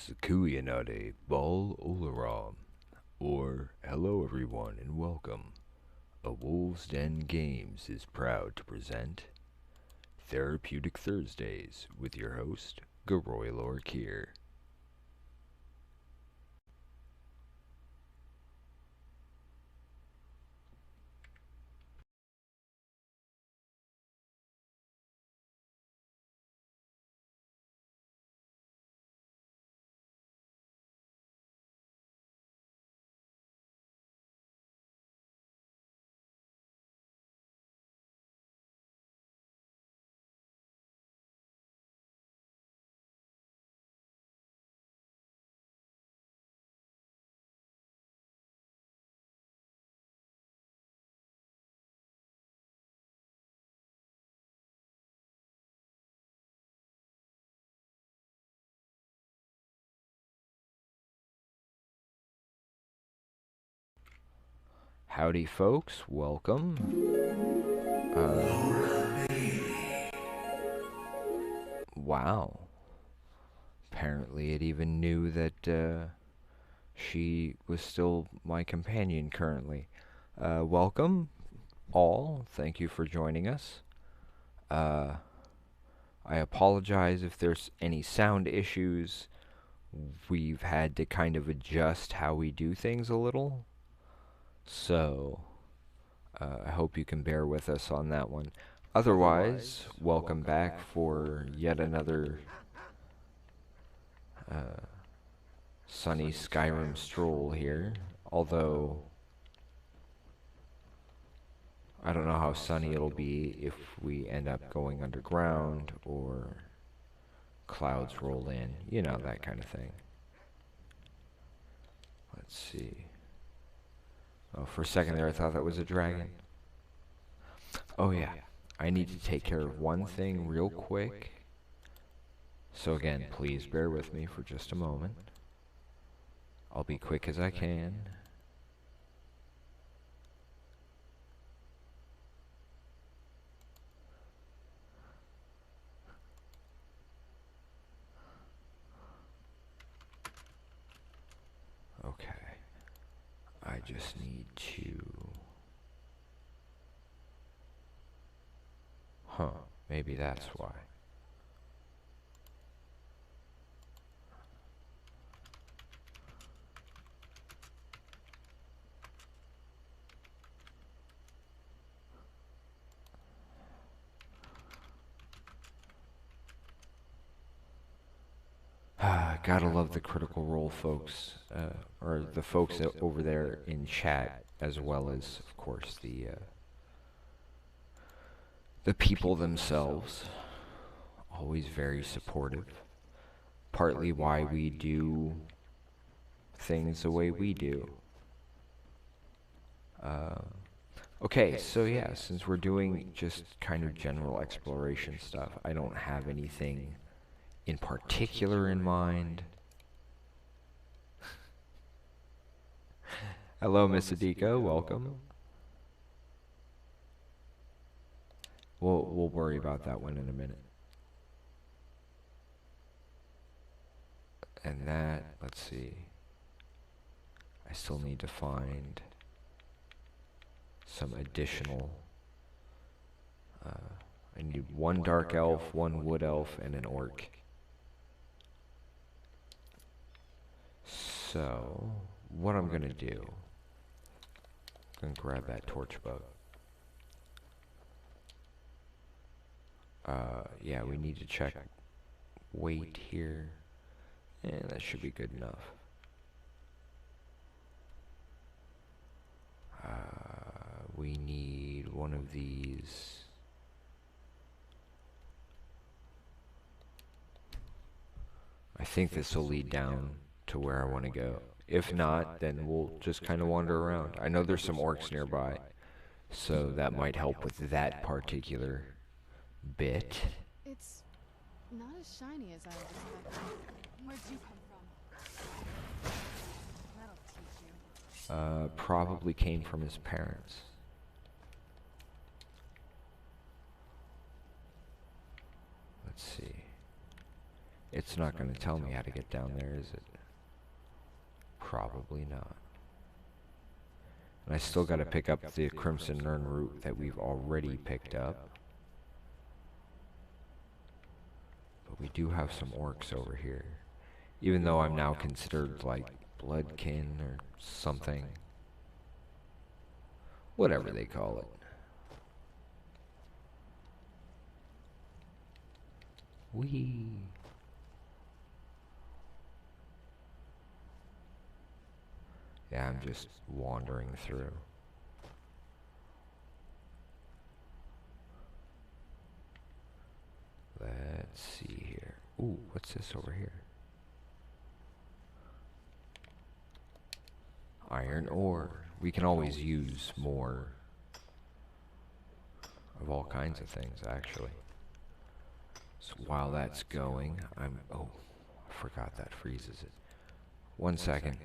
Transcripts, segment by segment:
Sukuyanade Bal Olaram, or hello everyone and welcome. A Wolves Den Games is proud to present Therapeutic Thursdays with your host, Geroya'lor Kyr. Howdy folks, welcome. Wow. Apparently it even knew that she was still my companion currently. Welcome all, thank you for joining us. I apologize if there's any sound issues. We've had to kind of adjust how we do things a little. So, I hope you can bear with us on that one. Otherwise, welcome back for yet another sunny Skyrim stroll here. Although, I don't know how sunny it'll be if we end up going underground or clouds roll in. You know, that kind of thing. Let's see. Oh, for a second there I thought that was a dragon. Oh yeah, I need to take care of one thing real quick. So again, please bear with me for just a moment. I'll be quick as I can. Okay. I just need to... Huh, maybe that's why. Gotta love the Critical Role folks, or the folks over there in chat, as well as, of course, the people themselves. Always very supportive. Partly why we do things the way we do. Okay, so yeah, since we're doing just kind of general exploration stuff, I don't have anything in particular in mind. Hello, Miss Adiko, welcome. We'll worry about that one in a minute. And that, let's see. I still need to find some additional. I need one dark elf, one wood elf, and an orc. So, what I'm gonna do, I'm gonna grab that torch bug. Yeah, we need to check weight here, and that should be good enough. We need one of these. I think this will lead down to where I want to go. If not, then we'll just kind of wander around. I know there's some orcs nearby, so that might help with that particular bit. It's not as shiny as I was expecting. Where'd you come from? That'll teach you. Probably came from his parents. Let's see. It's not going to tell me how to get down there, is it? Probably not. And I still got to pick up the Crimson Urn route that we've already picked up. But we do have some orcs over here. Even though I'm now considered like bloodkin or something. Whatever they call it. Whee! Yeah, I'm just wandering through. Let's see here. Ooh, what's this over here? Iron ore. We can always use more of all kinds of things, actually. So while that's going, oh, I forgot that freezes it. 1 second.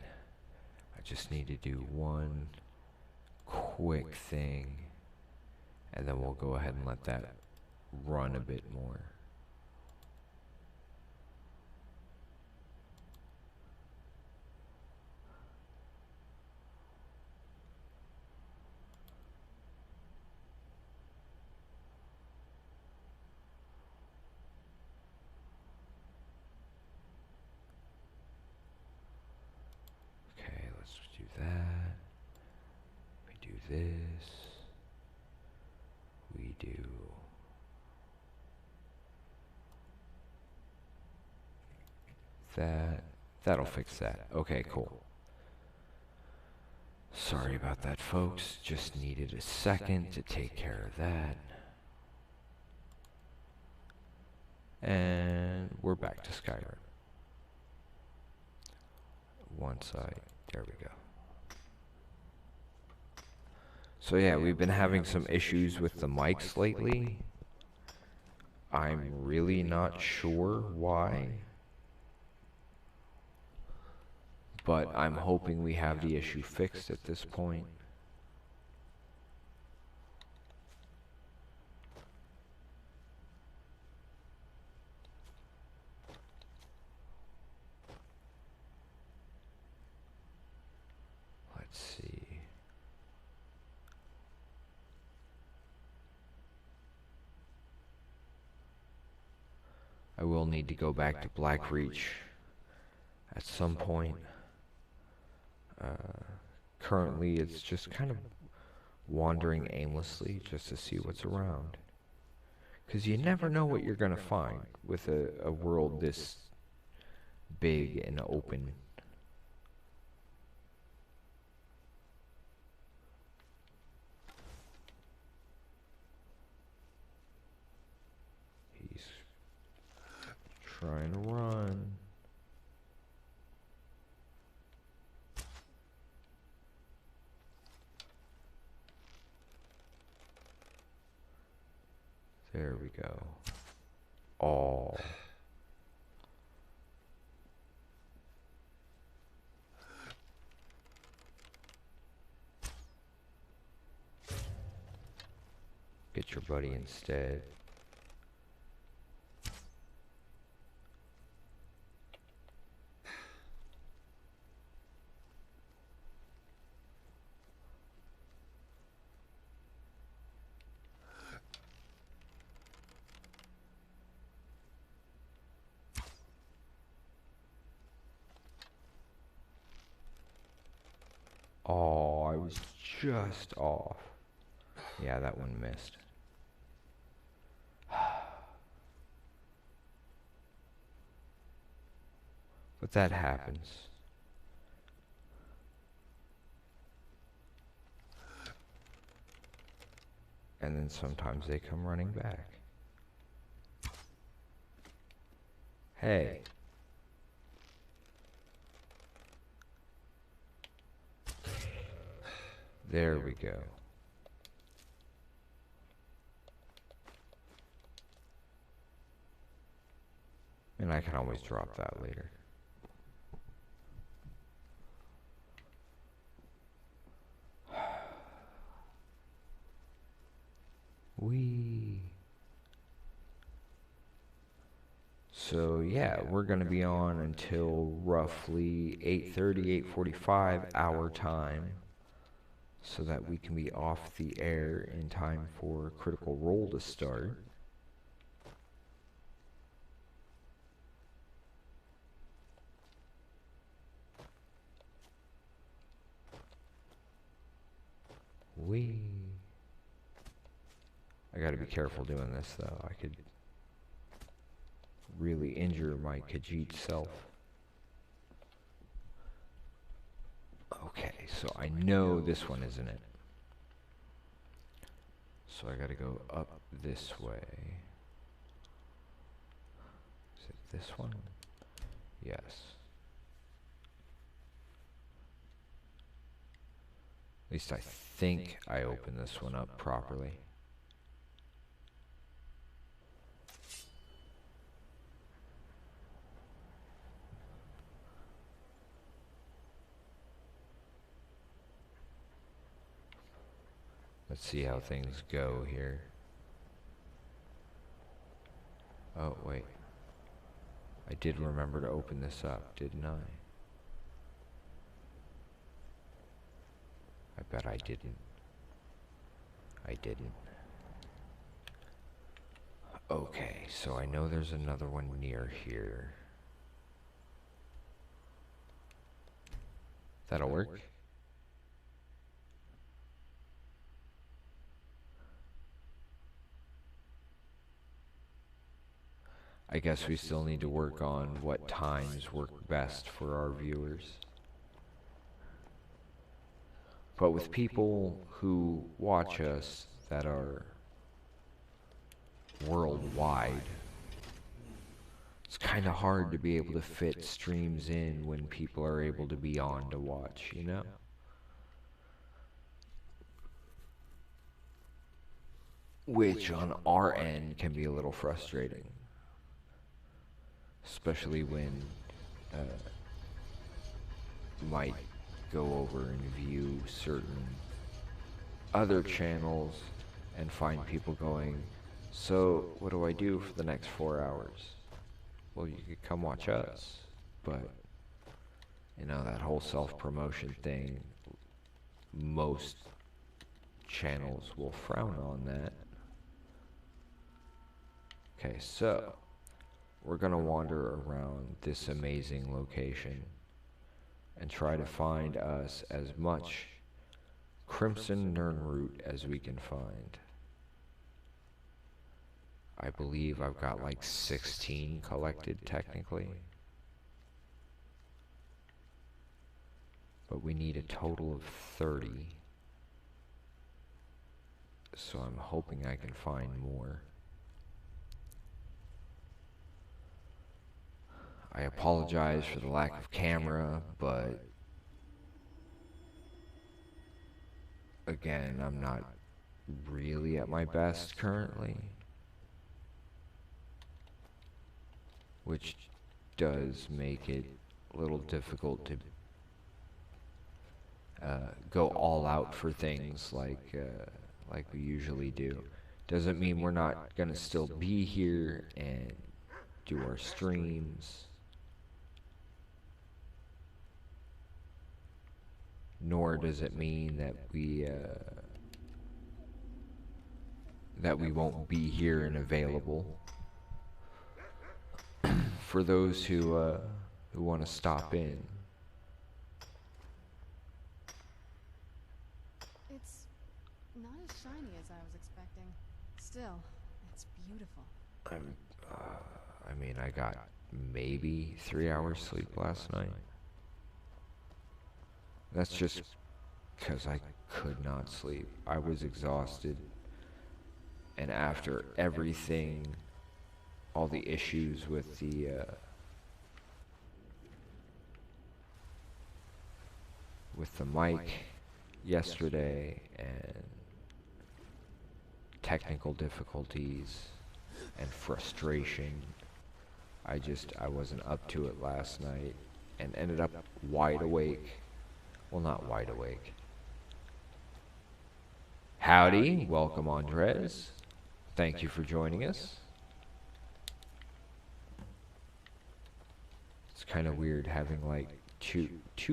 I just need to do one quick thing, and then we'll go ahead and let that run a bit more. That. We do this. We do that. That'll fix that. Okay, cool. Sorry about that, folks. Just needed a second to take care of that. And we're back to Skyrim. There we go. So yeah, we've been having some issues with the mics lately. I'm really not sure why. But I'm hoping we have the issue fixed at this point. Let's see. I will need to go back to Blackreach at some point. Currently, it's just kind of wandering aimlessly just to see what's around. Because you never know what you're going to find with a world this big and open. He's trying to run. There we go. Oh. Get your buddy instead. Oh, I was just off. Yeah, that one missed. But that happens. And then sometimes they come running back. Hey. There we go. And I can always drop that later. So yeah, we're gonna be on until roughly 8:30, 8:45 our time, so that we can be off the air in time for Critical Role to start. I gotta be careful doing this though. I could really injure my Khajiit self. Okay, so I know this one isn't it. So I gotta go up this way. Is it this one? Yes. At least I think I opened this one up properly. Let's see how things go here. Oh, wait. I did remember to open this up, didn't I? I bet I didn't. I didn't. Okay, so I know there's another one near here. That'll work. I guess we still need to work on what times work best for our viewers. But with people who watch us that are worldwide, it's kind of hard to be able to fit streams in when people are able to be on to watch, you know? Which on our end can be a little frustrating. Especially when you might go over and view certain other channels and find people going, so what do I do for the next 4 hours? Well, you could come watch us, but you know, that whole self-promotion thing, most channels will frown on that. Okay, so we're gonna wander around this amazing location and try to find us as much Crimson Nirnroot as we can find. I believe I've got like 16 collected technically. But we need a total of 30. So I'm hoping I can find more. I apologize for the lack of camera, but again, I'm not really at my best currently, which does make it a little difficult to go all out for things like we usually do. Doesn't mean we're not gonna still be here and do our streams. Nor does it mean that we won't be here and available for those who want to stop in. It's not as shiny as I was expecting. Still, it's beautiful. I mean, I got maybe 3 hours sleep last night. That's just because I could not sleep. I was exhausted. And after everything, all the issues with the mic yesterday and technical difficulties and frustration, I wasn't up to it last night and ended up wide awake. Well, not wide awake. Howdy, welcome Andres. Thank you for joining us. kind of weird having like two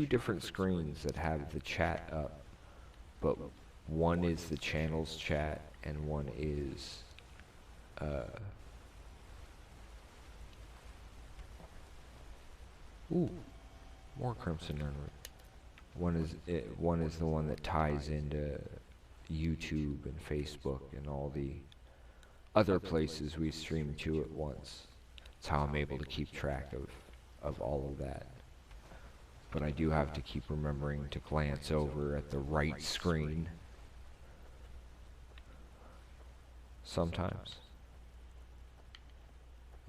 different screens that have the chat up, but one is the channel's chat and one is ooh, more Crimson Nunnery. One is the one that ties into YouTube and Facebook and all the other places we stream to at once. It's how I'm able to keep track of all of that. But I do have to keep remembering to glance over at the right screen sometimes.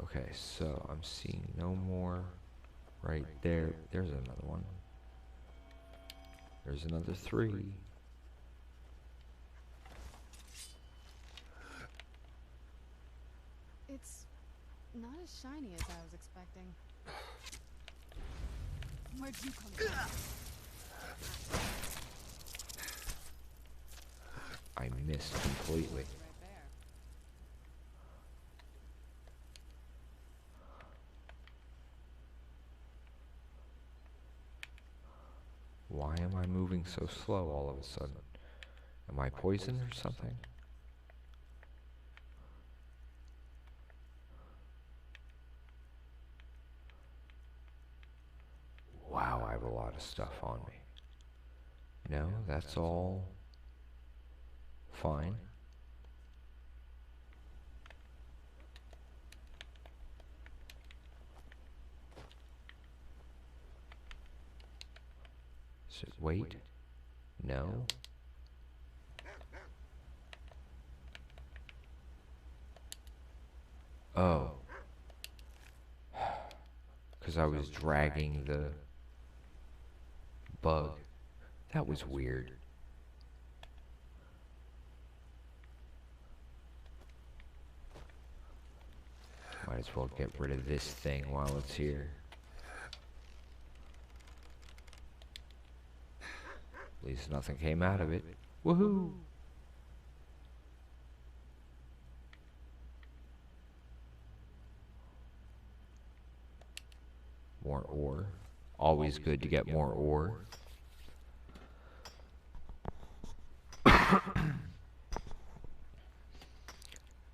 Okay, so I'm seeing no more right there. There's another one. There's another 3. It's not as shiny as I was expecting. Where'd you come from? I missed completely. Right there. Why am I moving so slow all of a sudden? Am I poisoned or something? Wow, I have a lot of stuff on me. No, that's all fine. Is it wait? No. Oh. Because I was dragging the bug. That was weird. Might as well get rid of this thing while it's here. At least nothing came out of it. Woohoo! More ore. Always good to get more ore.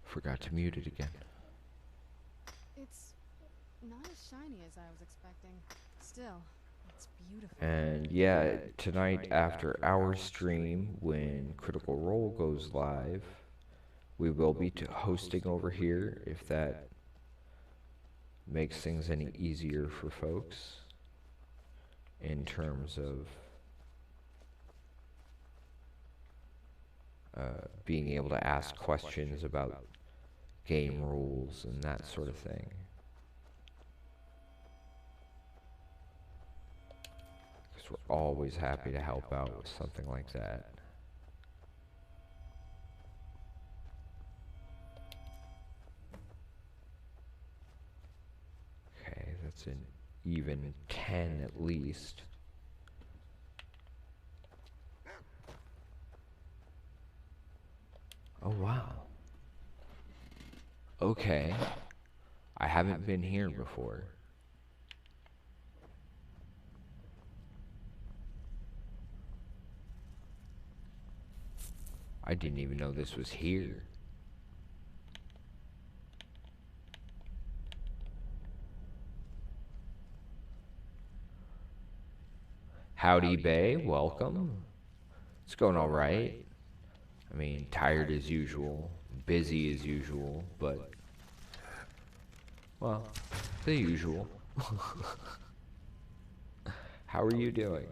Forgot to mute it again. It's not as shiny as I was expecting. Still, it's beautiful. And yeah, tonight after our stream, when Critical Role goes live, we will be hosting over here if that makes things any easier for folks in terms of being able to ask questions about game rules and that sort of thing. Because we're always happy to help out with something like that. Okay, that's an even 10 at least. Oh wow. Okay. I haven't been here before. I didn't even know this was here. Howdy Bay, welcome. It's going all right. I mean, tired as usual, busy as usual, but, well, the usual. How are you doing?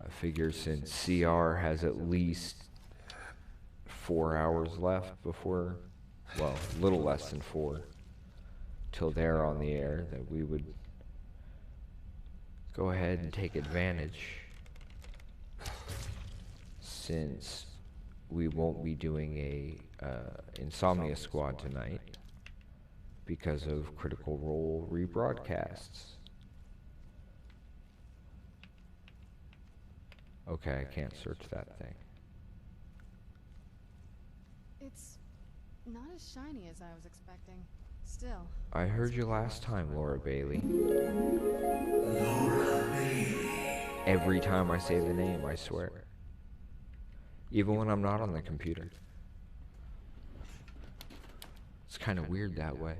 I figure since CR has at least 4 hours left before, well, a little less than 4, till they're on the air, that we would go ahead and take advantage, since we won't be doing a Insomnia squad tonight because of Critical Role rebroadcasts. Okay, I can't search that thing. It's not as shiny as I was expecting. Still, I heard it's you pretty last time, Laura Bailey. Laura Bailey. Every time I say the name, I swear. Even when I'm not on the computer. It's kind of weird that way.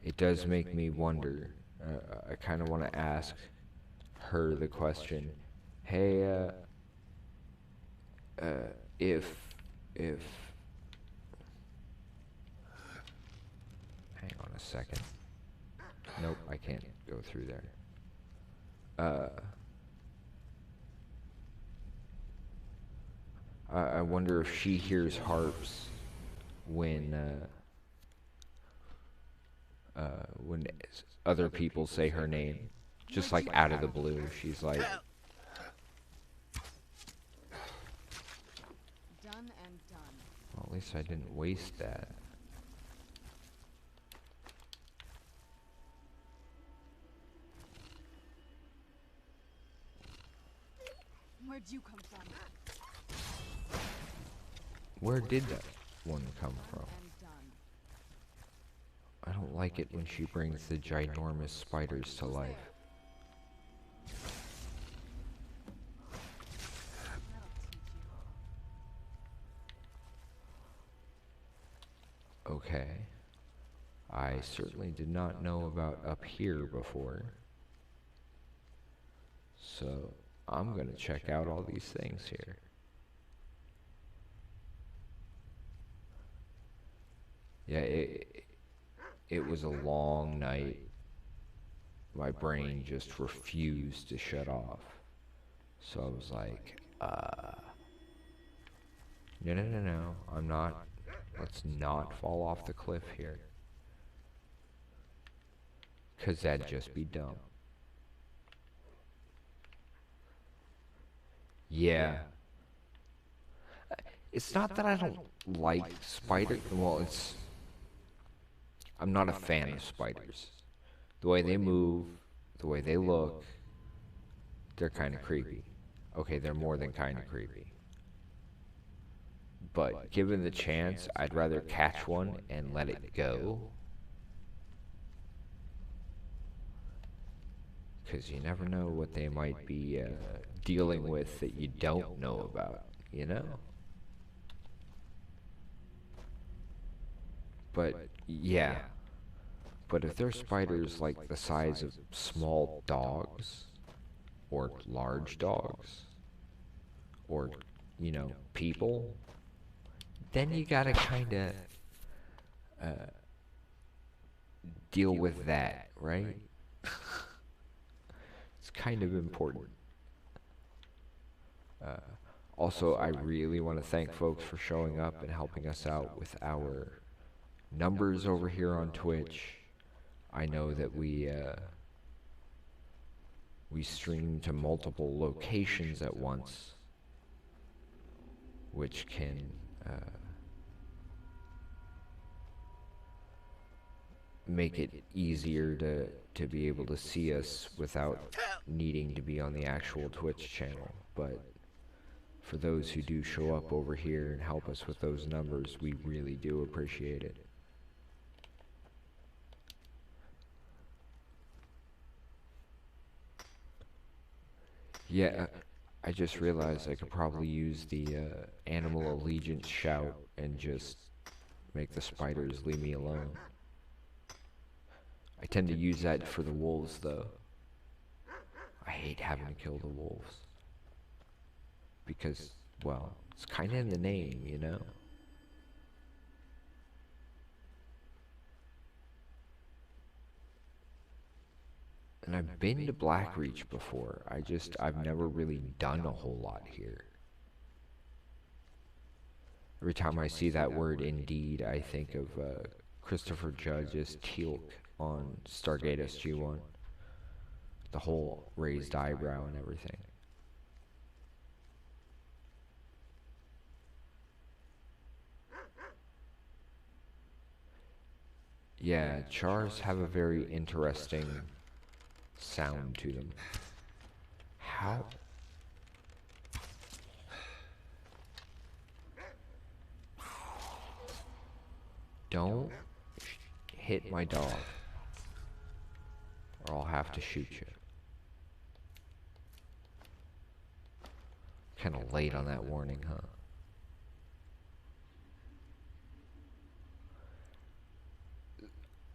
It does make me wonder. I kind of want to ask her the question. Hey, if, if, hang on a second. Nope, I can't go through there. I wonder if she hears harps when other people say her name, just like out of the blue. She's like, done and done. well, at least I didn't waste that. Where'd you come from? Where did that one come from? And done. I don't like it when she brings the ginormous spiders to life. That'll teach you. Okay. I certainly did not know about up here before. So, I'm gonna check out all these things here. Yeah, it was a long night. My brain just refused to shut off. So I was like, no, I'm not. Let's not fall off the cliff here. 'Cause that'd just be dumb. Yeah. It's not that I don't like spiders. Well, I'm not a fan of spiders. The way they move, the way they look, they're kind of creepy. Okay, they're more than kind of creepy. But given the chance, I'd rather catch one and let it go. Because you never know what they might be dealing with that you don't know about, you know? But, yeah. But if they're spiders like the size of small dogs, or large dogs, or, you know, people, then you gotta kinda deal with that, right? It's kind of important. Also, I really want to thank folks for showing up and helping us out with our numbers over here on Twitch. I know that we stream to multiple locations at once, which can make it easier to be able to see us without needing to be on the actual Twitch channel. But for those who do show up over here and help us with those numbers, we really do appreciate it. Yeah, I just realized I could probably use the animal allegiance shout and just make the spiders leave me alone. I tend to use that for the wolves, though. I hate having to kill the wolves. Because, well, it's kind of in the name, you know? And I've been to Blackreach before. I've never really done a whole lot here. Every time I see that word indeed, I think of Christopher Judge's Teal'c on Stargate SG-1. The whole raised eyebrow and everything. Yeah, chars have a very interesting sound to them. How? Don't hit my dog, or I'll have to shoot you. Kind of late on that warning, huh?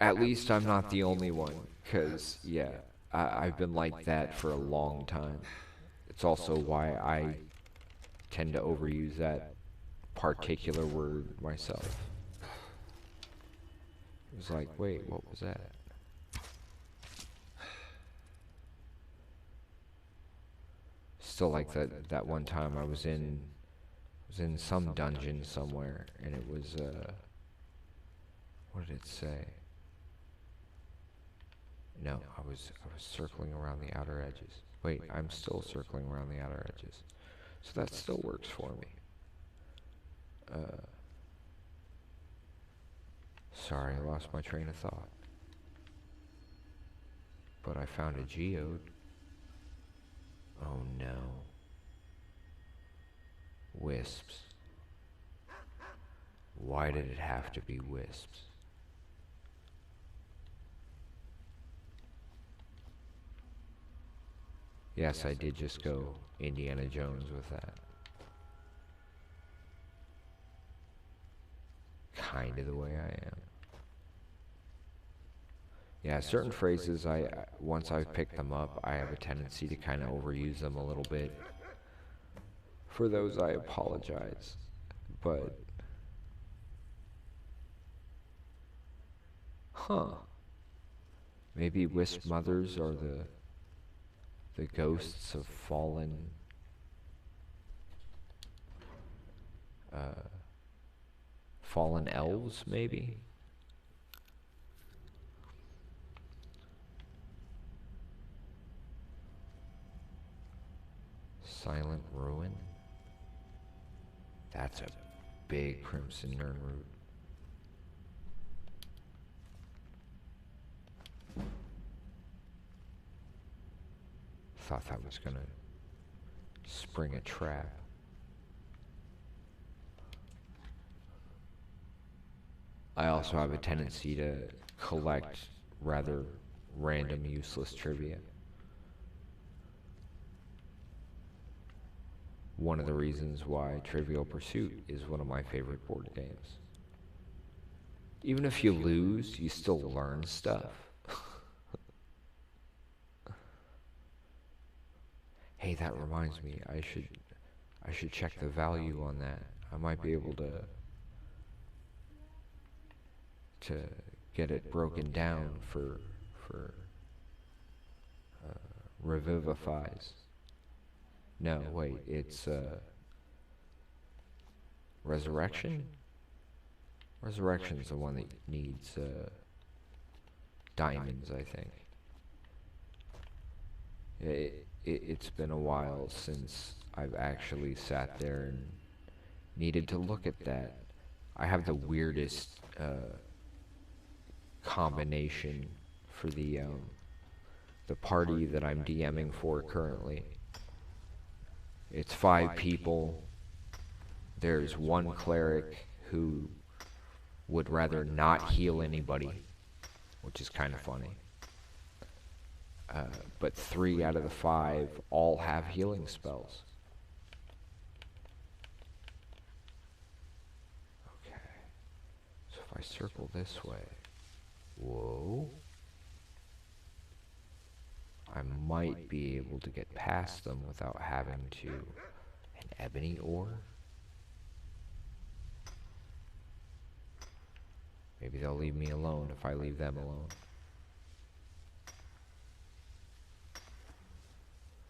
At least I'm not the only one, because, yeah, I've been like that for a long time. It's also why I tend to overuse that particular word myself. It was like, wait, what was that? Still like that one time I was in some dungeon somewhere, and it was what did it say? No, I was circling around the outer edges. Wait, I'm still circling around the outer edges. So that still works for me. Sorry, I lost my train of thought. But I found a geode. Oh no. Wisps. Why did it have to be wisps? Yes, I did just go Indiana Jones with that. Kind of the way I am. Yeah, certain phrases, once I've picked them up, I have a tendency to kind of overuse them a little bit. For those, I apologize. But, huh. Maybe wisp mothers are the ghosts of fallen fallen elves, maybe? Silent Ruin? That's a big Crimson Nirnroot. Thought that was gonna spring a trap. I also have a tendency to collect rather random, useless trivia. One of the reasons why Trivial Pursuit is one of my favorite board games. Even if you lose, you still learn stuff. Hey, that reminds me, I should check the value on that. I might be able to get it broken down for Revivifies. No, wait, it's Resurrection? Resurrection's the one that needs diamonds, I think. It's been a while since I've actually sat there and needed to look at that. I have the weirdest combination for the party that I'm DMing for currently. It's 5 people. There's one cleric who would rather not heal anybody, which is kind of funny. But 3 out of the 5 all have healing spells. Okay. So if I circle this way, whoa, I might be able to get past them without having to. An ebony ore? Maybe they'll leave me alone if I leave them alone.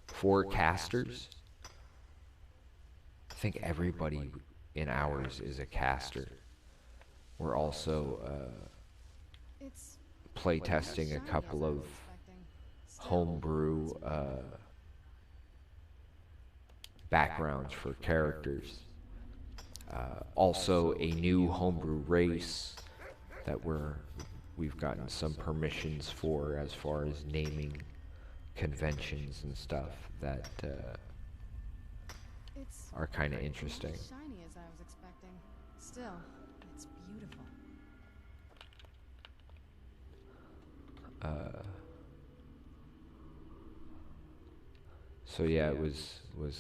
4 casters? I think everybody in ours is a caster. We're also playtesting a couple of homebrew backgrounds for characters. Also a new homebrew race that we're we've gotten some permissions for as far as naming conventions and stuff that It's are kind of not interesting. as shiny as I was expecting. Still, it's beautiful. So yeah, it was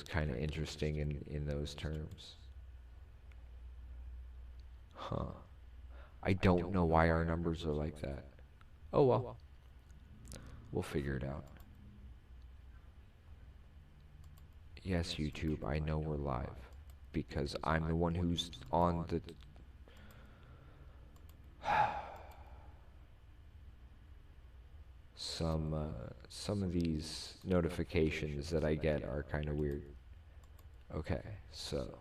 kind of interesting in those terms. Huh. I don't know why our numbers are like that. Oh well, we'll figure it out. Yes, YouTube, I know we're live because I'm the one who's on the some of these notifications that I get are kind of weird. Okay, so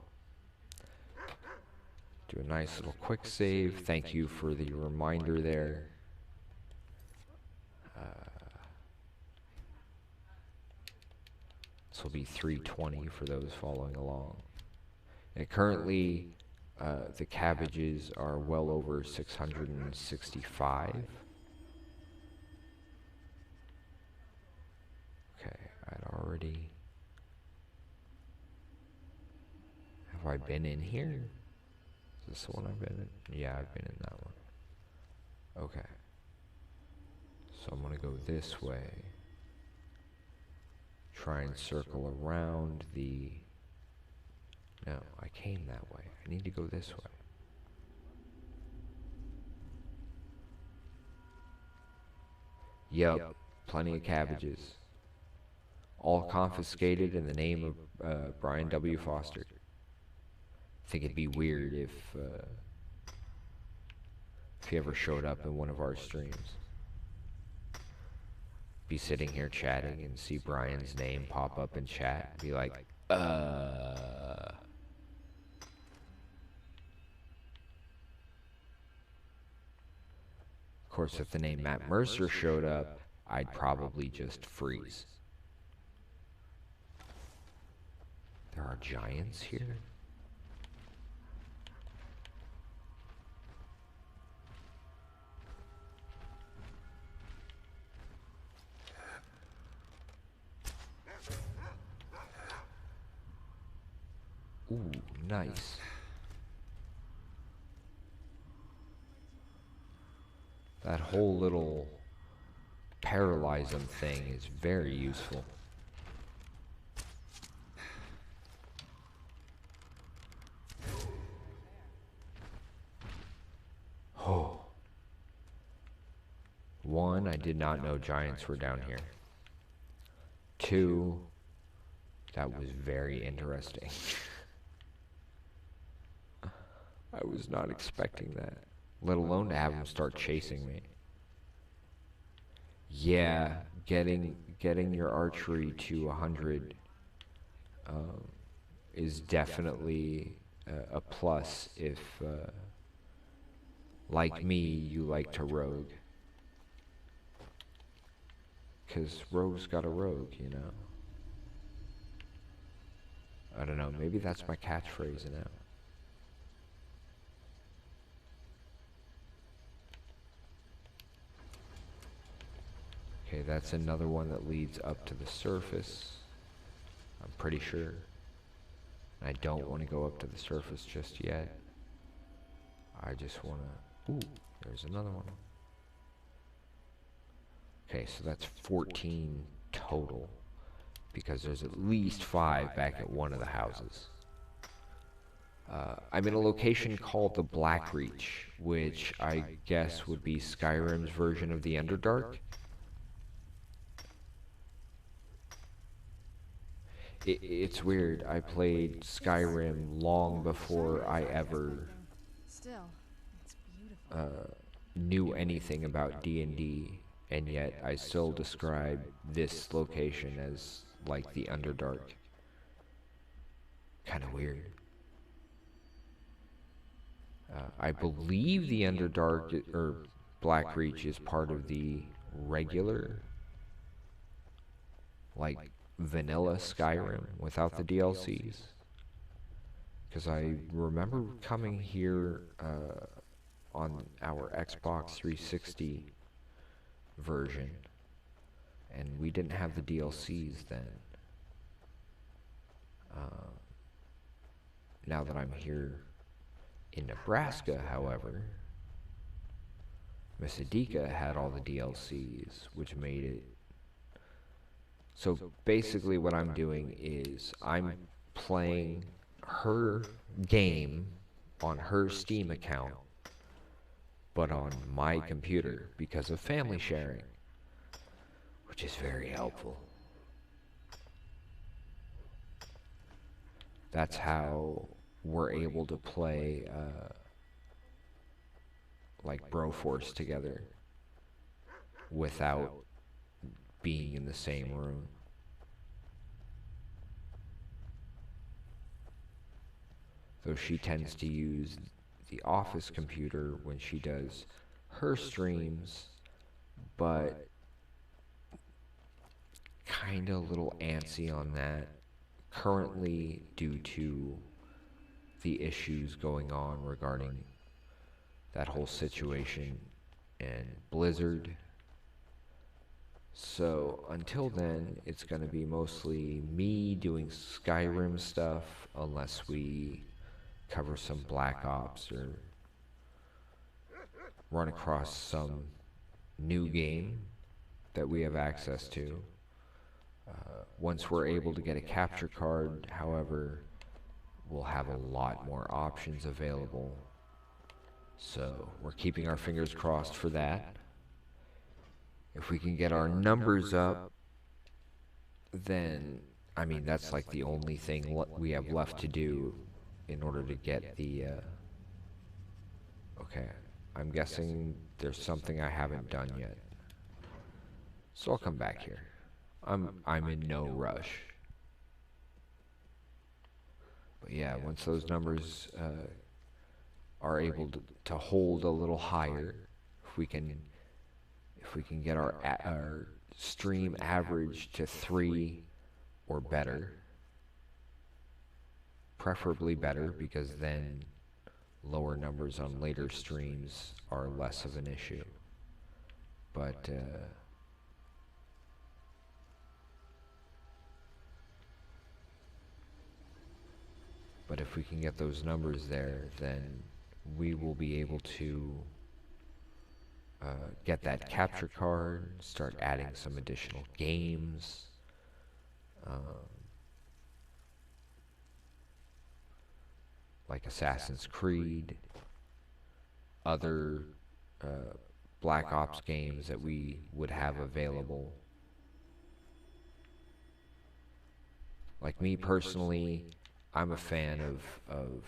do a nice little quick save. Thank you for the reminder there. This will be 320 for those following along. And currently, the cabbages are well over 665. Okay, I'd already... Have I been in here? Is this the one I've been in? Yeah, I've been in that one. Okay. So I'm going to go this way. Try and circle around the... No, I came that way. I need to go this way. Yep, plenty of cabbages. All confiscated in the name of Brian W. Foster. I think it'd be weird if he ever showed up in one of our streams. Be sitting here chatting and see Brian's name pop up in chat. Be like, Of course, if the name Matt Mercer showed up, I'd probably just freeze. There are giants here? Ooh, nice. That whole little paralyze them thing is very useful. Oh. One, I did not know giants were down here. Two, that was very interesting. I was not expecting that, let alone to have them start chasing me. Yeah, getting your archery to 100 is definitely a plus if, like me, you like to rogue. Because rogue's got a rogue, you know? I don't know, maybe that's my catchphrase now. Okay, that's another one that leads up to the surface. I'm pretty sure. I don't want to go up to the surface just yet. I just want to... Ooh, there's another one. Okay, so that's 14 total. Because there's at least 5 back at one of the houses. I'm in a location called the Black Reach, which I guess would be Skyrim's version of the Underdark. It's weird. I played Skyrim long before I ever knew anything about D&D, and yet I still describe this location as like the Underdark. Kind of weird. I believe the Underdark or Black Reach is part of the regular, like vanilla Skyrim without the DLCs. Because I remember coming here on our Xbox 360 version, and we didn't have the DLCs then. Now that I'm here in Nebraska, however, Miss Adika had all the DLCs, which made it. So basically, what I'm doing is I'm playing her game on her Steam account, but on my computer because of family sharing, which is very helpful. That's how we're able to play like Broforce together without being in the same room. Though she tends to use the office computer when she does her streams, but kinda a little antsy on that currently due to the issues going on regarding that whole situation and Blizzard. So until then, it's going to be mostly me doing Skyrim stuff unless we cover some Black Ops or run across some new game that we have access to. Once we're able to get a capture card, however, we'll have a lot more options available. So we're keeping our fingers crossed for that. If we can get our numbers up, then, I mean, that's like the only thing we have left to do in order to get the, okay, I'm guessing there's something I haven't done yet. So I'll come back here. I'm in no rush. But yeah, once those numbers are able to hold a little higher, if we can get our stream average to 3 or better, preferably better, because then lower numbers on later streams are less of an issue. But if we can get those numbers there, then we will be able to get that capture card, start adding some additional games. Like Assassin's Creed, other Black Ops games that we would have available. Like me personally, I'm a fan of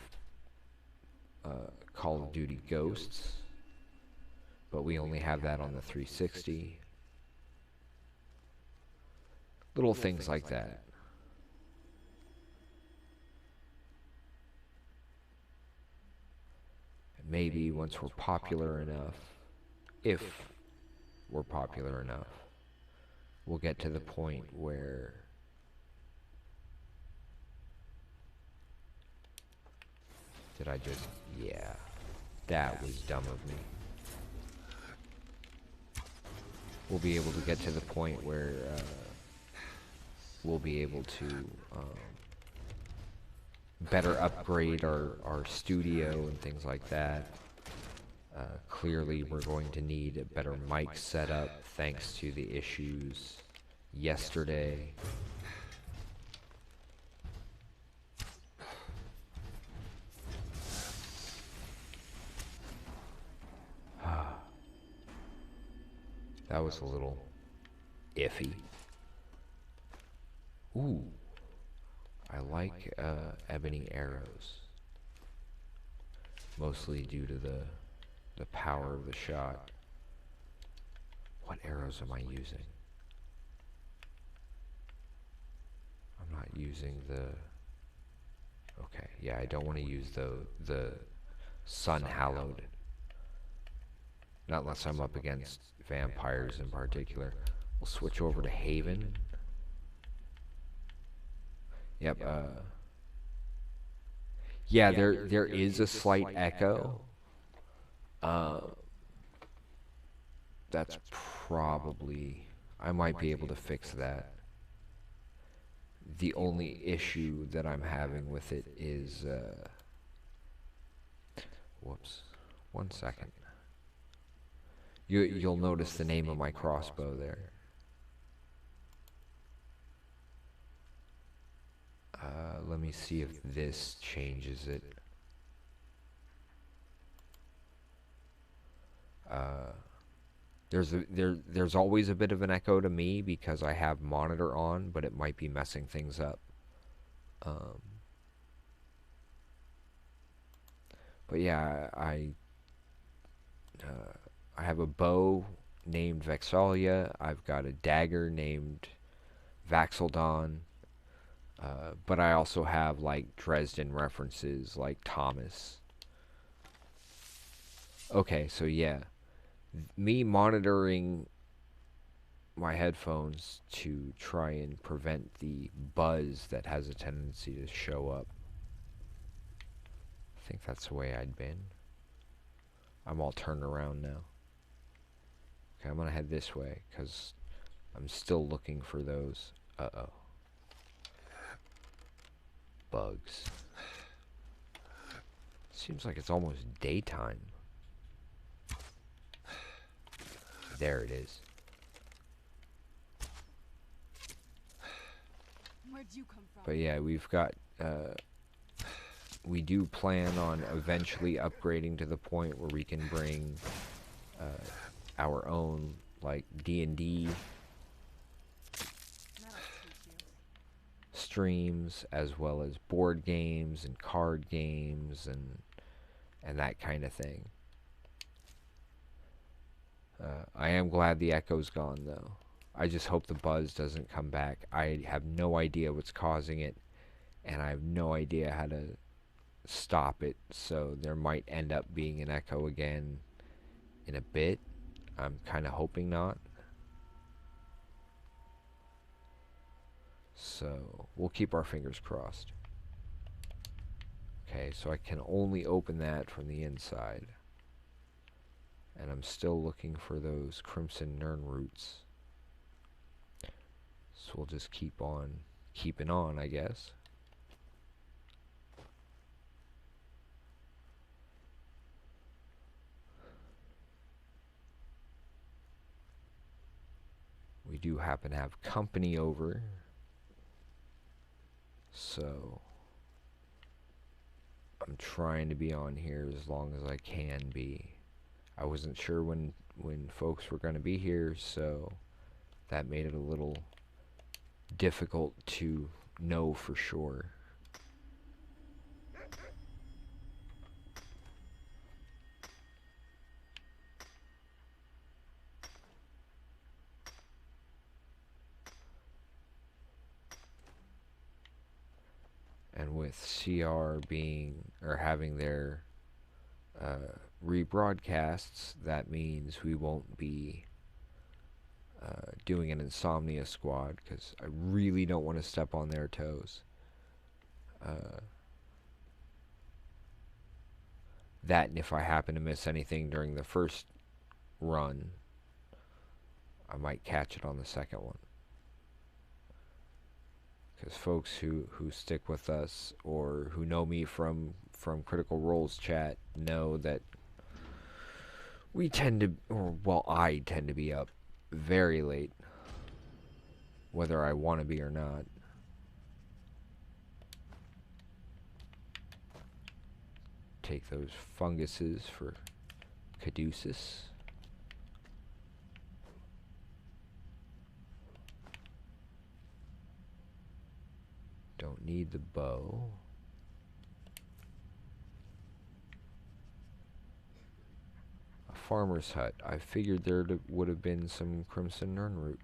Call of Duty Ghosts, but we only have that on the 360. Little things like that. And maybe once we're popular enough, if we're popular enough, we'll get to the point where did I just... yeah, that was dumb of me. We'll be able to get to the point where we'll be able to better upgrade our studio and things like that. Clearly, we're going to need a better mic setup thanks to the issues yesterday. That was a little iffy. Ooh, I like ebony arrows, mostly due to the power of the shot. What arrows am I using? I'm not using the... okay, yeah, I don't want to use the sun hallowed. Not unless I'm up against vampires in particular. We'll switch over to Haven. Yep, yeah, there is a slight echo. Uh, that's probably... I might be able to fix that. The only issue that I'm having with it is, whoops. 1 second. You'll notice the name of my crossbow there. Let me see if this changes it. There's always a bit of an echo to me because I have monitor on, but it might be messing things up. But yeah, I have a bow named Vexalia. I've got a dagger named Vaxeldon. But I also have like Dresden references like Thomas. Okay, so yeah. Me monitoring my headphones to try and prevent the buzz that has a tendency to show up. I think that's the way I'd been. I'm all turned around now. Okay, I'm gonna head this way, because I'm still looking for those. Uh-oh. Bugs. Seems like it's almost daytime. There it is. Where'd you come from? But yeah, we've got, we do plan on eventually upgrading to the point where we can bring our own, like, D&D streams, as well as board games and card games and that kind of thing. I am glad the echo's gone, though. I just hope the buzz doesn't come back. I have no idea what's causing it, and I have no idea how to stop it, so there might end up being an echo again in a bit. I'm kind of hoping not. So, we'll keep our fingers crossed. Okay, so I can only open that from the inside. And I'm still looking for those Crimson Nern roots. So we'll just keep on keeping on, I guess. We do happen to have company over. So I'm trying to be on here as long as I can be. I wasn't sure when folks were going to be here, so that made it a little difficult to know for sure. And with CR being, or having their rebroadcasts, that means we won't be doing an Insomnia squad, because I really don't want to step on their toes. That, and if I happen to miss anything during the first run, I might catch it on the second one. Because folks who stick with us, or who know me from Critical Role's chat, know that we tend to, or well, I tend to be up very late, whether I want to be or not. Take those funguses for Caduceus. Don't need the bow. A farmer's hut. I figured there would have been some Crimson Nern root.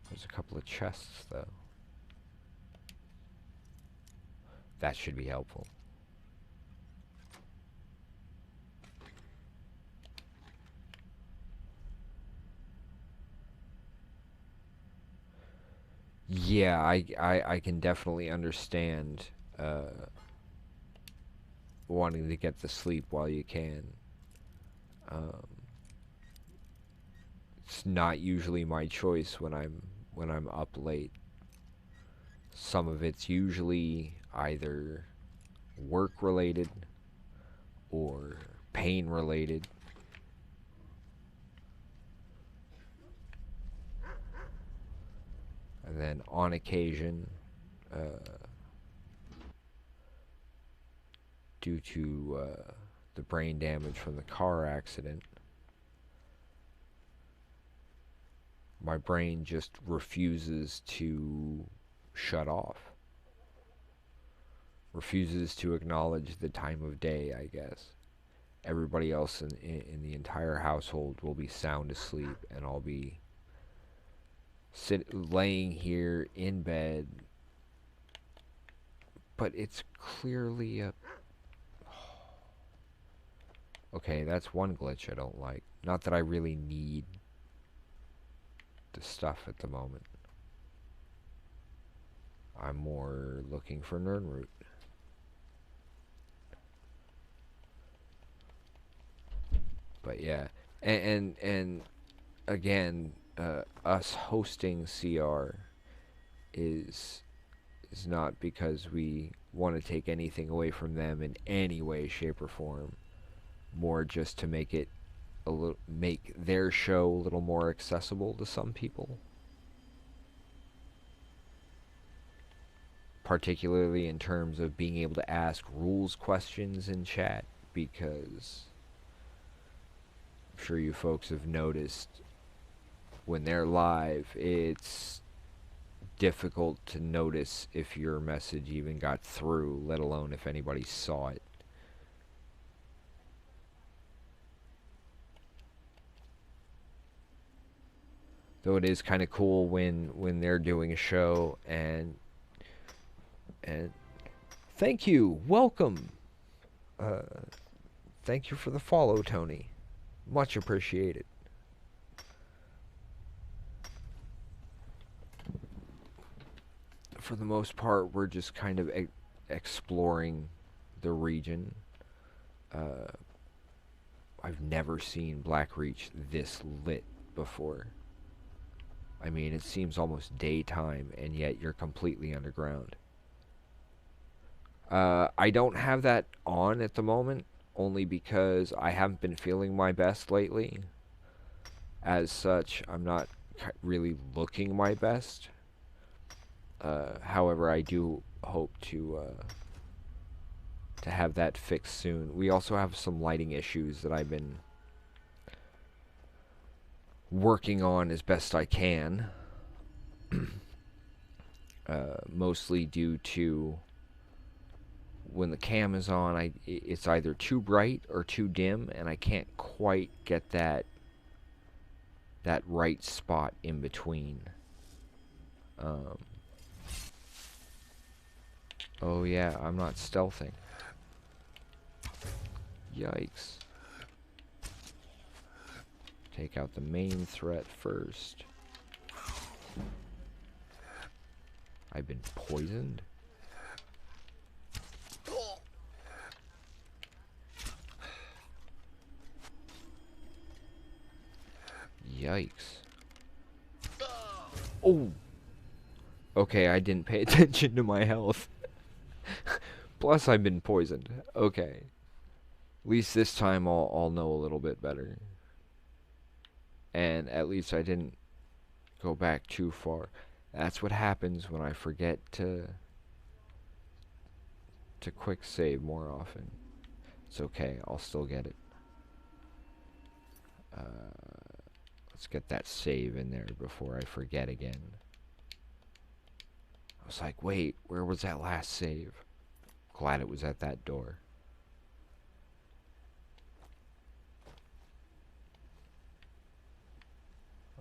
There's a couple of chests, though. That should be helpful. Yeah, I can definitely understand wanting to get the sleep while you can. Um, it's not usually my choice when I'm up late. Some of it's usually either work related or pain related. And then on occasion, due to the brain damage from the car accident, my brain just refuses to shut off. Refuses to acknowledge the time of day, I guess. Everybody else in the entire household will be sound asleep, and I'll be laying here in bed. But it's clearly a... Okay, that's one glitch I don't like. Not that I really need the stuff at the moment. I'm more looking for Nernroot. But yeah, and again, us hosting CR is not because we want to take anything away from them in any way, shape, or form. More just to make it make their show a little more accessible to some people. Particularly in terms of being able to ask rules questions in chat, because I'm sure you folks have noticed when they're live, it's difficult to notice if your message even got through, let alone if anybody saw it. Though it is kind of cool when they're doing a show and thank you, welcome. Thank you for the follow, Tony. Much appreciated. For the most part, we're just kind of exploring the region. I've never seen Blackreach this lit before. I mean, it seems almost daytime, and yet you're completely underground. I don't have that on at the moment, only because I haven't been feeling my best lately. As such, I'm not really looking my best. However, I do hope to have that fixed soon. We also have some lighting issues that I've been working on as best I can. Mostly due to when the cam is on, it's either too bright or too dim, and I can't quite get that right spot in between. Oh yeah, I'm not stealthing. Yikes. Take out the main threat first. I've been poisoned? Yikes. Oh! Okay, I didn't pay attention to my health. Plus, I've been poisoned. Okay. At least this time I'll know a little bit better. And at least I didn't go back too far. That's what happens when I forget to quick save more often. It's okay, I'll still get it. Let's get that save in there before I forget again. I was like, wait, where was that last save? Glad it was at that door.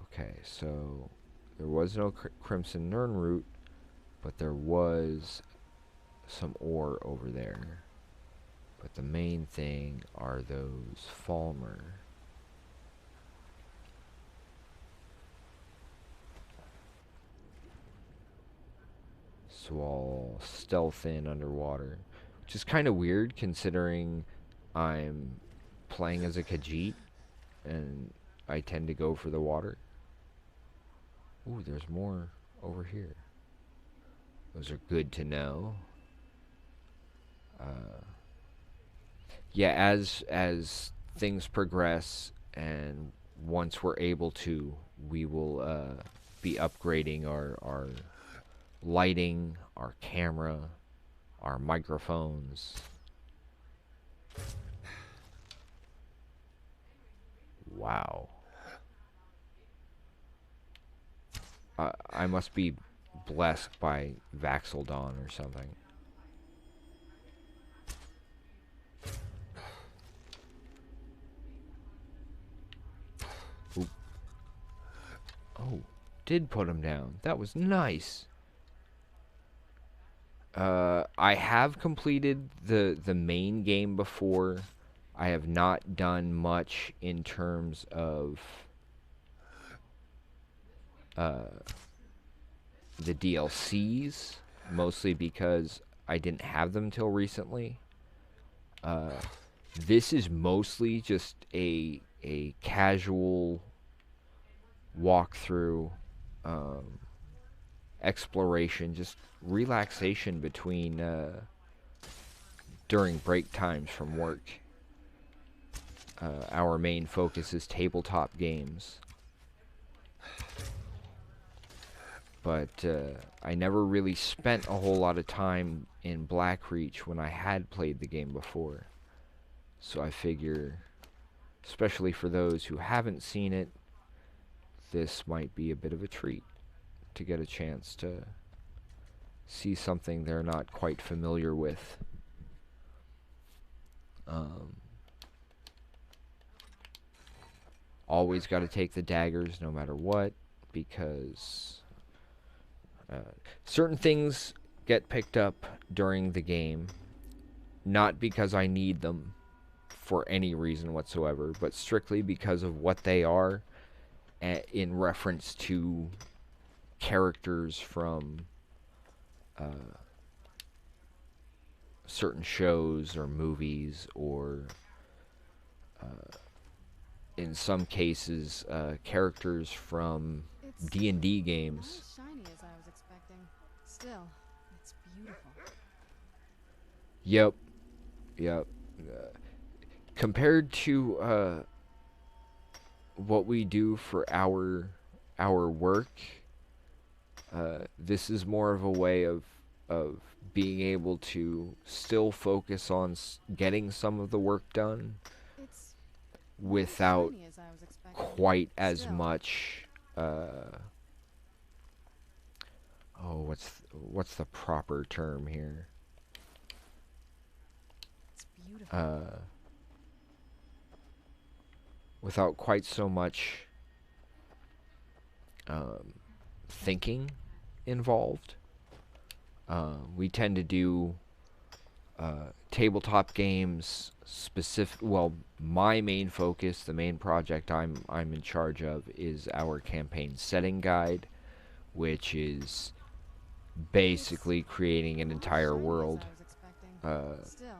Okay, so there was no Crimson Nernroot, but there was some ore over there. But the main thing are those Falmer. So I'll stealth in underwater, which is kind of weird considering I'm playing as a Khajiit and I tend to go for the water. Ooh, there's more over here. Those are good to know. Uh, yeah, as things progress, and once we're able to, we will be upgrading our lighting, our camera, our microphones. Wow. I must be blessed by Vaxeldon or something. Oop. Oh, did put him down. That was nice. I have completed the main game before. I have not done much in terms of the DLCs, mostly because I didn't have them till recently. This is mostly just a casual walkthrough, exploration, just relaxation between during break times from work. Our main focus is tabletop games. But I never really spent a whole lot of time in Blackreach when I had played the game before. So I figure, especially for those who haven't seen it, this might be a bit of a treat to get a chance to see something they're not quite familiar with. Always got to take the daggers no matter what, because certain things get picked up during the game, not because I need them for any reason whatsoever, but strictly because of what they are, in reference to characters from certain shows or movies, or in some cases characters from It's D&D not games. as shiny as I was expecting. Still, it's beautiful. Yep, yep. Compared to what we do for our work, this is more of a way of being able to still focus on getting some of the work done It's not as without shiny as I was expecting. quite as Still, much. Oh, what's the proper term here? it's beautiful. Without quite so much thinking involved. We tend to do tabletop games specific. Well, my main focus, the main project I'm in charge of, is our campaign setting guide, which is basically creating an Not as entire shiny as world, I was expecting. Still,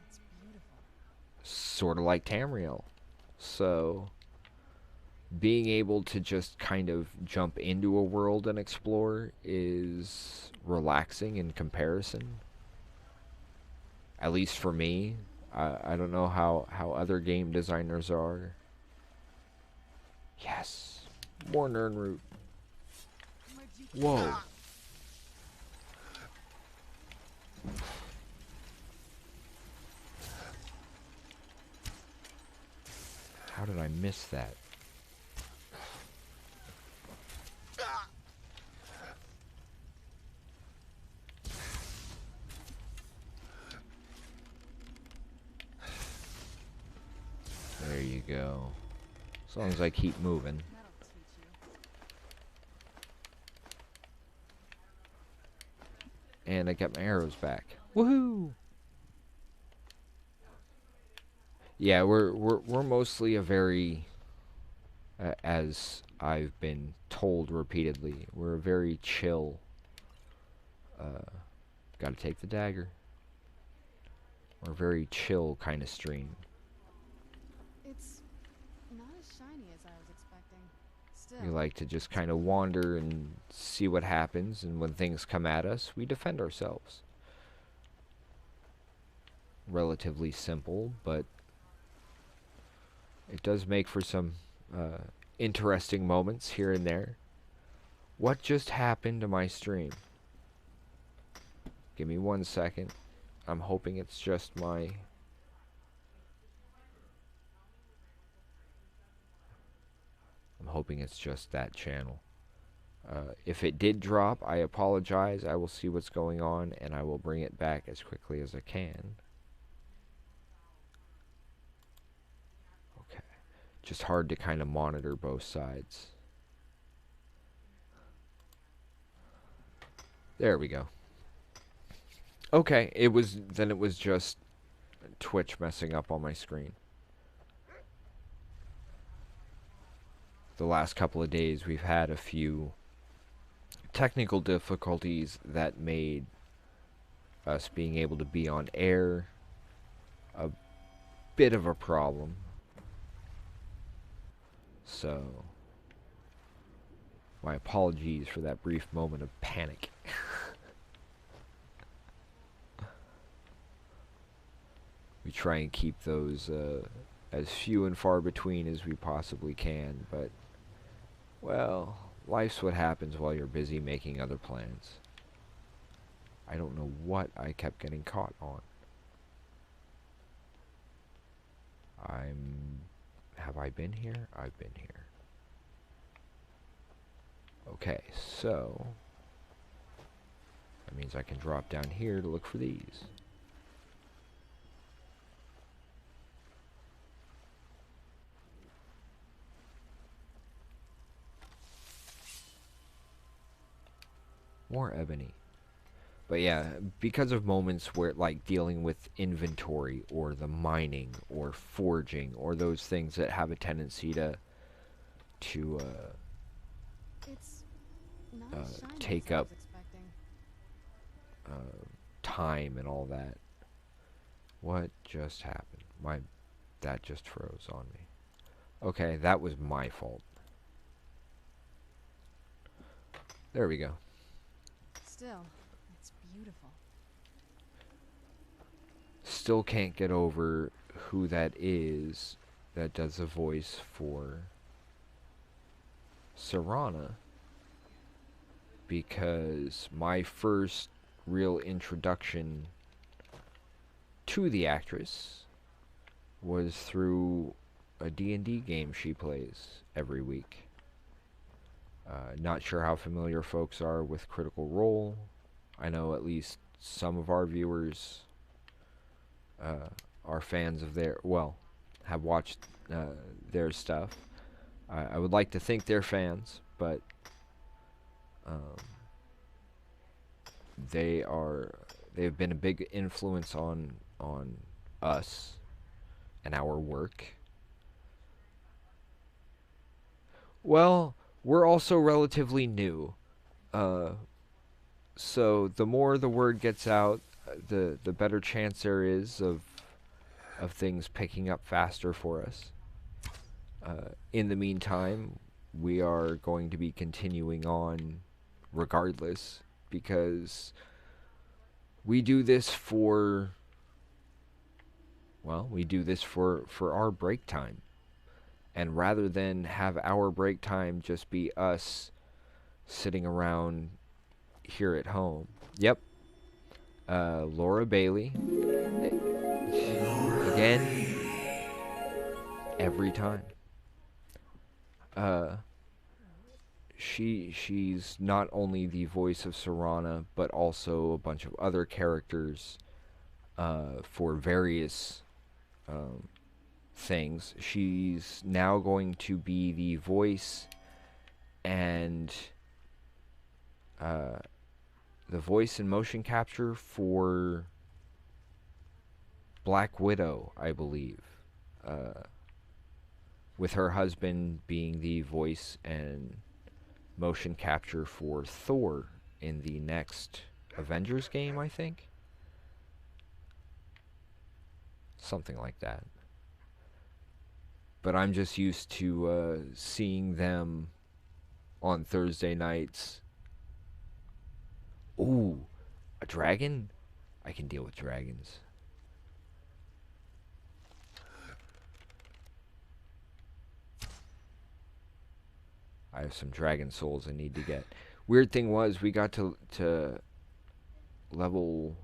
it's beautiful. sort of like Tamriel. So being able to just kind of jump into a world and explore is relaxing in comparison. At least for me. I don't know how other game designers are. Yes. More Nernroot. Whoa. How did I miss that? There you go. As long as I keep moving. That'll teach you. And I got my arrows back. Woohoo! Yeah, we're mostly a very, as I've been told repeatedly, we're a very chill. Gotta take the dagger. We're a very chill kind of stream. It's not as We Still, like to just it's kind of wander and see what happens, and when things come at us, we defend ourselves. Relatively simple, but it does make for some interesting moments here and there. What just happened to my stream? Give me 1 second. I'm hoping it's just my... I'm hoping it's just that channel. If it did drop, I apologize. I will see what's going on, and I will bring it back as quickly as I can. Okay. Just hard to kind of monitor both sides. There we go. Okay, it was just Twitch messing up on my screen. The last couple of days we've had a few technical difficulties that made us being able to be on air a bit of a problem. So, my apologies for that brief moment of panic. We try and keep those as few and far between as we possibly can, but, well, life's what happens while you're busy making other plans. I don't know what I kept getting caught on. Have I been here? I've been here. Okay, so that means I can drop down here to look for these. More ebony. But yeah, because of moments where, like, dealing with inventory or the mining or forging or those things that have a tendency to It's not as shiny take as I up was expecting. time and all that. What just happened? That just froze on me. Okay, that was my fault. There we go. Still, it's beautiful. Still can't get over who that is that does the voice for Serana, because my first real introduction to the actress was through a D&D game she plays every week. Not sure how familiar folks are with Critical Role. I know at least some of our viewers are fans of have watched their stuff. I would like to think they're fans, but they've been a big influence on us and our work. Well, we're also relatively new. So the more the word gets out, the better chance there is of things picking up faster for us. In the meantime, we are going to be continuing on regardless, because we do this for our break time. And rather than have our break time just be us sitting around here at home. Yep. Laura Bailey. Again. Every time. She's not only the voice of Serana, but also a bunch of other characters for various things. She's now going to be the voice and motion capture for Black Widow, I believe. With her husband being the voice and motion capture for Thor in the next Avengers game, I think. Something like that. But I'm just used to seeing them on Thursday nights. Ooh, a dragon? I can deal with dragons. I have some dragon souls I need to get. Weird thing was, we got to level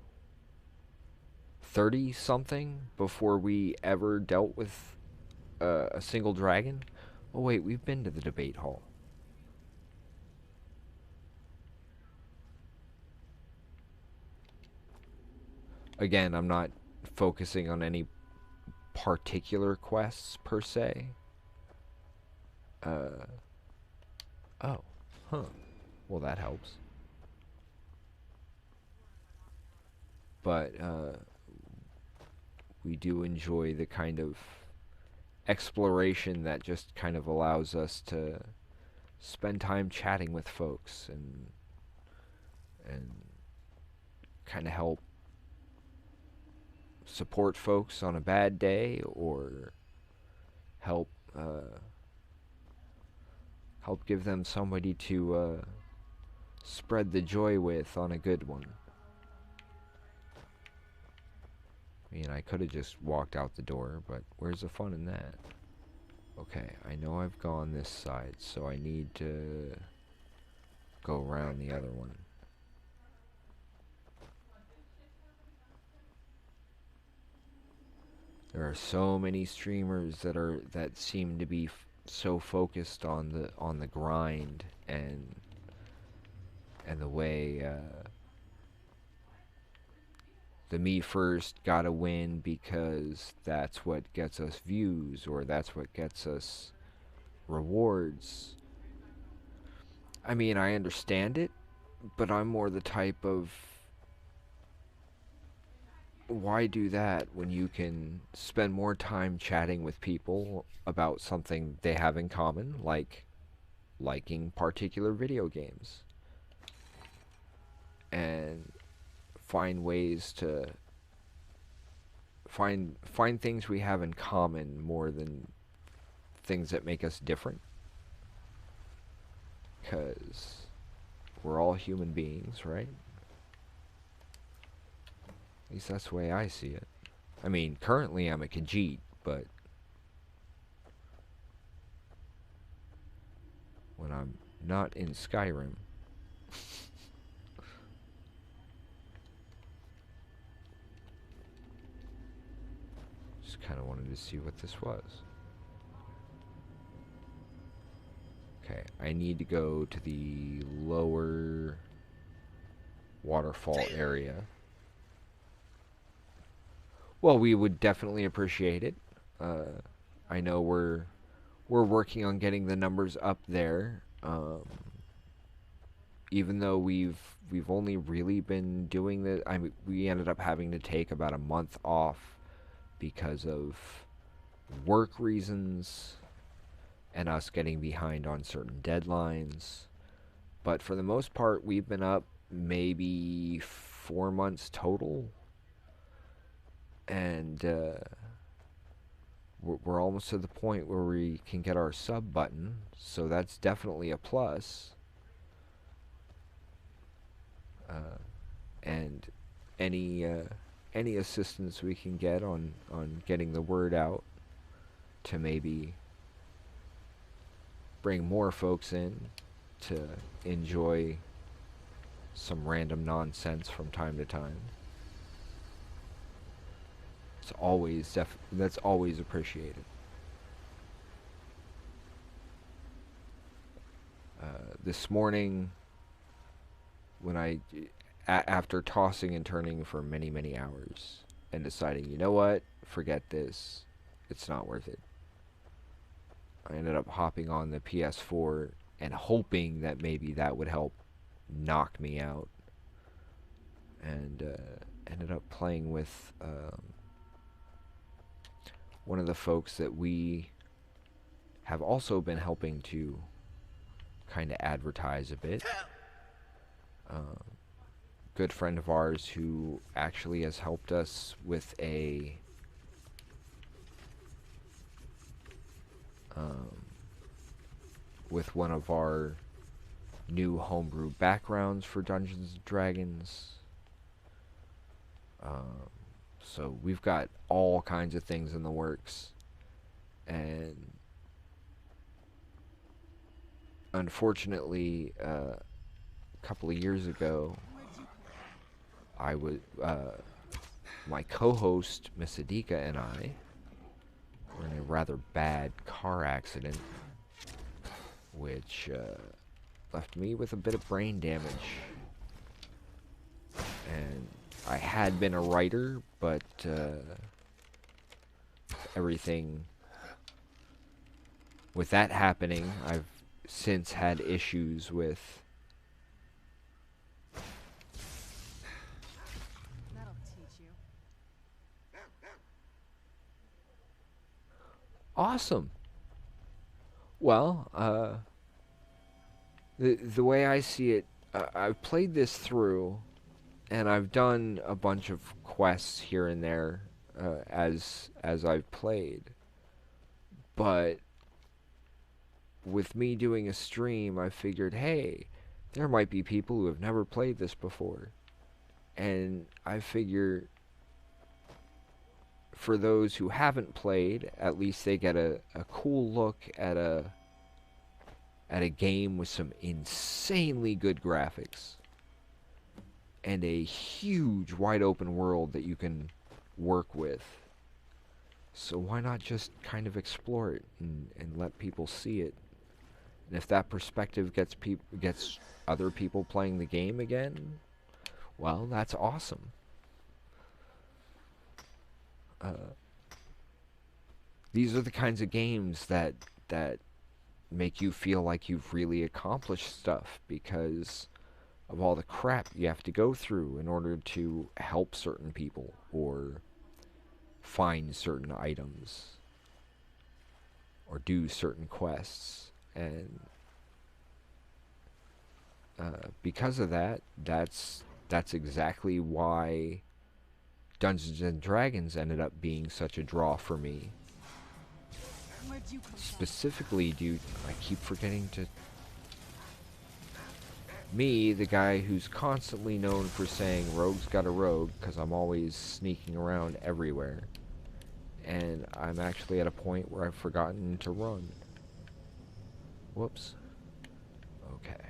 30 something before we ever dealt with a single dragon. Oh wait, we've been to the debate hall. Again, I'm not focusing on any particular quests per se. Oh, huh. Well, that helps. But we do enjoy the kind of exploration that just kind of allows us to spend time chatting with folks and kind of help support folks on a bad day, or help help give them somebody to spread the joy with on a good one. I mean, I could have just walked out the door, but where's the fun in that? Okay, I know I've gone this side, so I need to go around the other one. There are so many streamers that seem to be so focused on the grind and the way the me first gotta win because that's what gets us views, or that's what gets us rewards. I mean, I understand it, but I'm more the type of, why do that when you can spend more time chatting with people about something they have in common, like liking particular video games, and find ways to find things we have in common more than things that make us different, because we're all human beings, right? At least that's the way I see it. I mean, currently I'm a Khajiit, but when I'm not in Skyrim, just kind of wanted to see what this was. Okay, I need to go to the lower waterfall area. Well, we would definitely appreciate it. I know we're working on getting the numbers up there. Even though we've only really been doing this, I mean, we ended up having to take about a month off because of work reasons and us getting behind on certain deadlines. But for the most part, we've been up maybe 4 months total. And we're almost to the point where we can get our sub button, so that's definitely a plus. And any assistance we can get on getting the word out to maybe bring more folks in to enjoy some random nonsense from time to time. It's always that's always appreciated. This morning, when after tossing and turning for many hours and deciding, you know what, forget this, it's not worth it, I ended up hopping on the PS4 and hoping that maybe that would help knock me out, and ended up playing with one of the folks that we have also been helping to kind of advertise a bit. Good friend of ours who actually has helped us with with one of our new homebrew backgrounds for Dungeons and Dragons. So we've got all kinds of things in the works, and unfortunately, a couple of years ago, I was my co-host Miss Adika and I were in a rather bad car accident, which left me with a bit of brain damage. And I had been a writer, but everything with that happening, I've since had issues with That'll teach you. awesome. Well, the way I see it, I've played this through, and I've done a bunch of quests here and there as I've played. But with me doing a stream, I figured, hey, there might be people who have never played this before. And I figure for those who haven't played, at least they get a cool look at a game with some insanely good graphics and a huge wide open world that you can work with. So why not just kind of explore it and let people see it? And if that perspective gets other people playing the game again, well, that's awesome. These are the kinds of games that make you feel like you've really accomplished stuff because of all the crap you have to go through in order to help certain people or find certain items or do certain quests. And because of that, that's exactly why Dungeons and Dragons ended up being such a draw for me. Where'd you come from? Specifically, dude, I keep forgetting to... Me, the guy who's constantly known for saying rogue's got a rogue, because I'm always sneaking around everywhere. And I'm actually at a point where I've forgotten to run. Whoops. Okay.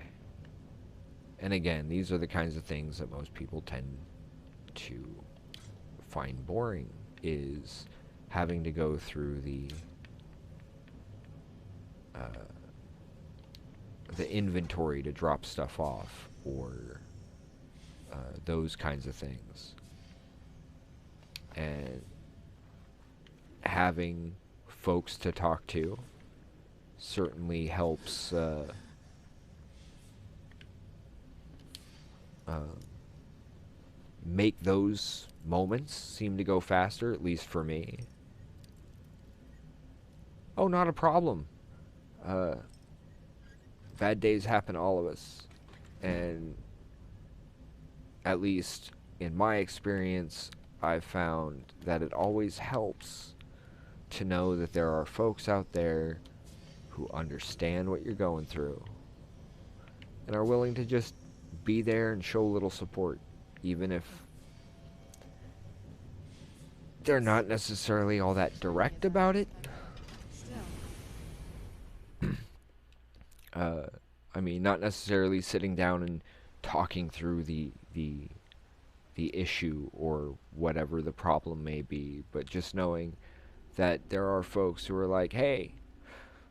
And again, these are the kinds of things that most people tend to find boring, is having to go through the inventory to drop stuff off, or those kinds of things. And having folks to talk to certainly helps make those moments seem to go faster, at least for me. Oh, not a problem. Bad days happen to all of us. And at least in my experience, I've found that it always helps to know that there are folks out there who understand what you're going through and are willing to just be there and show a little support, even if they're not necessarily all that direct about it. I mean, not necessarily sitting down and talking through the issue or whatever the problem may be, but just knowing that there are folks who are like, hey,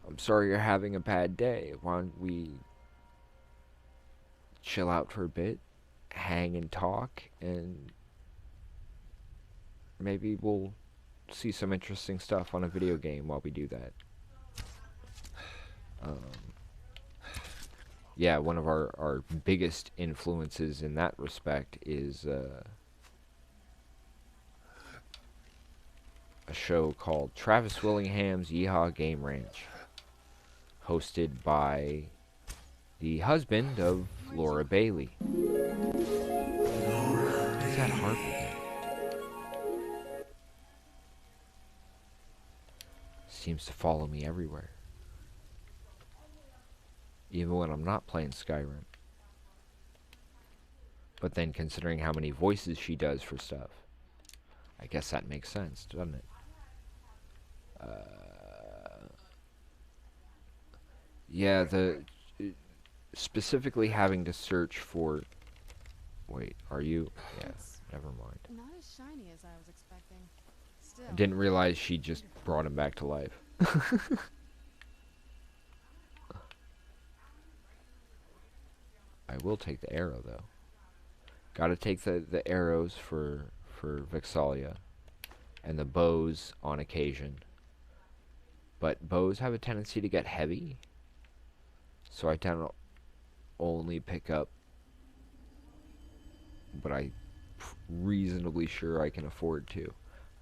I'm sorry you're having a bad day. Why don't we chill out for a bit, hang and talk, and maybe we'll see some interesting stuff on a video game while we do that. Yeah, one of our biggest influences in that respect is a show called Travis Willingham's Yeehaw Game Ranch, hosted by the husband of Laura Bailey. What's that harp again? Seems to follow me everywhere. even when I'm not playing Skyrim. But then considering how many voices she does for stuff, I guess that makes sense, doesn't it? Yeah, specifically having to search for... Wait, are you? Yeah, It's never mind. not as shiny as I was expecting. Still, I didn't realize she just brought him back to life. I will take the arrow, though. Gotta take the arrows for Vexalia, and the bows on occasion. But bows have a tendency to get heavy, so I tend to only pick up what I'm reasonably sure I can afford to.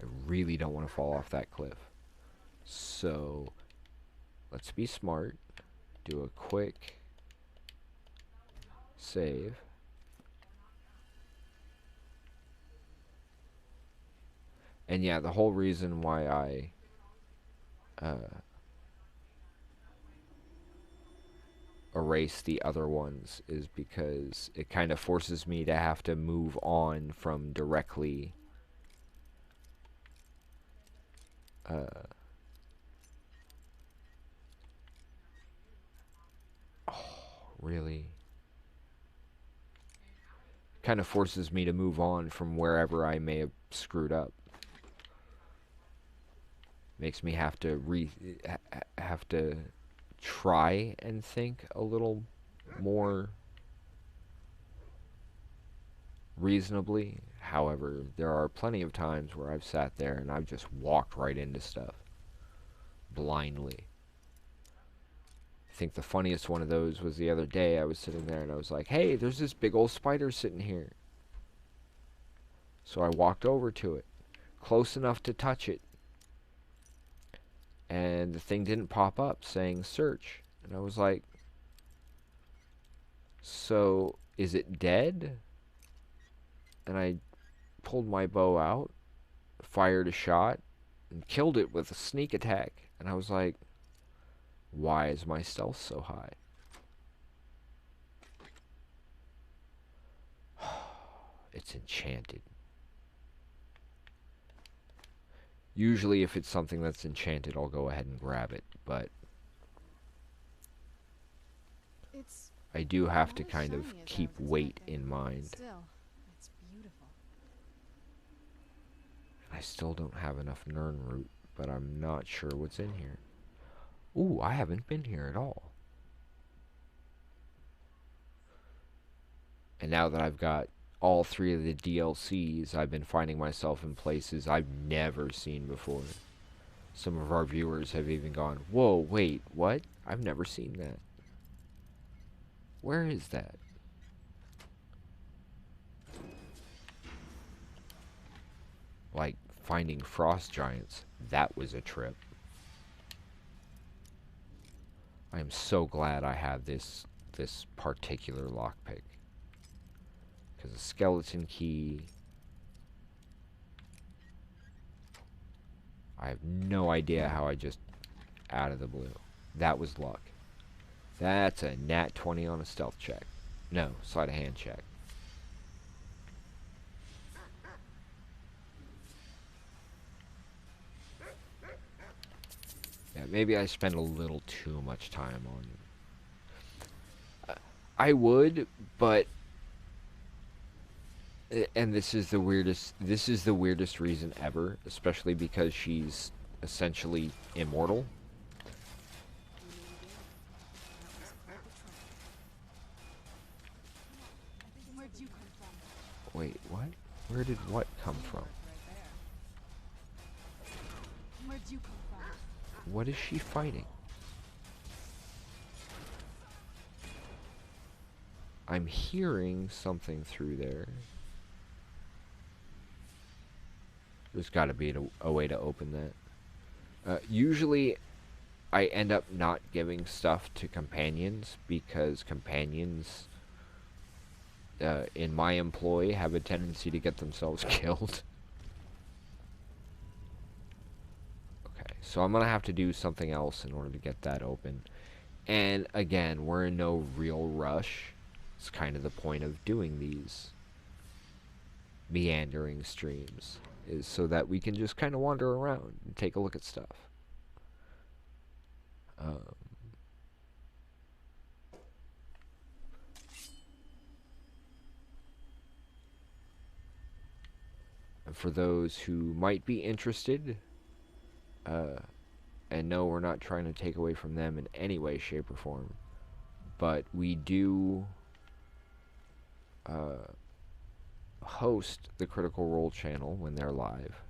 I really don't want to fall off that cliff. So, let's be smart. Do a quick save. And yeah, the whole reason why I erase the other ones is because it kind of forces me to have to move on from directly really kind of forces me to move on from wherever I may have screwed up. Makes me have to have to try and think a little more reasonably. However, there are plenty of times where I've sat there and I've just walked right into stuff blindly. I think the funniest one of those was the other day. I was sitting there and I was like, hey, there's this big old spider sitting here. So I walked over to it, close enough to touch it, and the thing didn't pop up saying search. And I was like, so is it dead? And I pulled my bow out, fired a shot, and killed it with a sneak attack. And I was like, why is my stealth so high? It's enchanted. Usually if it's something that's enchanted, I'll go ahead and grab it, but it's I do have to not as kind of shiny as I keep was weight expecting. in mind. Still, it's beautiful. I still don't have enough Nern root, but I'm not sure what's in here. Ooh, I haven't been here at all. And now that I've got all 3 of the DLCs, I've been finding myself in places I've never seen before. Some of our viewers have even gone, whoa, wait, what? I've never seen that. Where is that? Like finding frost giants. That was a trip. I am so glad I have this particular lockpick. Because a skeleton key... I have no idea how I just... out of the blue. That was luck. That's a nat 20 on a stealth check. No, sleight of hand check. Yeah, maybe I spend a little too much time on... I would, but... And this is the weirdest reason ever, especially because she's essentially immortal. Where'd you come from? Wait, what? Where did what come from? Where'd you come from? What is she fighting? I'm hearing something through there. There's got to be a way to open that. Usually, I end up not giving stuff to companions because companions in my employ have a tendency to get themselves killed. Okay, so I'm going to have to do something else in order to get that open. And again, we're in no real rush. It's kind of the point of doing these meandering streams, is so that we can just kind of wander around and take a look at stuff. Um, and for those who might be interested, and no, we're not trying to take away from them in any way, shape, or form, but we do host the Critical Role channel when they're live,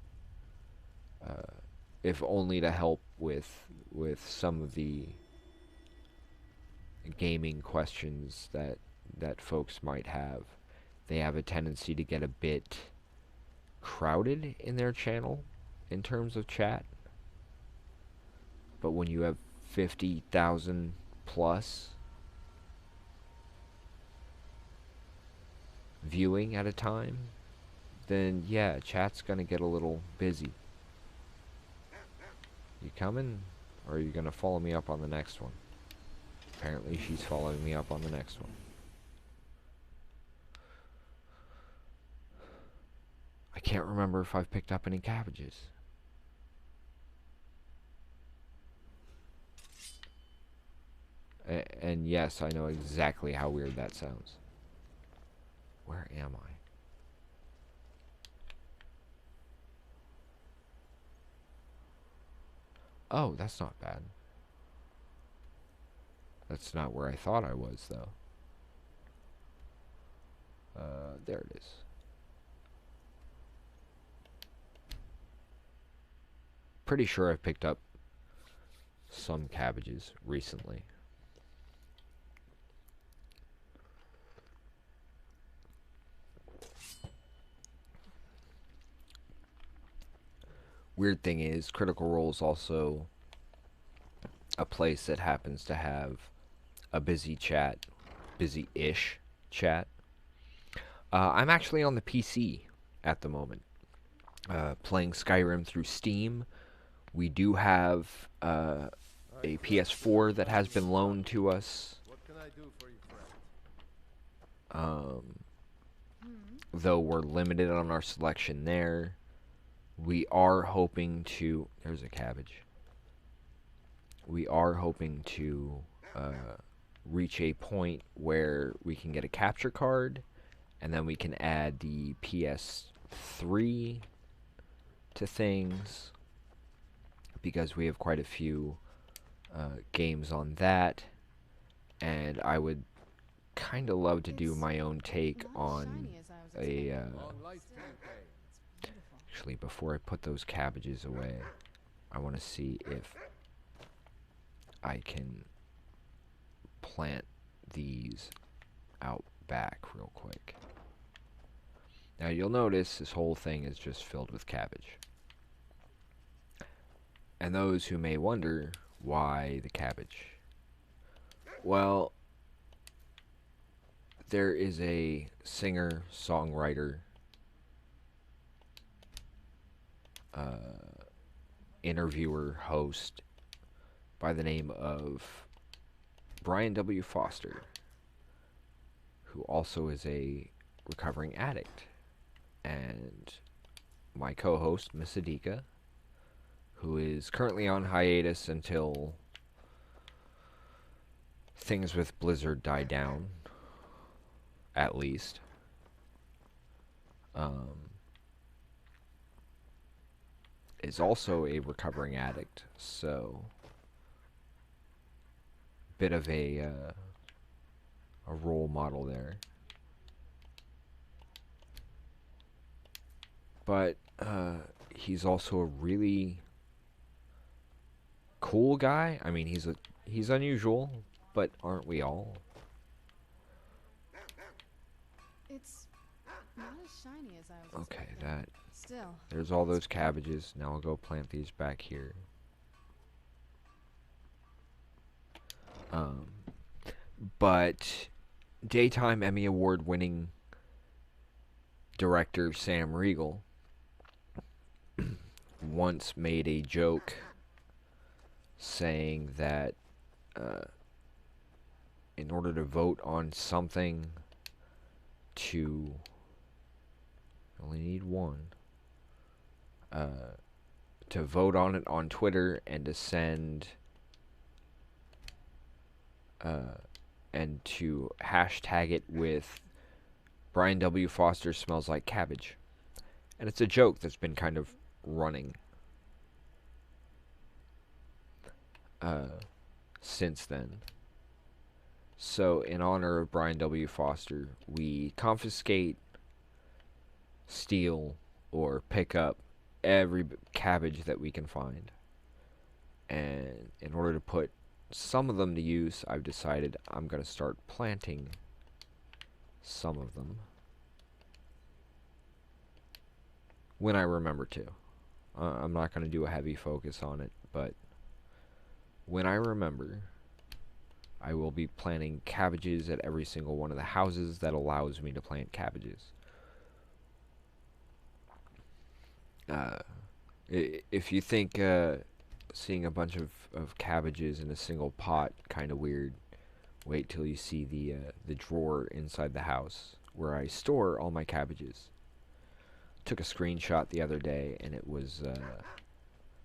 if only to help with some of the gaming questions that folks might have. They have a tendency to get a bit crowded in their channel in terms of chat, but when you have 50,000 plus viewing at a time, then yeah, chat's gonna get a little busy. You coming? Or are you gonna follow me up on the next one? Apparently she's following me up on the next one. I can't remember if I've picked up any cabbages. And yes, I know exactly how weird that sounds. Where am I? Oh, that's not bad. That's not where I thought I was, though. There it is. Pretty sure I've picked up some cabbages recently. Weird thing is, Critical Role is also a place that happens to have a busy chat, busy-ish chat. I'm actually on the PC at the moment, playing Skyrim through Steam. We do have a PS4 that has been loaned to us. What can I do for you, friend? Though we're limited on our selection there. We are hoping to... There's a cabbage. We are hoping to reach a point where we can get a capture card, and then we can add the PS3 to things, because we have quite a few games on that, and I would kind of love to do my own take on a... Actually, before I put those cabbages away, I want to see if I can plant these out back real quick. Now you'll notice this whole thing is just filled with cabbage. And those who may wonder, why the cabbage? Well, there is a singer-songwriter interviewer host by the name of Brian W. Foster, who also is a recovering addict, and my co-host Miss Adika, who is currently on hiatus until things with Blizzard die down, at least. Is also a recovering addict, so bit of a role model there. But he's also a really cool guy. I mean, he's unusual, but aren't we all? It's not as shiny as I was Okay, expecting. Still, there's all those cabbages. Now I'll go plant these back here. But daytime Emmy Award winning director Sam Riegel once made a joke saying that in order to vote on something, to only need one, to vote on it on Twitter and to send and to hashtag it with Brian W. Foster smells like cabbage. And it's a joke that's been kind of running since then. So, in honor of Brian W. Foster, we confiscate, steal, or pick up every cabbage that we can find. And in order to put some of them to use, I've decided I'm going to start planting some of them when I remember to. I'm not going to do a heavy focus on it, but when I remember, I will be planting cabbages at every single one of the houses that allows me to plant cabbages. If you think seeing a bunch of cabbages in a single pot kind of weird, wait till you see the drawer inside the house where I store all my cabbages. Took a screenshot the other day and it was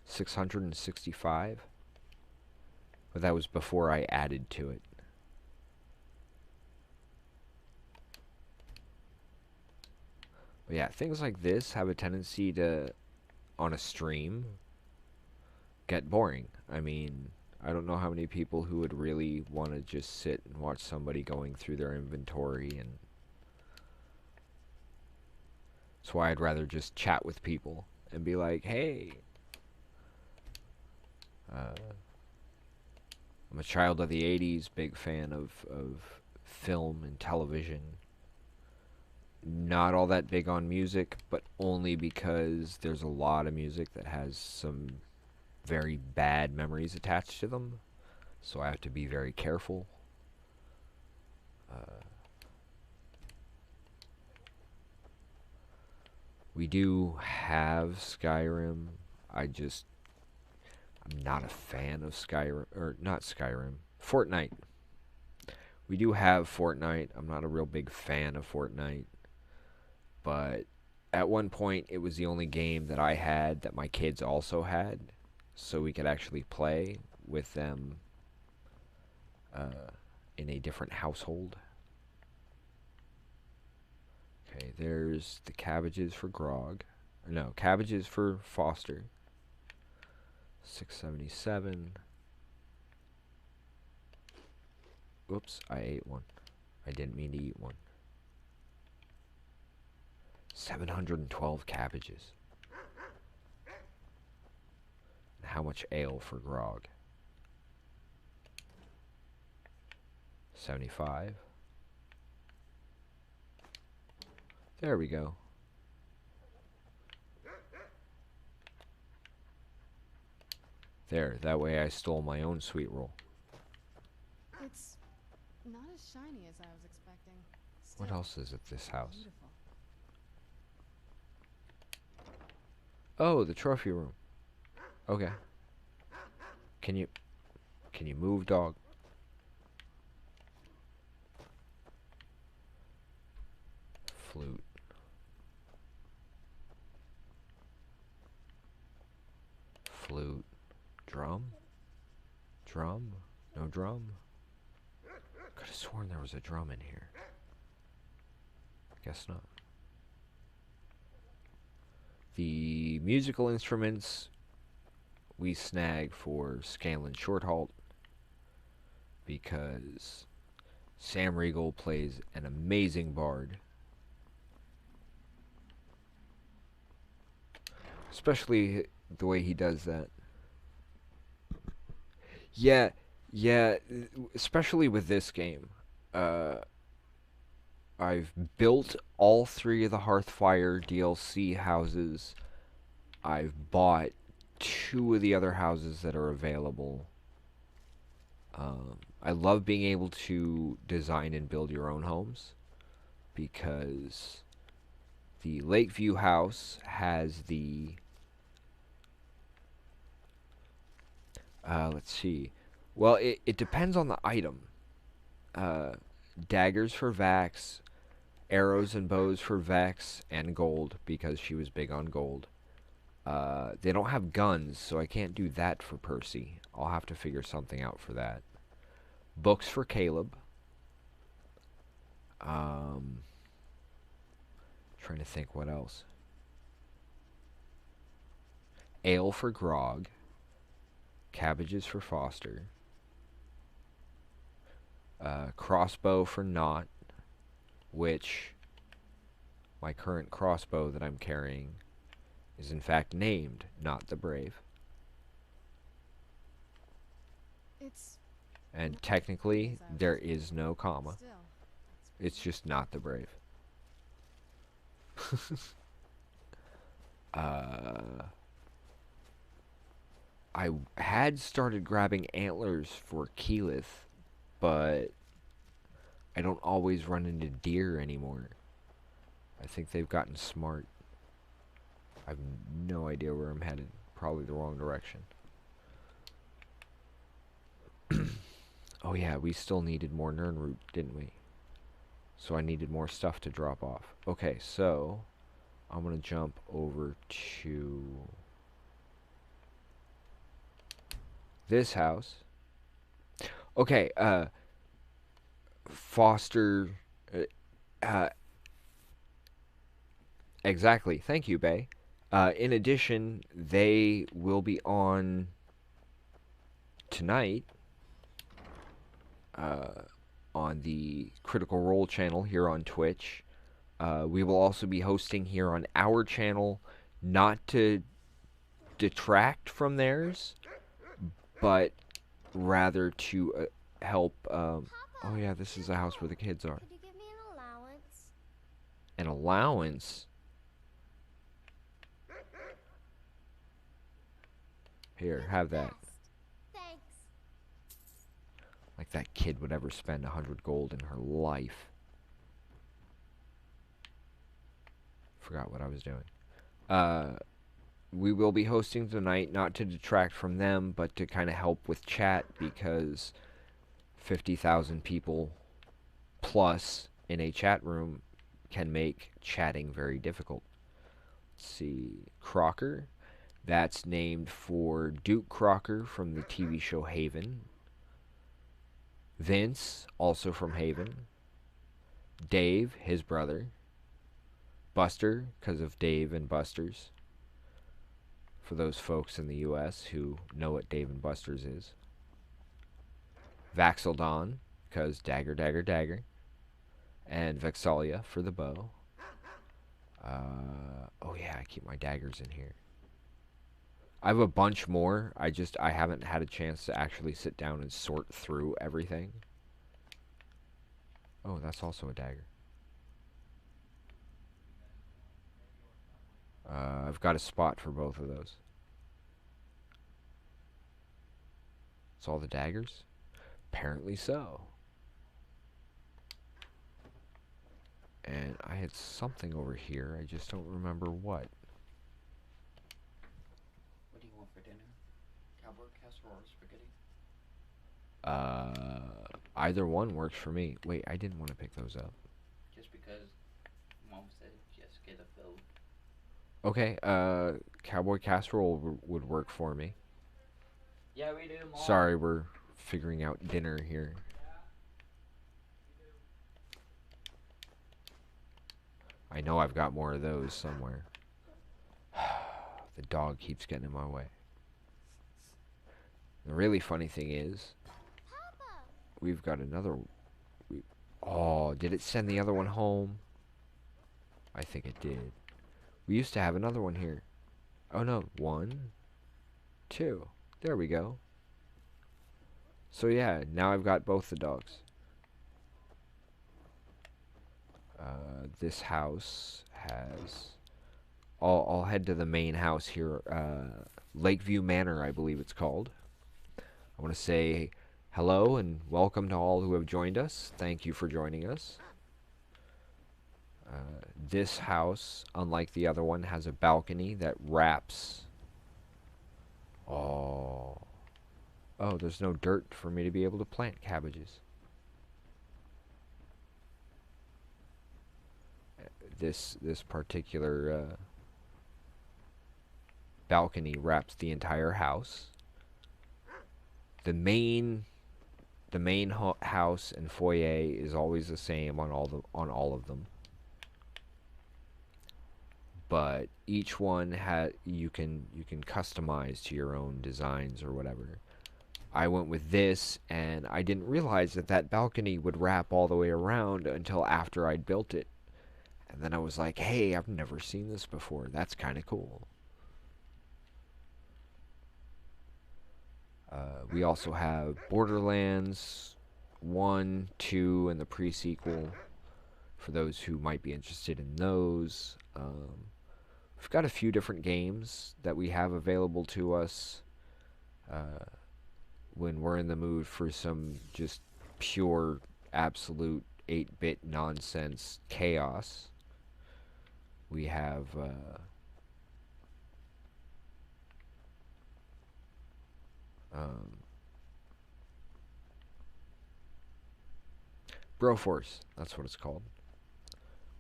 665, but that was before I added to it. But yeah, things like this have a tendency to, on a stream, get boring. I mean, I don't know how many people who would really want to just sit and watch somebody going through their inventory, and that's why I'd rather just chat with people and be like, hey, I'm a child of the 80s, big fan of film and television. Not all that big on music, but only because there's a lot of music that has some very bad memories attached to them. So I have to be very careful. We do have Skyrim. I'm not a fan of Skyrim, or not Skyrim, Fortnite. We do have Fortnite. I'm not a real big fan of Fortnite. But at one point, it was the only game that I had that my kids also had. So we could actually play with them in a different household. Okay, there's the cabbages for Grog. No, cabbages for Foster. 677. Oops, I ate one. I didn't mean to eat one. 712 cabbages. And how much ale for Grog? 75. There we go. There, that way I stole my own sweet roll. It's not as shiny as I was expecting. What Still else is at this house? beautiful. Oh, the trophy room. Okay. Can you move, dog? Flute. Flute. Drum? Drum? No drum? Could have sworn there was a drum in here. Guess not. The musical instruments we snag for Scanlan Shorthalt because Sam Riegel plays an amazing bard. Especially the way he does that. Yeah, especially with this game. I've built all 3 of the Hearthfire DLC houses. I've bought 2 of the other houses that are available. I love being able to design and build your own homes because the Lakeview house has the let's see. Well, it depends on the item. uh, daggers for Vax, arrows and bows for Vex, and gold because she was big on gold. They don't have guns, so I can't do that for Percy. I'll have to figure something out for that. Books for Caleb. Trying to think what else. Ale for Grog. Cabbages for Foster. Crossbow for Knot, which my current crossbow that I'm carrying is in fact named Not the Brave. And technically, there is no comma. It's just Not the Brave. I had started grabbing antlers for Keyleth, but I don't always run into deer anymore. I think they've gotten smart. I have no idea where I'm headed. Probably the wrong direction. Oh yeah, we still needed more Nirnroot, didn't we? So I needed more stuff to drop off. Okay, so I'm gonna jump over to this house. Okay, Foster, exactly. Thank you, Bay. In addition, they will be on tonight on the Critical Role channel here on Twitch. We will also be hosting here on our channel, not to detract from theirs, but rather to help. Oh yeah, this is the house where the kids are. Could you give me an allowance? An allowance? Here, have that. Thanks. Like that kid would ever spend 100 gold in her life. Forgot what I was doing. We will be hosting tonight, not to detract from them, but to kind of help with chat, because 50,000 people plus in a chat room can make chatting very difficult. Let's see. Crocker. That's named for Duke Crocker from the TV show Haven. Vince, also from Haven. Dave, his brother. Buster, because of Dave and Buster's. For those folks in the US who know what Dave and Buster's is. Vaxeldon, because dagger, dagger, dagger. And Vexalia for the bow. Oh yeah, I keep my daggers in here. I have a bunch more. I haven't had a chance to actually sit down and sort through everything. Oh, that's also a dagger. I've got a spot for both of those. That's all the daggers? Apparently so. And I had something over here. I just don't remember what. What do you want for dinner? Cowboy casserole or spaghetti? Either one works for me. Wait, I didn't want to pick those up. Just because Mom said just get a fill. Okay, cowboy casserole would work for me. Yeah, we do, Mom. Sorry, we're figuring out dinner here. I know I've got more of those somewhere. The dog keeps getting in my way. The really funny thing is, we've got another. Oh, did it send the other one home? I think it did. We used to have another one here. Oh no, 1, 2. There we go. So yeah, now I've got both the dogs. This house has... I'll head to the main house here. Lakeview Manor, I believe it's called. I want to say hello and welcome to all who have joined us. Thank you for joining us. This house, unlike the other one, has a balcony that wraps... Oh, there's no dirt for me to be able to plant cabbages. this particular balcony wraps the entire house. The main house and foyer is always the same on all of them. But each one you can customize to your own designs or whatever. I went with this, and I didn't realize that balcony would wrap all the way around until after I'd built it. And then I was like, hey, I've never seen this before. That's kind of cool. We also have Borderlands 1, 2, and the pre-sequel, for those who might be interested in those. We've got a few different games that we have available to us when we're in the mood for some just pure, absolute 8-bit nonsense chaos. We have Broforce, that's what it's called.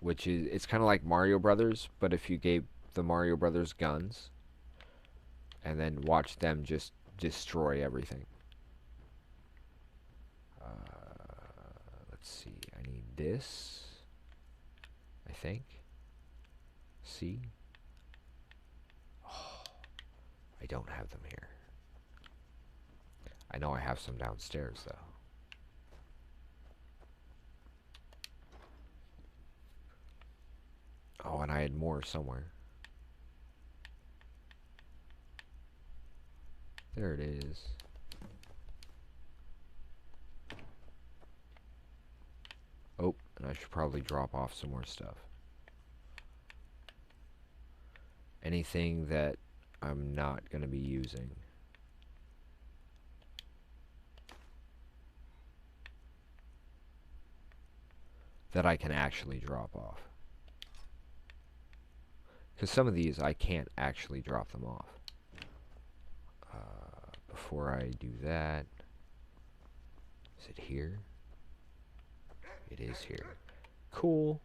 Which is, it's kind of like Mario Brothers, but if you gave the Mario Brothers guns, and then watch them just destroy everything. Let's see, I need this, I think. See? Oh, I don't have them here. I know I have some downstairs, though. Oh, and I had more somewhere. There it is. Oh, and I should probably drop off some more stuff. Anything that I'm not going to be using. That I can actually drop off. Because some of these I can't actually drop them off. Before I do that, is it here? It is here. Cool.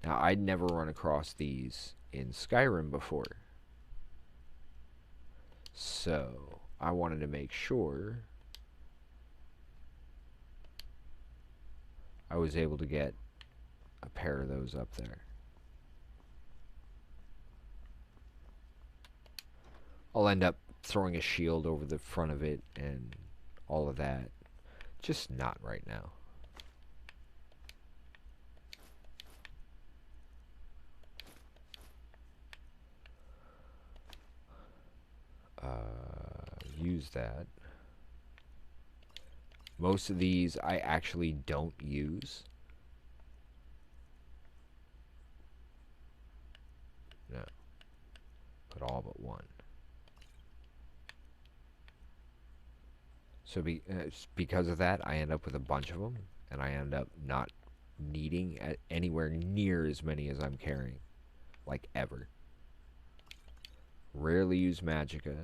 Now, I'd never run across these in Skyrim before. So, I wanted to make sure I was able to get a pair of those up there. I'll end up throwing a shield over the front of it and all of that. Just not right now. Use that. Most of these I actually don't use. No. But all but one. So because of that, I end up with a bunch of them, and I end up not needing anywhere near as many as I'm carrying. Like, ever. Rarely use Magicka.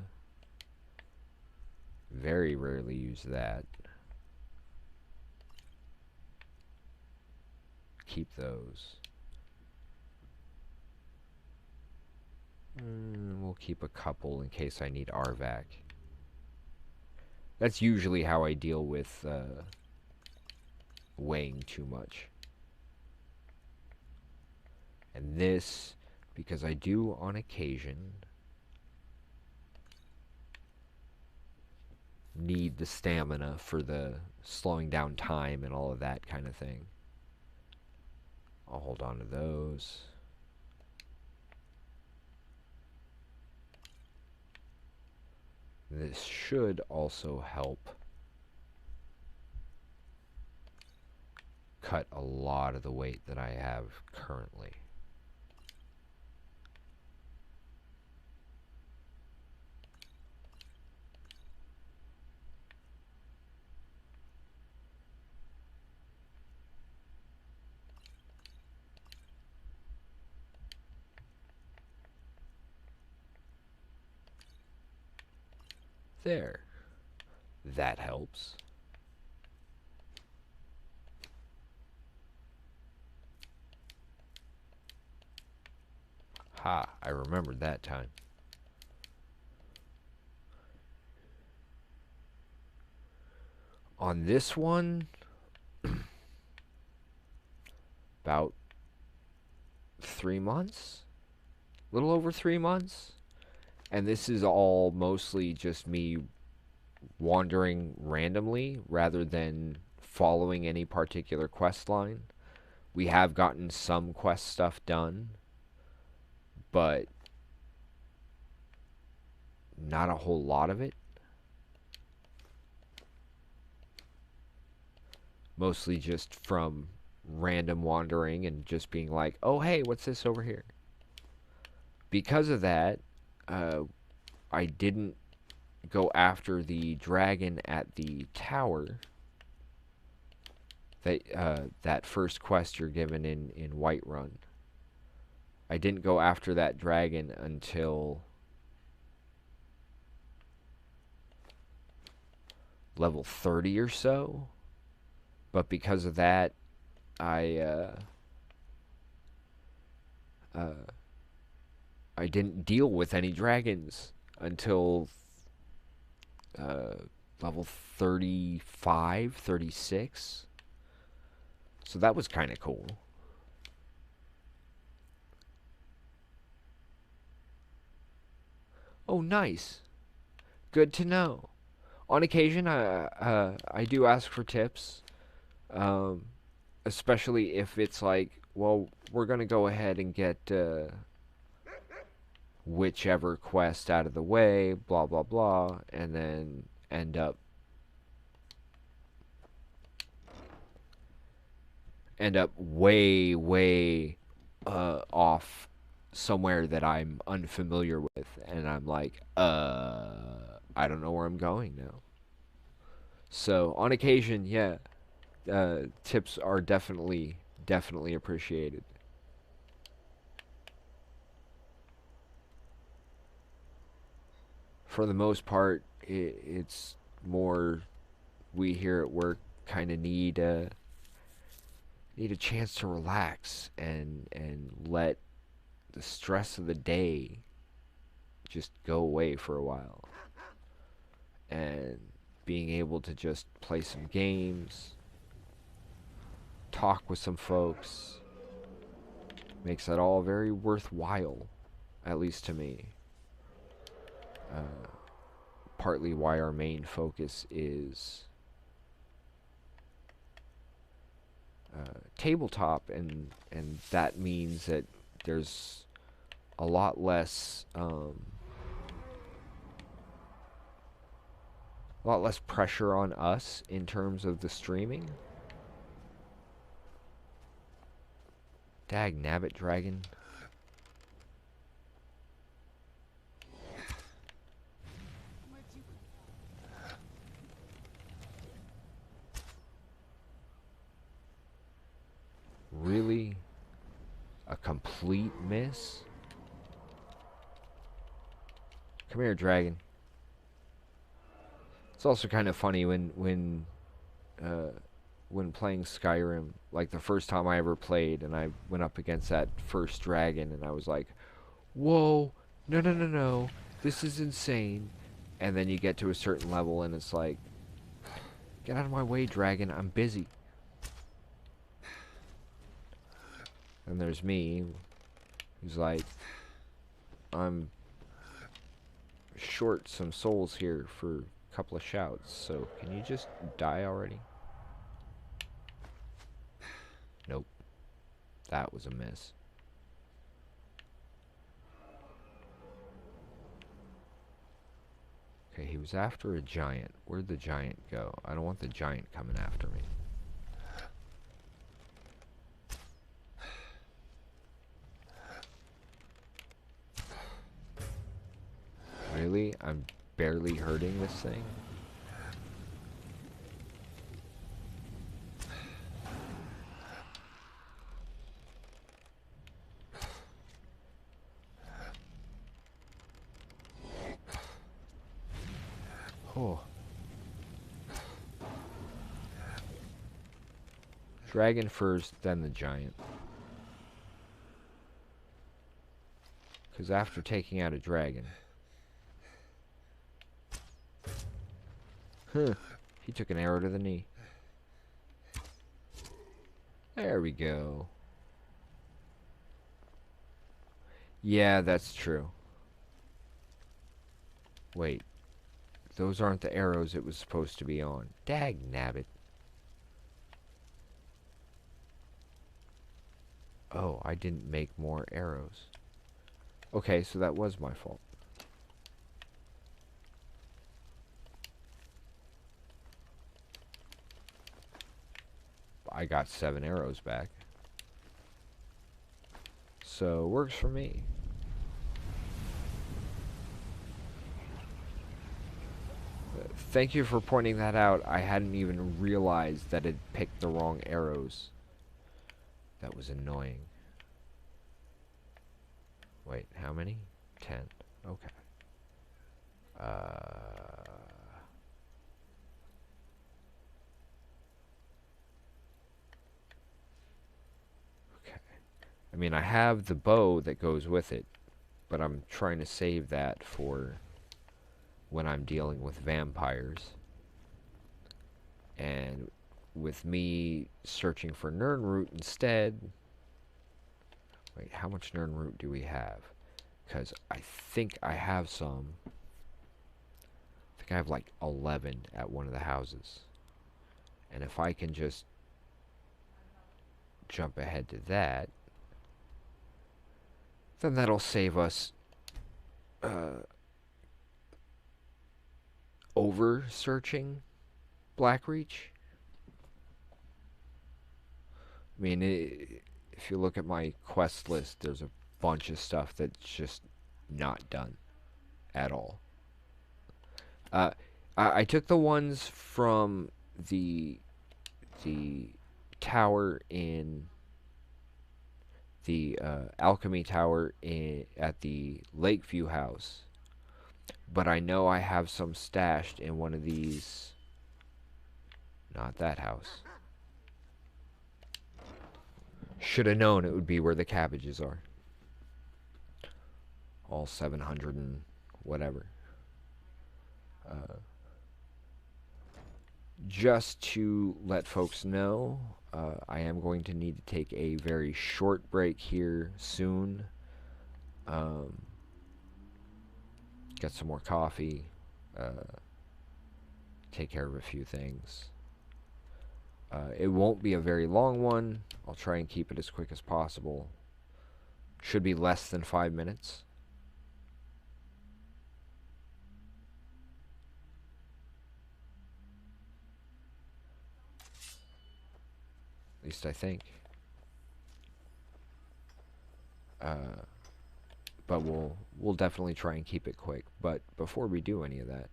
Very rarely use that. Keep those. We'll keep a couple in case I need RVAC. That's usually how I deal with weighing too much. And this, because I do on occasion need the stamina for the slowing down time and all of that kind of thing. I'll hold on to those. This should also help cut a lot of the weight that I have currently. There. That helps. Ha, I remembered that time. On this one, about 3 months? A little over 3 months. And this is all mostly just me wandering randomly rather than following any particular quest line. We have gotten some quest stuff done, but not a whole lot of it. Mostly just from random wandering and just being like, oh hey, what's this over here? Because of that, I didn't go after the dragon at the tower. That first quest you're given in Whiterun. I didn't go after that dragon until level 30 or so. But because of that, I didn't deal with any dragons until level 35, 36. So that was kind of cool. Oh, nice. Good to know. On occasion, I do ask for tips, especially if it's like, well, we're gonna go ahead and get whichever quest out of the way, blah blah blah, and then end up way off somewhere that I'm unfamiliar with, and I'm like, I don't know where I'm going now. So on occasion, yeah, tips are definitely appreciated. For the most part, it's more we here at work kind of need a chance to relax and let the stress of the day just go away for a while. And being able to just play some games, talk with some folks, makes that all very worthwhile, at least to me. Partly why our main focus is tabletop, and that means that there's a lot less pressure on us in terms of the streaming. Dag nabbit dragon. Where'd you come from? Really? A complete miss? Come here, dragon. It's also kind of funny when playing Skyrim, like the first time I ever played, and I went up against that first dragon, and I was like, whoa, no, this is insane. And then you get to a certain level, and it's like, get out of my way, dragon, I'm busy. And there's me, who's like, I'm short some souls here for a couple of shouts, so can you just die already? Nope. That was a miss. Okay, he was after a giant. Where'd the giant go? I don't want the giant coming after me. Really? I'm barely hurting this thing? Oh. Dragon first, then the giant. Because after taking out a dragon... Huh. He took an arrow to the knee. There we go. Yeah, that's true. Wait. Those aren't the arrows it was supposed to be on. Dag nabbit. Oh, I didn't make more arrows. Okay, so that was my fault. I got 7 arrows back. So, works for me. Thank you for pointing that out. I hadn't even realized that it picked the wrong arrows. That was annoying. Wait, how many? 10. Okay. Okay. I mean, I have the bow that goes with it, but I'm trying to save that for when I'm dealing with vampires. And with me searching for Nirnroot instead... Wait, how much Nirnroot do we have? Because I think I have some. I think I have like 11 at one of the houses. And if I can just jump ahead to that, then that'll save us over searching Blackreach. I mean, if you look at my quest list, there's a bunch of stuff that's just not done at all. I took the ones from the tower in the alchemy tower at the Lakeview house, but I know I have some stashed in one of these. Not that house. Should have known it would be where the cabbages are. All 700 and whatever. Just to let folks know, I am going to need to take a very short break here soon. Get some more coffee. Take care of a few things. It won't be a very long one. I'll try and keep it as quick as possible. Should be less than 5 minutes. At least I think. But we'll definitely try and keep it quick. But before we do any of that,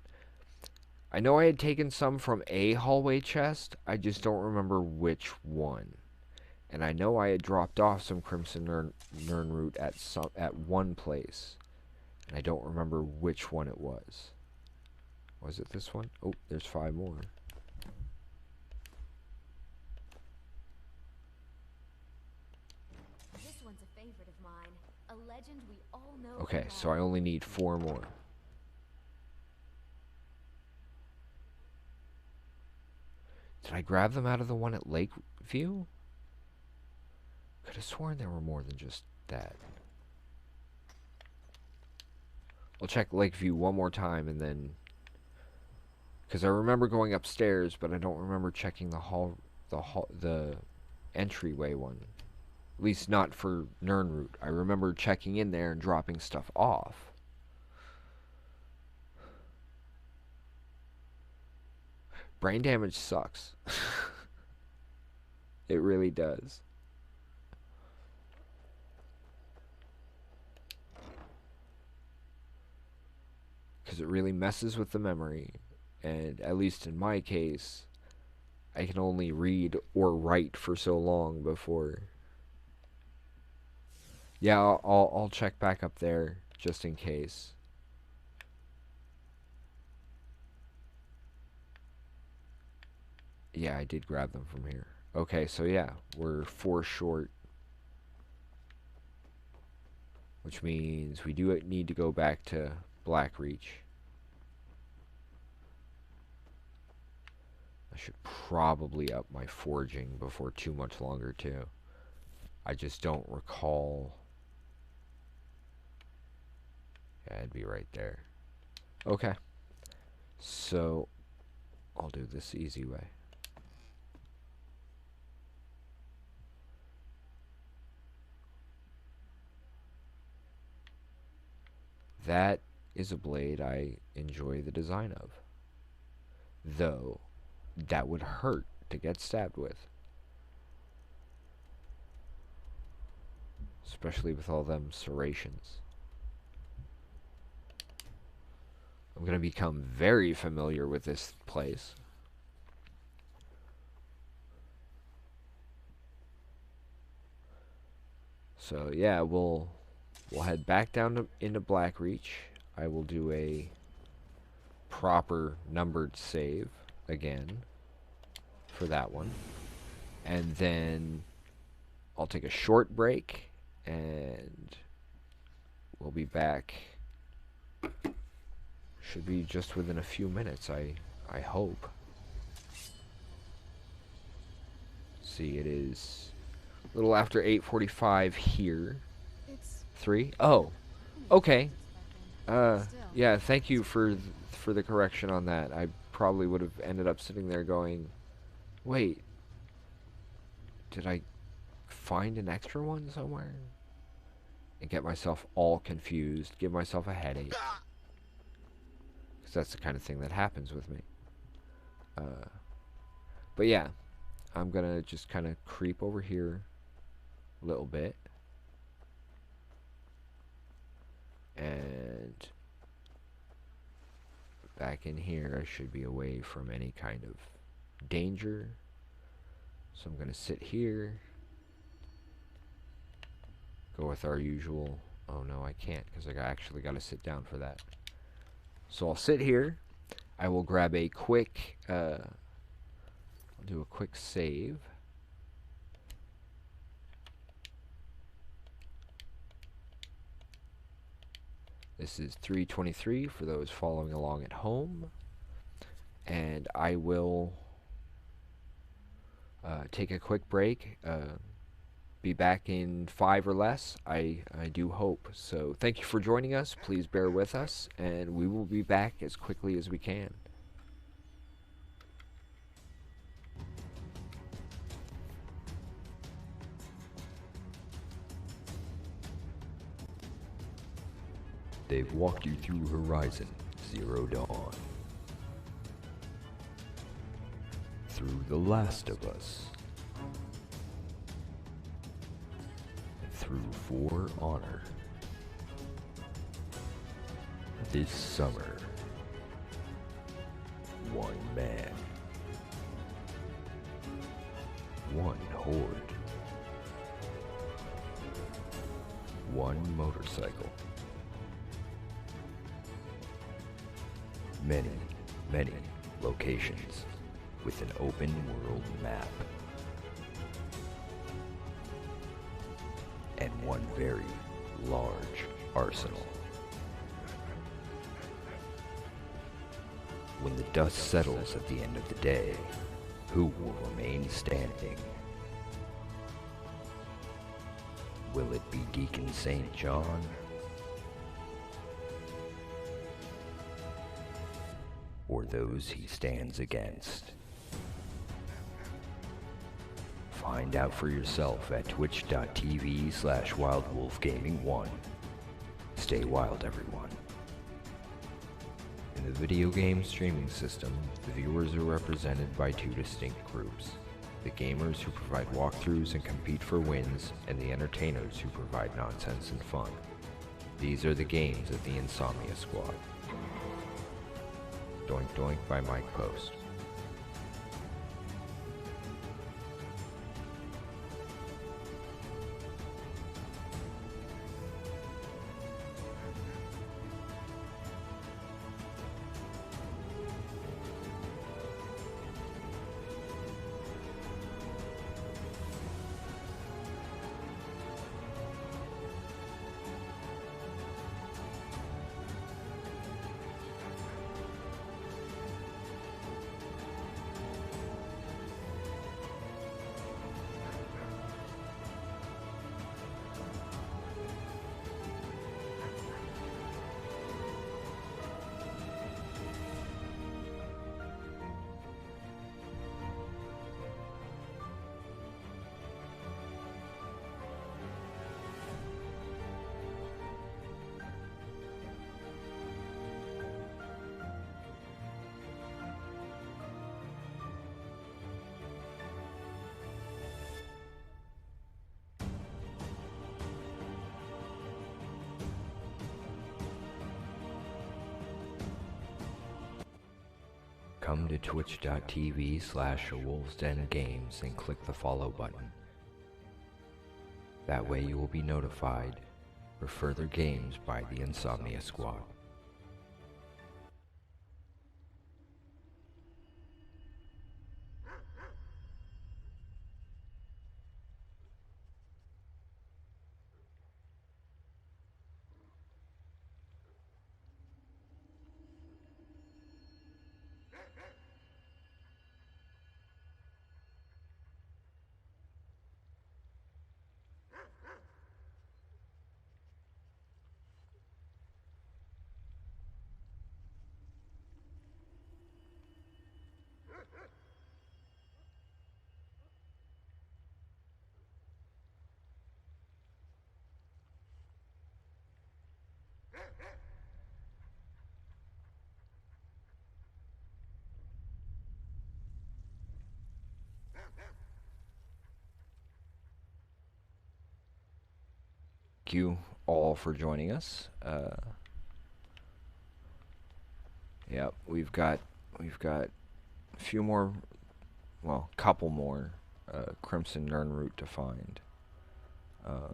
I know I had taken some from a hallway chest. I just don't remember which one. And I know I had dropped off some Crimson Nirnroot at one place. And I don't remember which one it was. Was it this one? Oh, there's 5 more. This one's a favorite of mine. A legend we all know. Okay, so I only need 4 more. Did I grab them out of the one at Lakeview? Could have sworn there were more than just that. I'll check Lakeview one more time and then... Because I remember going upstairs, but I don't remember checking the entryway one. At least not for Nirnroot. I remember checking in there and dropping stuff off. Brain damage sucks. It really does. Because it really messes with the memory. And at least in my case, I can only read or write for so long before... Yeah, I'll check back up there just in case. Yeah, I did grab them from here. Okay, so yeah, we're 4 short. which means we do need to go back to Blackreach. I should probably up my forging before too much longer, too. I just don't recall. Yeah, it'd be right there. Okay. So, I'll do this the easy way. That is a blade I enjoy the design of. Though, that would hurt to get stabbed with. Especially with all them serrations. I'm going to become very familiar with this place. So yeah, we'll head back down into Blackreach. I will do a proper numbered save again for that one. And then I'll take a short break and we'll be back. Should be just within a few minutes, I hope. See, it is a little after 8:45 here. It's 3? Oh, okay. Still. Yeah, thank you for the correction on that. I probably would have ended up sitting there going, wait, did I find an extra one somewhere? And get myself all confused, give myself a headache. Because that's the kind of thing that happens with me. But yeah, I'm gonna just kind of creep over here a little bit. And back in here, I should be away from any kind of danger. So I'm gonna sit here. Go with our usual. Oh no, I can't because I actually got to sit down for that. So I'll sit here. I will grab a quick. I'll do a quick save. This is 3:23 for those following along at home. And I will take a quick break. Be back in 5 or less, I do hope. So thank you for joining us. Please bear with us, and we will be back as quickly as we can. They've walked you through Horizon Zero Dawn, through The Last of Us, through For Honor. This summer, one man, one horde, one motorcycle, many, many locations with an open world map. And one very large arsenal. When the dust settles at the end of the day, who will remain standing? Will it be Deacon St. John? Or those he stands against? Find out for yourself at twitch.tv/WyldWolfGaming1. Stay wild, everyone. In the video game streaming system, the viewers are represented by two distinct groups. The gamers who provide walkthroughs and compete for wins, and the entertainers who provide nonsense and fun. These are the games of the Insomnia Squad. Doink Doink by Mike Post. come to twitch.tv/awolvesdengames and click the follow button. That way you will be notified for further games by the Insomnia Squad. Thank you all for joining us. Yep, we've got a few more, well, couple more Crimson Nirnroot to find. I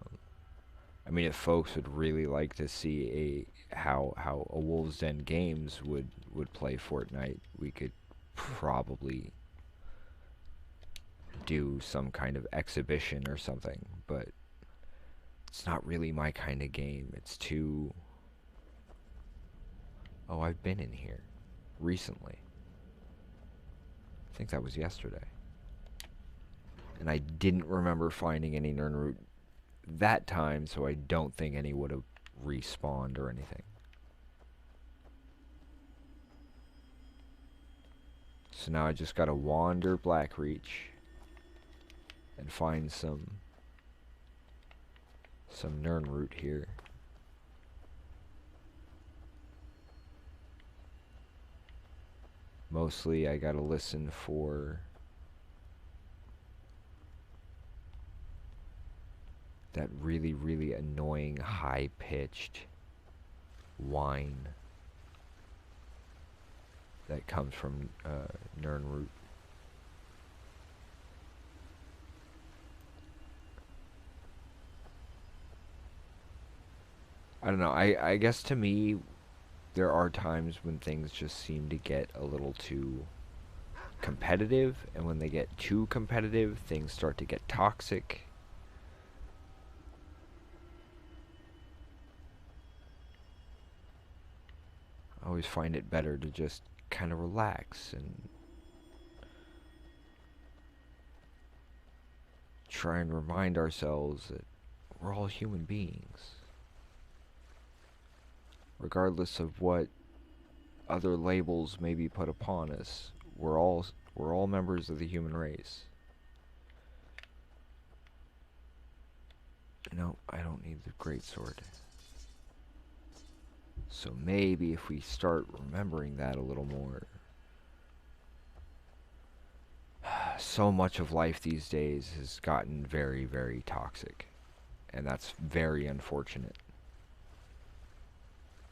mean, if folks would really like to see how a Wolves Den Games would play Fortnite, we could probably do some kind of exhibition or something, but it's not really my kind of game. It's too... Oh, I've been in here recently. I think that was yesterday. And I didn't remember finding any Nirnroot that time, so I don't think any would have respawned or anything. So now I just gotta wander Blackreach and find some Nirnroot here. Mostly I gotta listen for that really, really annoying high-pitched whine that comes from Nirnroot. I don't know, I guess to me, there are times when things just seem to get a little too competitive, and when they get too competitive, things start to get toxic. I always find it better to just kind of relax and try and remind ourselves that we're all human beings. Regardless of what other labels may be put upon us, we're all members of the human race. No, I don't need the greatsword. So maybe if we start remembering that a little more. So much of life these days has gotten very, very toxic. And that's very unfortunate.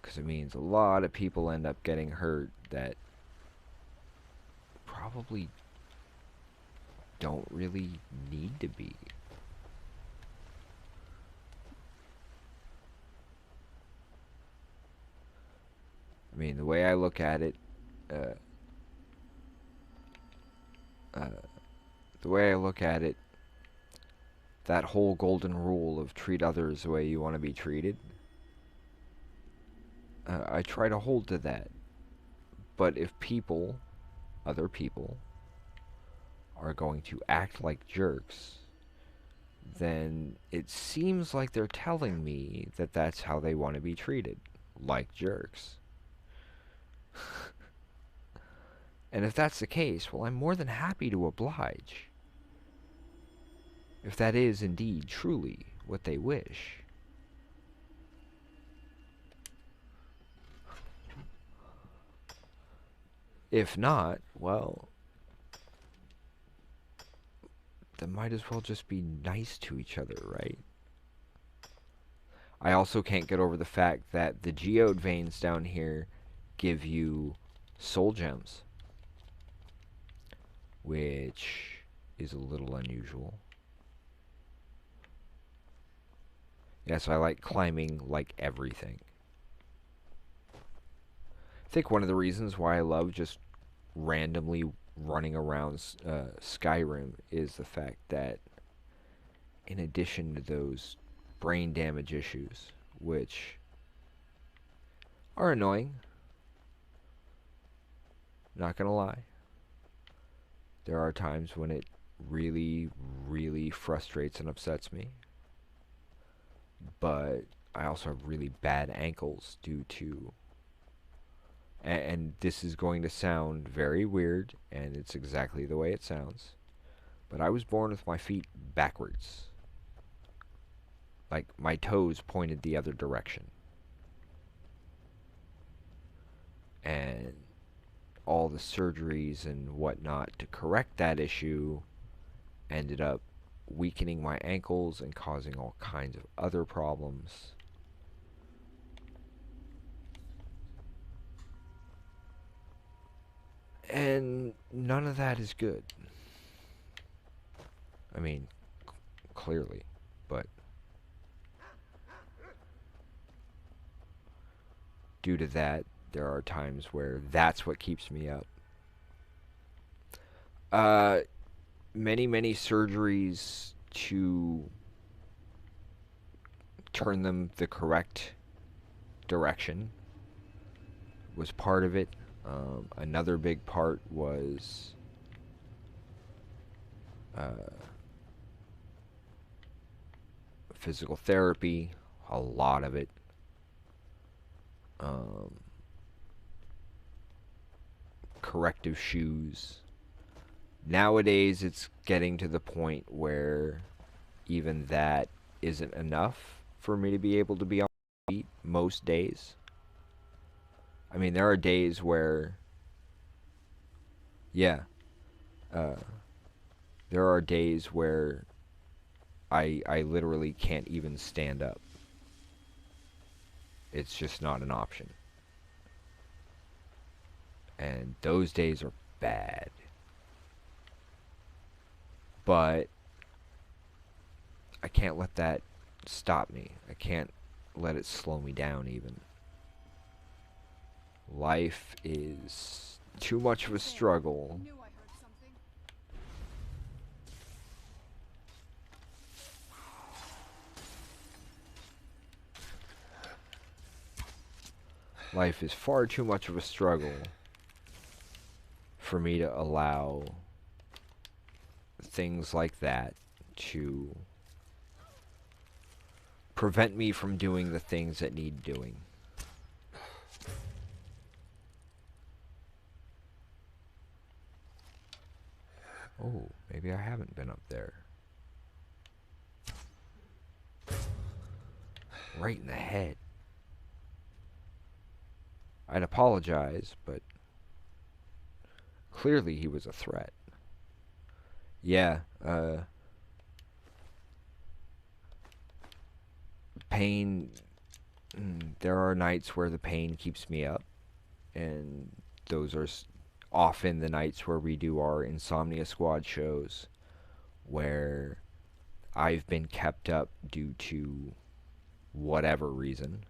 Because it means a lot of people end up getting hurt that probably don't really need to be. I mean, the way I look at it, that whole golden rule of treat others the way you want to be treated, I try to hold to that. But if other people, are going to act like jerks, then it seems like they're telling me that that's how they want to be treated, like jerks. And if that's the case, well, I'm more than happy to oblige. If that is indeed truly what they wish. If not, well, then might as well just be nice to each other, right? I also can't get over the fact that the geode veins down here give you soul gems. which is a little unusual. Yes, I like climbing like everything. I think one of the reasons why I love just randomly running around Skyrim is the fact that in addition to those brain damage issues, which are annoying, not gonna lie, there are times when it really, really frustrates and upsets me. But I also have really bad ankles due to, and this is going to sound very weird, and it's exactly the way it sounds, but I was born with my feet backwards. Like, my toes pointed the other direction. And all the surgeries and whatnot to correct that issue ended up weakening my ankles and causing all kinds of other problems. And none of that is good. I mean, clearly, but due to that, there are times where that's what keeps me up. Many, many surgeries to turn them the correct direction was part of it. Another big part was physical therapy, a lot of it. Corrective shoes. Nowadays, it's getting to the point where even that isn't enough for me to be able to be on my feet most days. I mean, there are days where, yeah, there are days where I literally can't even stand up. It's just not an option. And those days are bad. But I can't let that stop me. I can't let it slow me down even. Life is too much of a struggle. I knew I heard something. Life is far too much of a struggle for me to allow things like that to prevent me from doing the things that need doing. Oh, maybe I haven't been up there. Right in the head. I'd apologize, but clearly he was a threat. Yeah, pain, there are nights where the pain keeps me up, and those are often the nights where we do our Insomnia Squad shows, where I've been kept up due to whatever reason.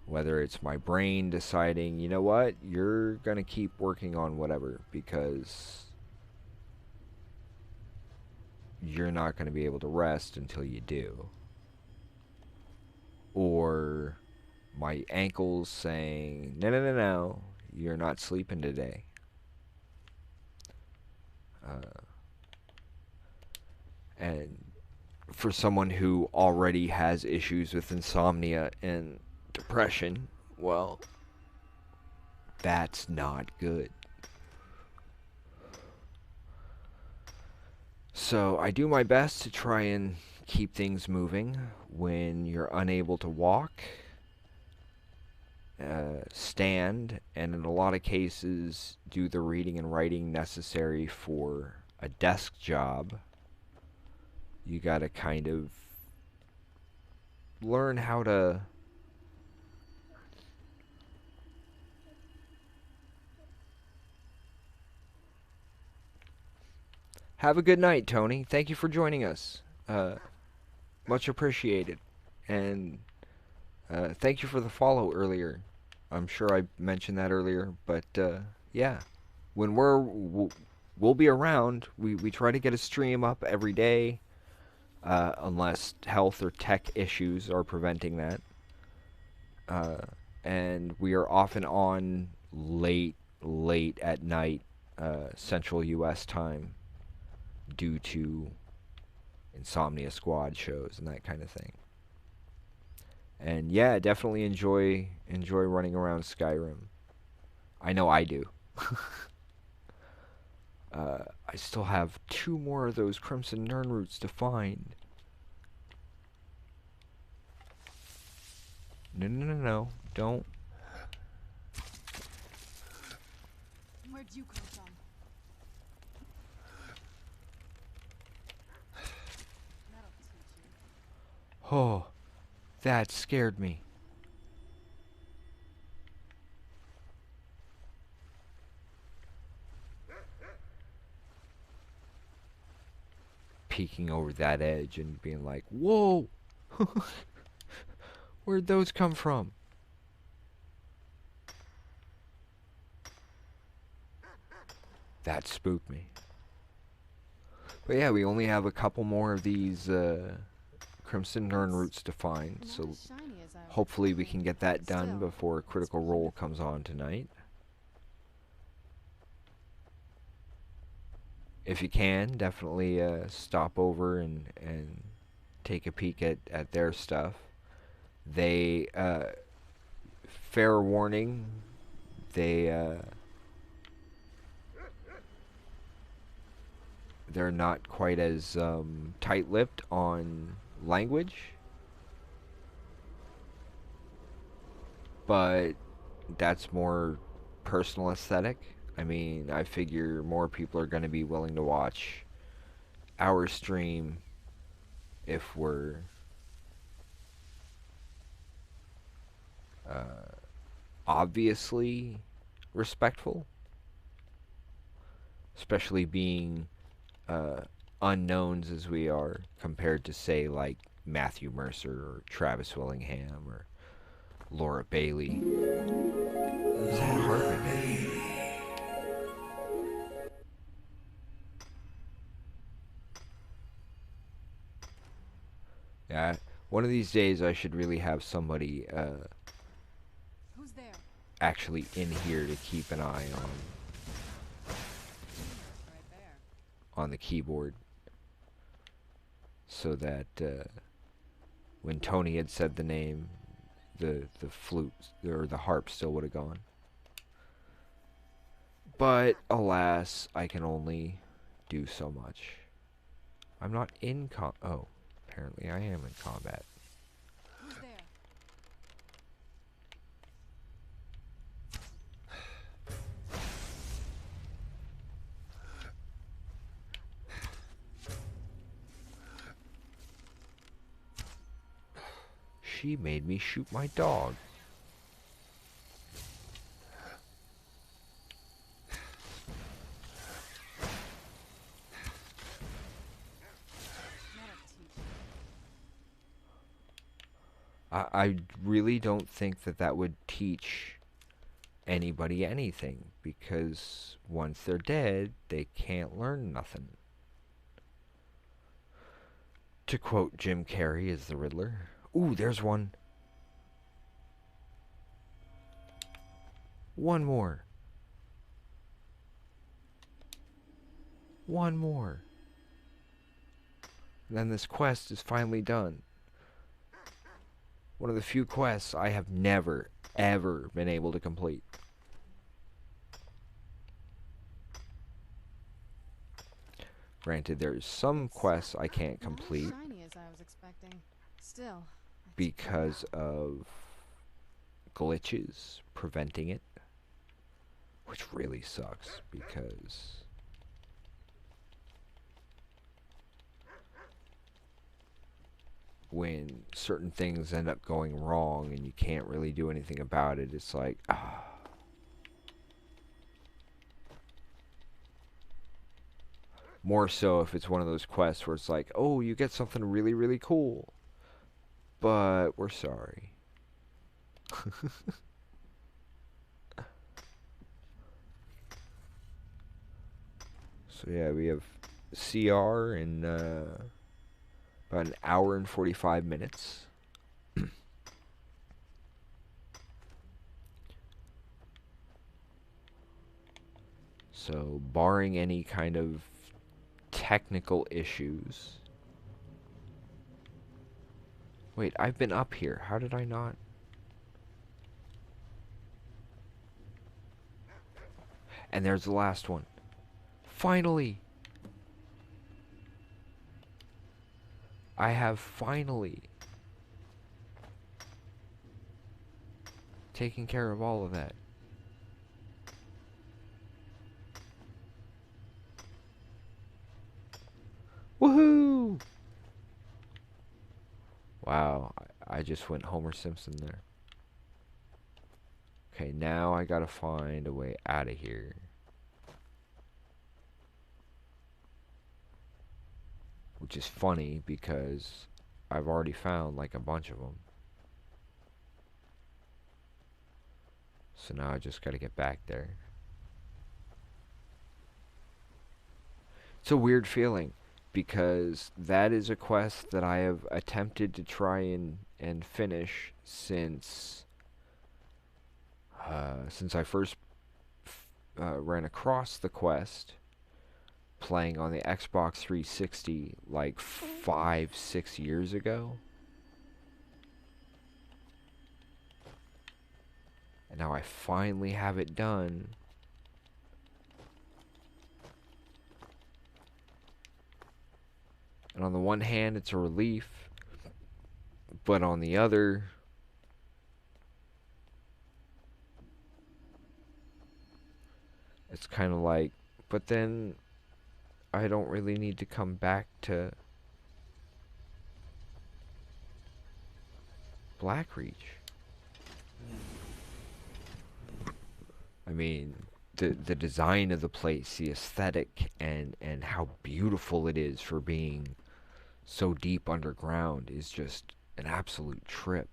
Whether it's my brain deciding, you know what, you're gonna keep working on whatever, because you're not gonna be able to rest until you do. Or my ankles saying, no, no, no, no, you're not sleeping today. And for someone who already has issues with insomnia and depression, well, that's not good. So I do my best to try and keep things moving when you're unable to walk, stand, and in a lot of cases do the reading and writing necessary for a desk job. You gotta kind of learn how to Have a good night, Tony. Thank you for joining us. Much appreciated. And thank you for the follow earlier. I'm sure I mentioned that earlier, but yeah. When we'll be around. We try to get a stream up every day, unless health or tech issues are preventing that. And we are often on late at night, Central U.S. time, due to Insomnia Squad shows and that kind of thing. And yeah, definitely enjoy running around Skyrim. I know I do. I still have 2 more of those Crimson Nern roots to find. No, don't. Where'd you come from? That'll teach you. Oh, that scared me. Peeking over that edge and being like, whoa! Where'd those come from? That spooked me. But yeah, we only have a couple more of these Crimson Nern roots to find, Not so as shiny as I was hopefully we expecting. can get that done Still, before it's Critical pretty Role good. comes on tonight. If you can, definitely stop over and take a peek at their stuff. They, fair warning, they're not quite as tight-lipped on language, but that's more personal aesthetic. I mean, I figure more people are going to be willing to watch our stream if we're obviously respectful, especially being unknowns as we are compared to, say, like Matthew Mercer or Travis Willingham or Laura Bailey. Is that Hartman? Yeah, one of these days I should really have somebody Who's there? actually in here to keep an eye Right there. on the keyboard, so that when Tony had said the name, the flute or the harp still would have gone. But alas, I can only do so much. I'm not in oh, apparently I am in combat. Who's there? She made me shoot my dog. That'll teach you. I really don't think that would teach anybody anything, because once they're dead, they can't learn nothing. To quote Jim Carrey as the Riddler. Ooh, there's one. One more. One more. And then this quest is finally done. One of the few quests I have never, ever been able to complete. Granted, there's some quests I can't complete Not as shiny as I was expecting. Still, it's because of glitches preventing it, which really sucks, because when certain things end up going wrong and you can't really do anything about it, it's like, ah. More so if it's one of those quests where it's like, oh, you get something really, really cool. But we're sorry. So yeah, we have CR in about an hour and 45 minutes. So barring any kind of technical issues. Wait, I've been up here. How did I not? And there's the last one. Finally! I have finally taken care of all of that. Woohoo! Wow, I just went Homer Simpson there. Okay, now I gotta find a way out of here. Which is funny because I've already found like a bunch of them. So now I just gotta get back there. It's a weird feeling because that is a quest that I have attempted to try and finish since I first ran across the quest playing on the Xbox 360 like 5-6 years ago. And now I finally have it done. And on the one hand, it's a relief, but on the other, it's kind of like, but then I don't really need to come back to Blackreach. I mean, the design of the place, the aesthetic, and how beautiful it is for being so deep underground is just an absolute trip.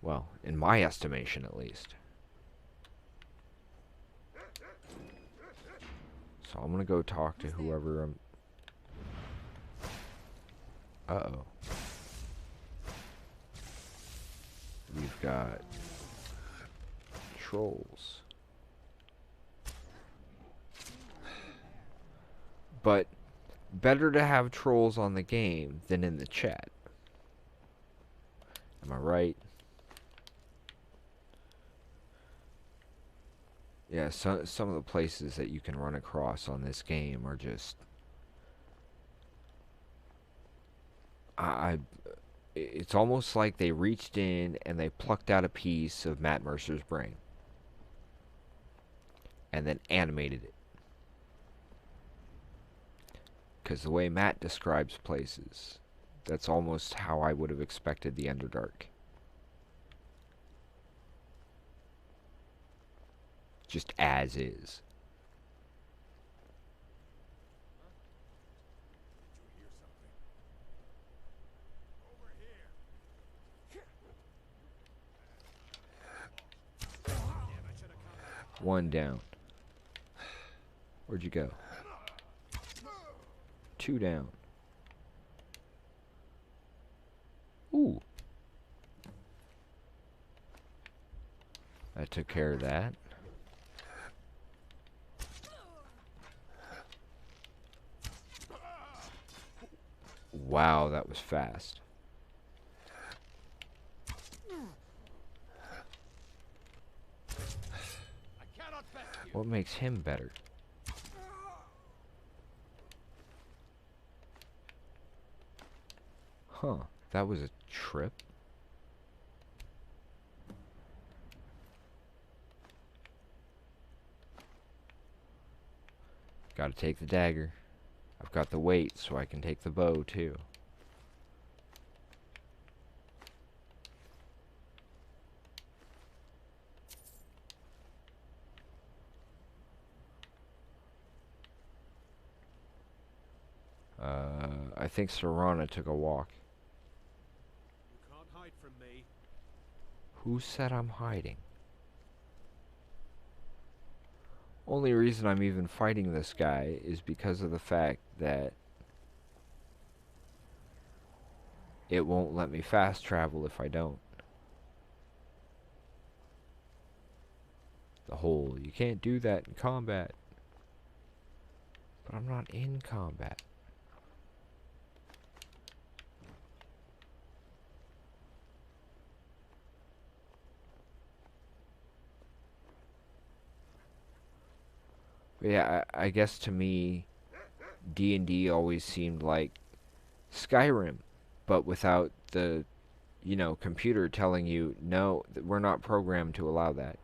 Well, in my estimation at least. So I'm gonna go talk to whoever I'm... Uh-oh. We've got trolls. But better to have trolls on the game than in the chat. Am I right? Yeah, some of the places that you can run across on this game are just... It's almost like they reached in and they plucked out a piece of Matt Mercer's brain. And then animated it. Because the way Matt describes places, that's almost how I would have expected the Underdark. Just as is. One down. Where'd you go? Two down. Ooh. I took care of that. Wow, that was fast. What makes him better? Huh, that was a trip. Gotta take the dagger. I've got the weight, so I can take the bow, too. think Serana took a walk. You can't hide from me. Who said I'm hiding? Only reason I'm even fighting this guy is because of the fact that it won't let me fast travel if I don't. The whole, you can't do that in combat. But I'm not in combat. But yeah, I guess to me, D&D always seemed like Skyrim, but without the, computer telling you, no, we're not programmed to allow that.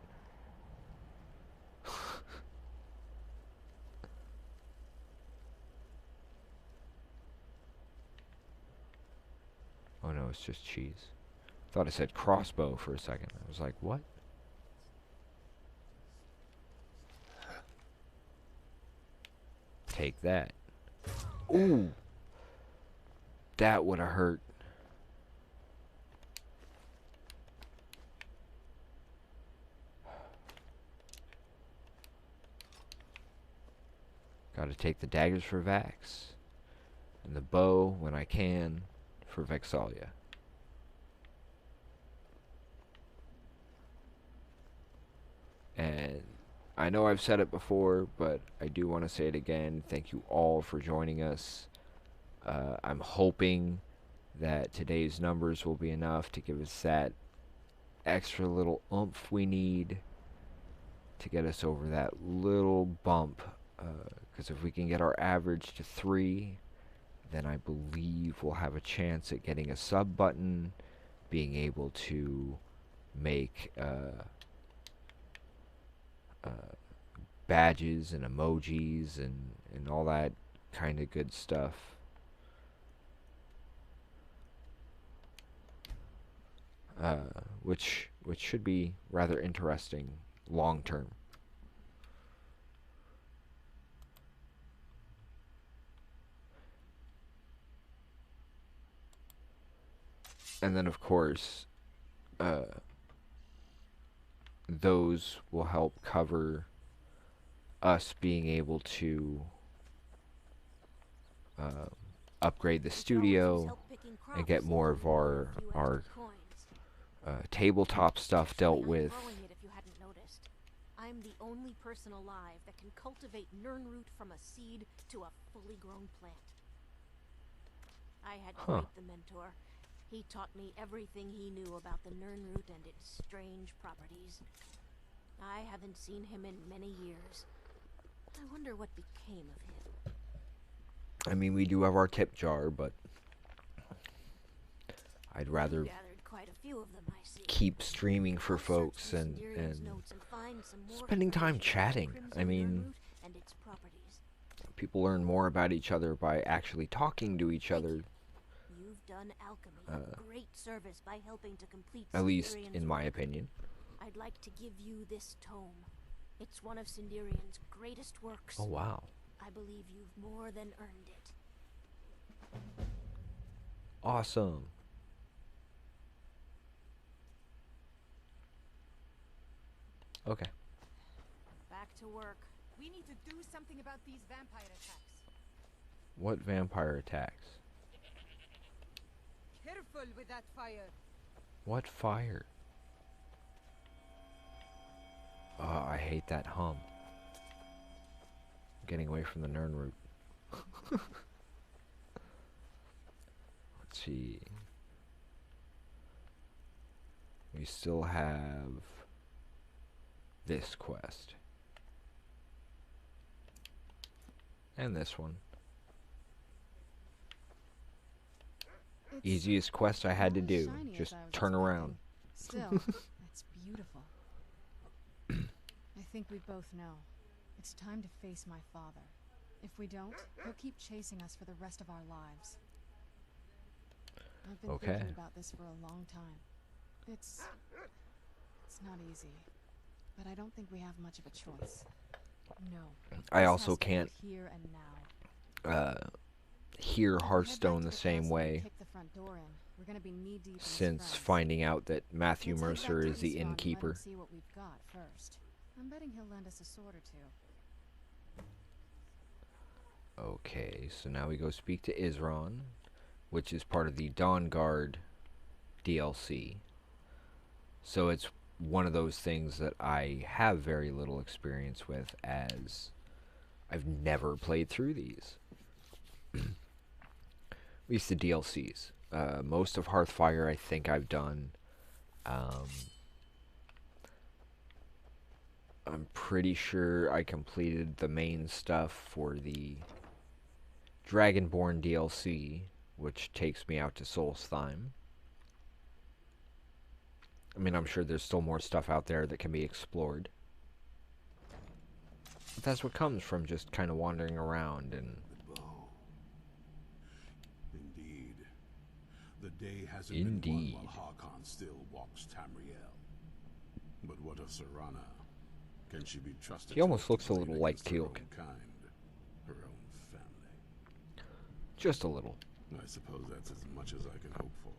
Oh no, it's just cheese. Thought it said crossbow for a second. I was like, what? Take that. Ooh. That would have hurt. Gotta take the daggers for Vax. And the bow, when I can, for Vexalia. And I know I've said it before, but I do want to say it again. Thank you all for joining us. I'm hoping that today's numbers will be enough to give us that extra little oomph we need to get us over that little bump. Because if we can get our average to 3, then I believe we'll have a chance at getting a sub button, being able to make badges and emojis and all that kind of good stuff. Which should be rather interesting long term. And then of course those will help cover us being able to upgrade the studio and get more of our tabletop stuff dealt with. I'm the only person alive that can cultivate nernroot from a seed to a fully grown plant. I had Quake the mentor. He taught me everything he knew about the nernroot and its strange properties. I haven't seen him in many years. I wonder what became of him. I mean, we do have our tip jar, but I'd rather Gathered quite a few of them, I see. keep streaming for folks and spending time chatting. I mean, and its properties. people learn more about each other by actually talking to each other. You've done alchemy a great service by helping to complete At least Sinderian's in my work. opinion. I'd like to give you this tome. It's one of Sinderian's greatest works. Oh wow. I believe you've more than earned it. Awesome. Okay. Back to work. We need to do something about these vampire attacks. What vampire attacks? Careful with that fire. What fire? Oh, I hate that hum. Getting away from the nernroot. Let's see. We still have this quest. And this one. It's Easiest quest I had to not as do. shiny as Just I was turn expecting. around. Still, it's beautiful. I think we both know. It's time to face my father. If we don't, he'll keep chasing us for the rest of our lives. I've been Okay. thinking about this for a long time. It's not easy, but I don't think we have much of a choice. No. I this also has to be can't here and now. hear If we head back Hearthstone to the the same castle and way kick the front door in, we're gonna be knee-deep in since spreads. finding out that Matthew Let's head back Mercer to is the Isran and let him innkeeper. see what we've got first. I'm betting he'll lend us a sword or two. Okay, so now we go speak to Isran, which is part of the Dawn Guard DLC. So it's one of those things that I have very little experience with, as I've never played through these. At least the DLCs. Most of Hearthfire I think I've done. I'm pretty sure I completed the main stuff for the Dragonborn DLC, which takes me out to Solstheim. I mean, I'm sure there's still more stuff out there that can be explored. But that's what comes from just kind of wandering around and... Indeed. The day hasn't Indeed. been won while Harkon still walks Tamriel. But what of Serana? Can she be trusted? He almost looks a to little lead like against her own Teal'c. kind, her own family? Just a little. I suppose that's as much as I can hope for.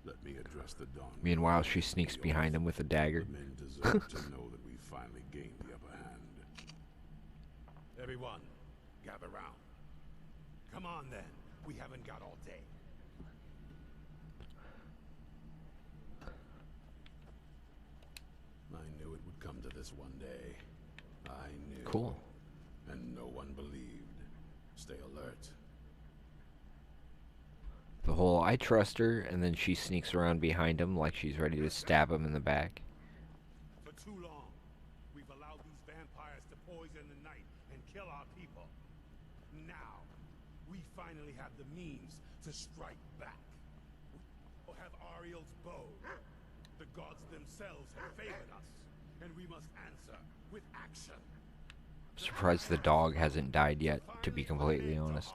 Let me address the Dawn. Meanwhile, she sneaks behind him with a dagger. The men deserve to know that we finally gained the upper hand. Everyone, gather round. Come on then. We haven't got all day. I knew it would come to this one day. I knew. Cool. And no one believed. Stay alert. The whole I trust her, and then she sneaks around behind him like she's ready to stab him in the back. For too long, we've allowed these vampires to poison the night and kill our people. Now, we finally have the means to strike back. We'll have Ariel's bow. The gods themselves have favored us, and we must answer with action. I'm surprised the dog hasn't died yet, to be completely honest.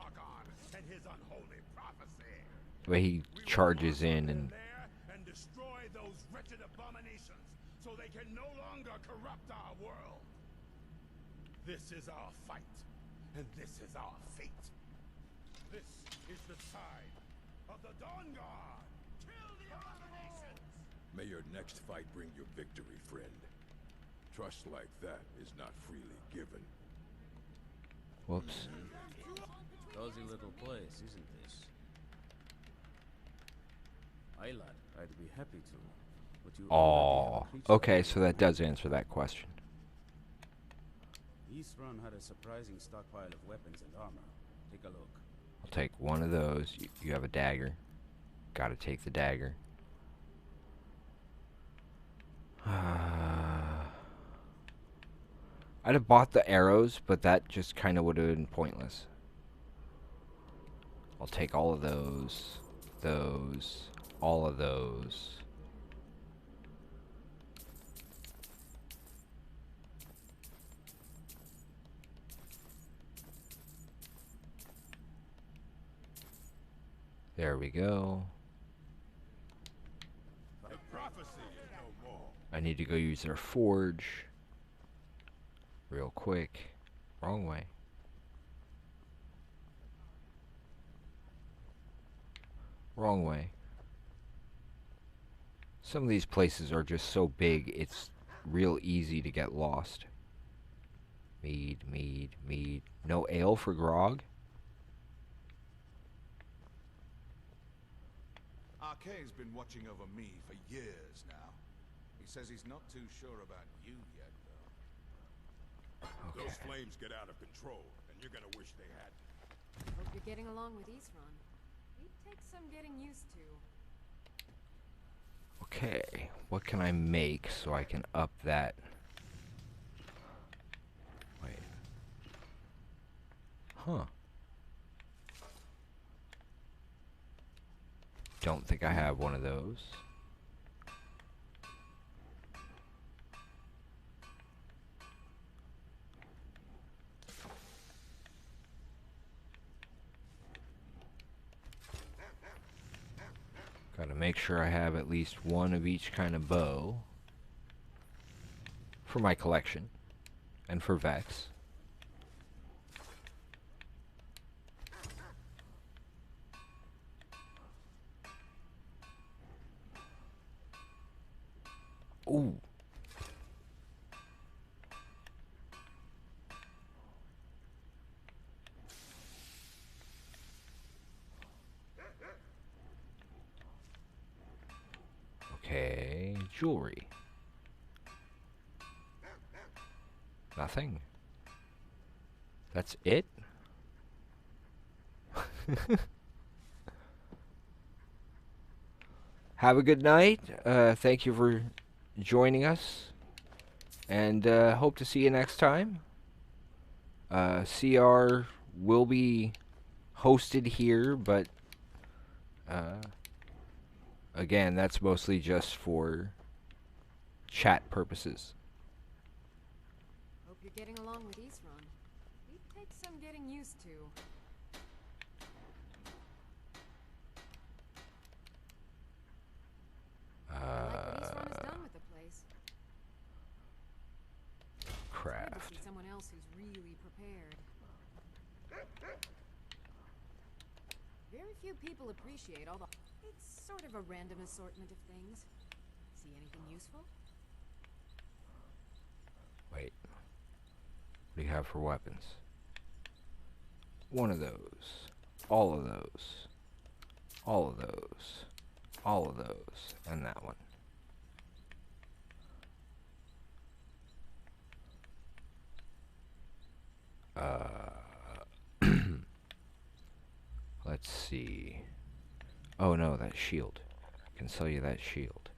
And his unholy prophecy. The way he charges in and... And destroy those wretched abominations so they can no longer corrupt our world. This is our fight, and this is our fate. This is the tide of the Dawn Guard. Kill the abominations! May your next fight bring you victory, friend. Trust like that is not freely given. Whoops. Cozy little place, isn't this? Aye, lad, I'd be happy to. But you already have a creature Okay, like so me. that does answer that question. Isran had a surprising stockpile of weapons and armor. Take a look. I'll take one of those. You have a dagger. Gotta take the dagger. I'd have bought the arrows, but that just kind of would have been pointless. I'll take all of those, all of those. There we go. The prophecy is no more. I need to go use their forge. Real quick. Wrong way. Wrong way. Some of these places are just so big, it's real easy to get lost. Mead, mead, mead. No ale for grog? Arkay's been watching over me for years now. He says he's not too sure about you yet, though. Okay. Those flames get out of control, and you're gonna wish they hadn't. Hope you're getting along with Isran. He'd take some getting used to. Okay, what can I make so I can up that? Wait. Huh. Don't think I have one of those. Gotta make sure I have at least one of each kind of bow for my collection and for Vex. Ooh. Okay, jewelry. Nothing. That's it? Have a good night. Thank you for joining us. And hope to see you next time. CR will be hosted here, but again, that's mostly just for chat purposes. Hope you're getting along with Isran. He'd take some getting used to. I like what Isran has done with the place. Craft. It's good to see someone else who's really prepared. Very few people appreciate all the... It's sort of a random assortment of things. See anything useful? Wait. What do you have for weapons? One of those. All of those. All of those. All of those. And that one. Let's see. Oh no, that shield. I can sell you that shield.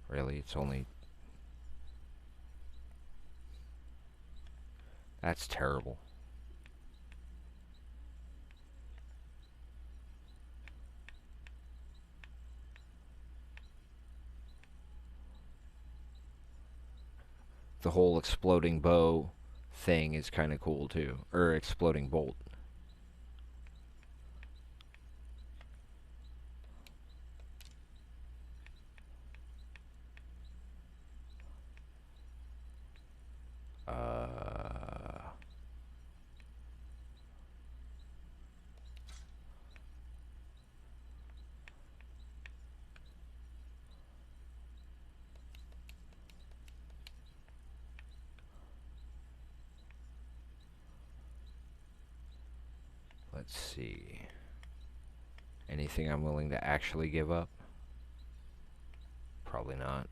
Really? It's only... That's terrible. The whole exploding bow thing is kind of cool too. Or exploding bolt. Let's see. Anything I'm willing to actually give up? Probably not.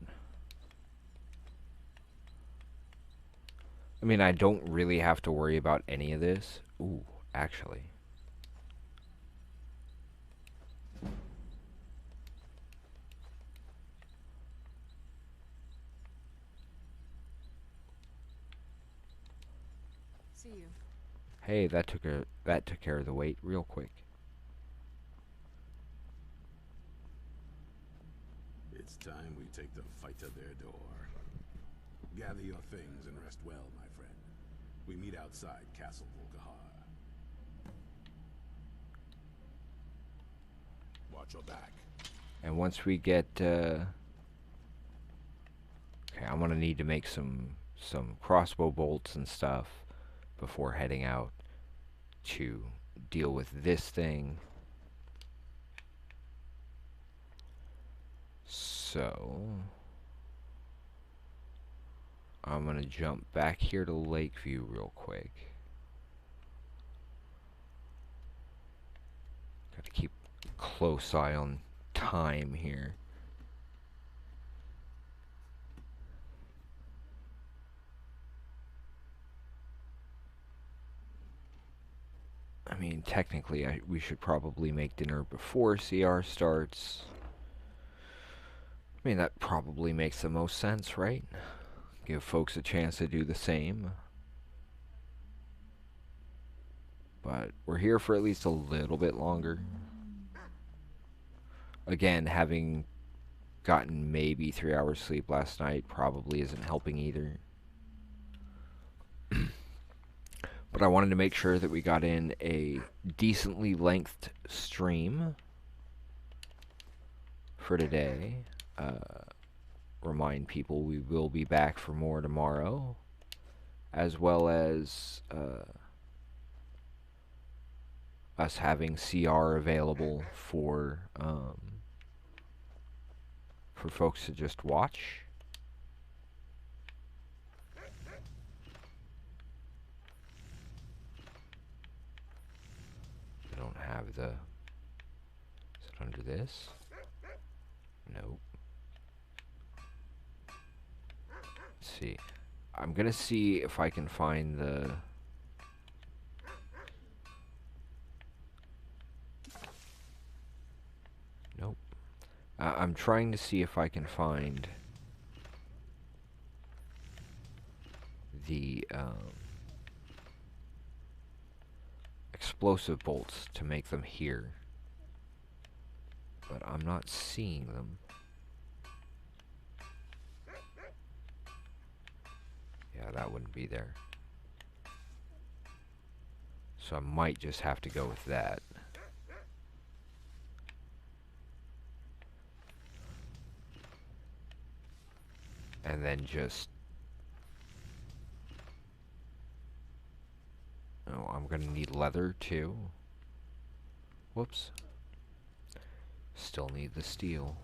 I mean, I don't really have to worry about any of this. Ooh, actually. See you. Hey, that took care of the wait real quick. It's time we take the fight to their door. Gather your things and rest well, my friend. We meet outside Castle Volkahar. Watch your back. And once we get okay, I'm gonna need to make some crossbow bolts and stuff before heading out to deal with this thing. So I'm gonna jump back here to Lakeview real quick. Gotta keep a close eye on time here. I mean, technically, we should probably make dinner before CR starts. I mean, that probably makes the most sense, right? Give folks a chance to do the same. But we're here for at least a little bit longer. Again, having gotten maybe 3 hours sleep last night probably isn't helping either. But I wanted to make sure that we got in a decently lengthed stream for today. Remind people we will be back for more tomorrow, as well as us having CR available for for folks to just watch. I don't have the... Is it under this? Nope. Let's see. I'm gonna see if I can find the... Nope. I'm trying to see if I can find the explosive bolts to make them here, but I'm not seeing them. Yeah, that wouldn't be there. So I might just have to go with that. And then just... Oh, I'm gonna need leather too. Whoops. Still need the steel.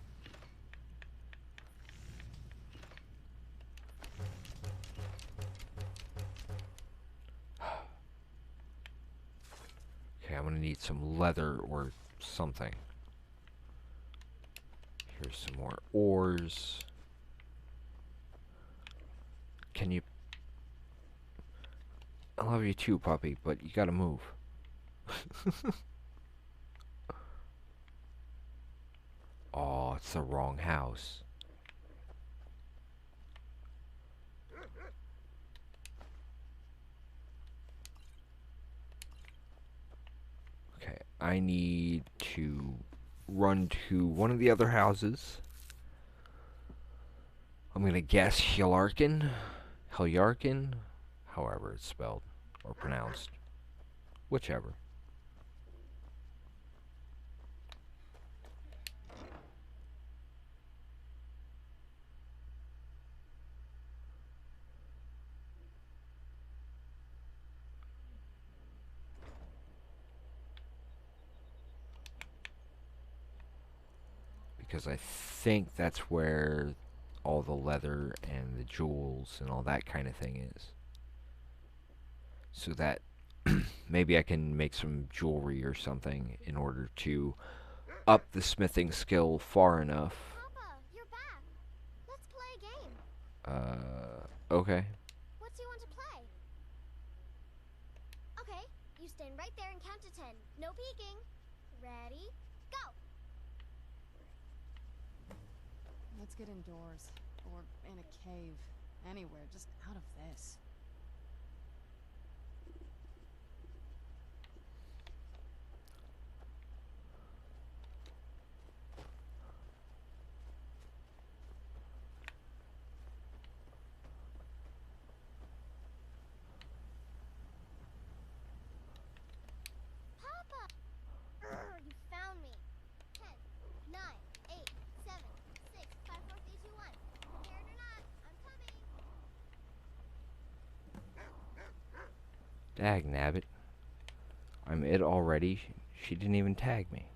Okay, I'm gonna need some leather or something. Here's some more ores. Can you... I love you too, puppy, but you gotta move. Oh, it's the wrong house. Okay, I need to run to one of the other houses. I'm gonna guess Hyelarkin, however it's spelled or pronounced, whichever. Because I think that's where all the leather and the jewels and all that kind of thing is. So that maybe I can make some jewelry or something in order to up the smithing skill far enough. Papa, you're back. Let's play a game. Okay. What do you want to play? Okay, you stand right there and count to 10. No peeking. Ready? Go! Let's get indoors. Or in a cave. Anywhere, just out of this. Papa! You found me. 10, 9, 8, 7, 6, 5, 4, 3, 2, 1. Scared or not, I'm coming. Dag nabbit. I'm it already. She didn't even tag me.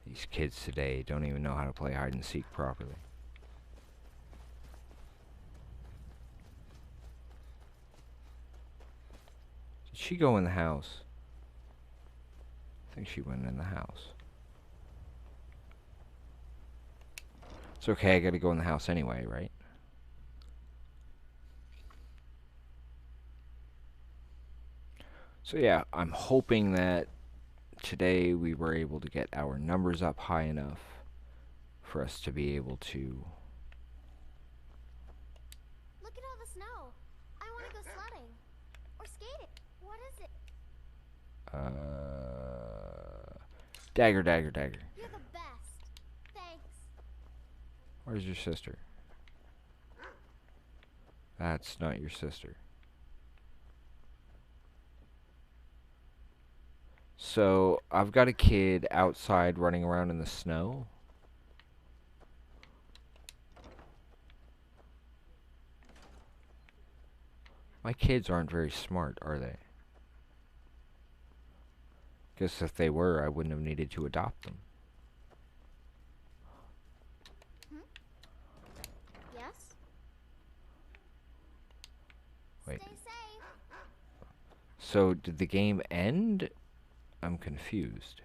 These kids today don't even know how to play hide and seek properly. Did she go in the house? I think she went in the house. It's okay, I gotta go in the house anyway, right? So yeah, I'm hoping that today we were able to get our numbers up high enough for us to be able to... Look at all the snow. I want to go sledding. Or skating. What is it? Dagger. You're the best. Thanks. Where's your sister? That's not your sister. So, I've got a kid outside running around in the snow. My kids aren't very smart, are they? Guess if they were, I wouldn't have needed to adopt them. Yes? Wait. Stay safe. So, did the game end? I'm confused.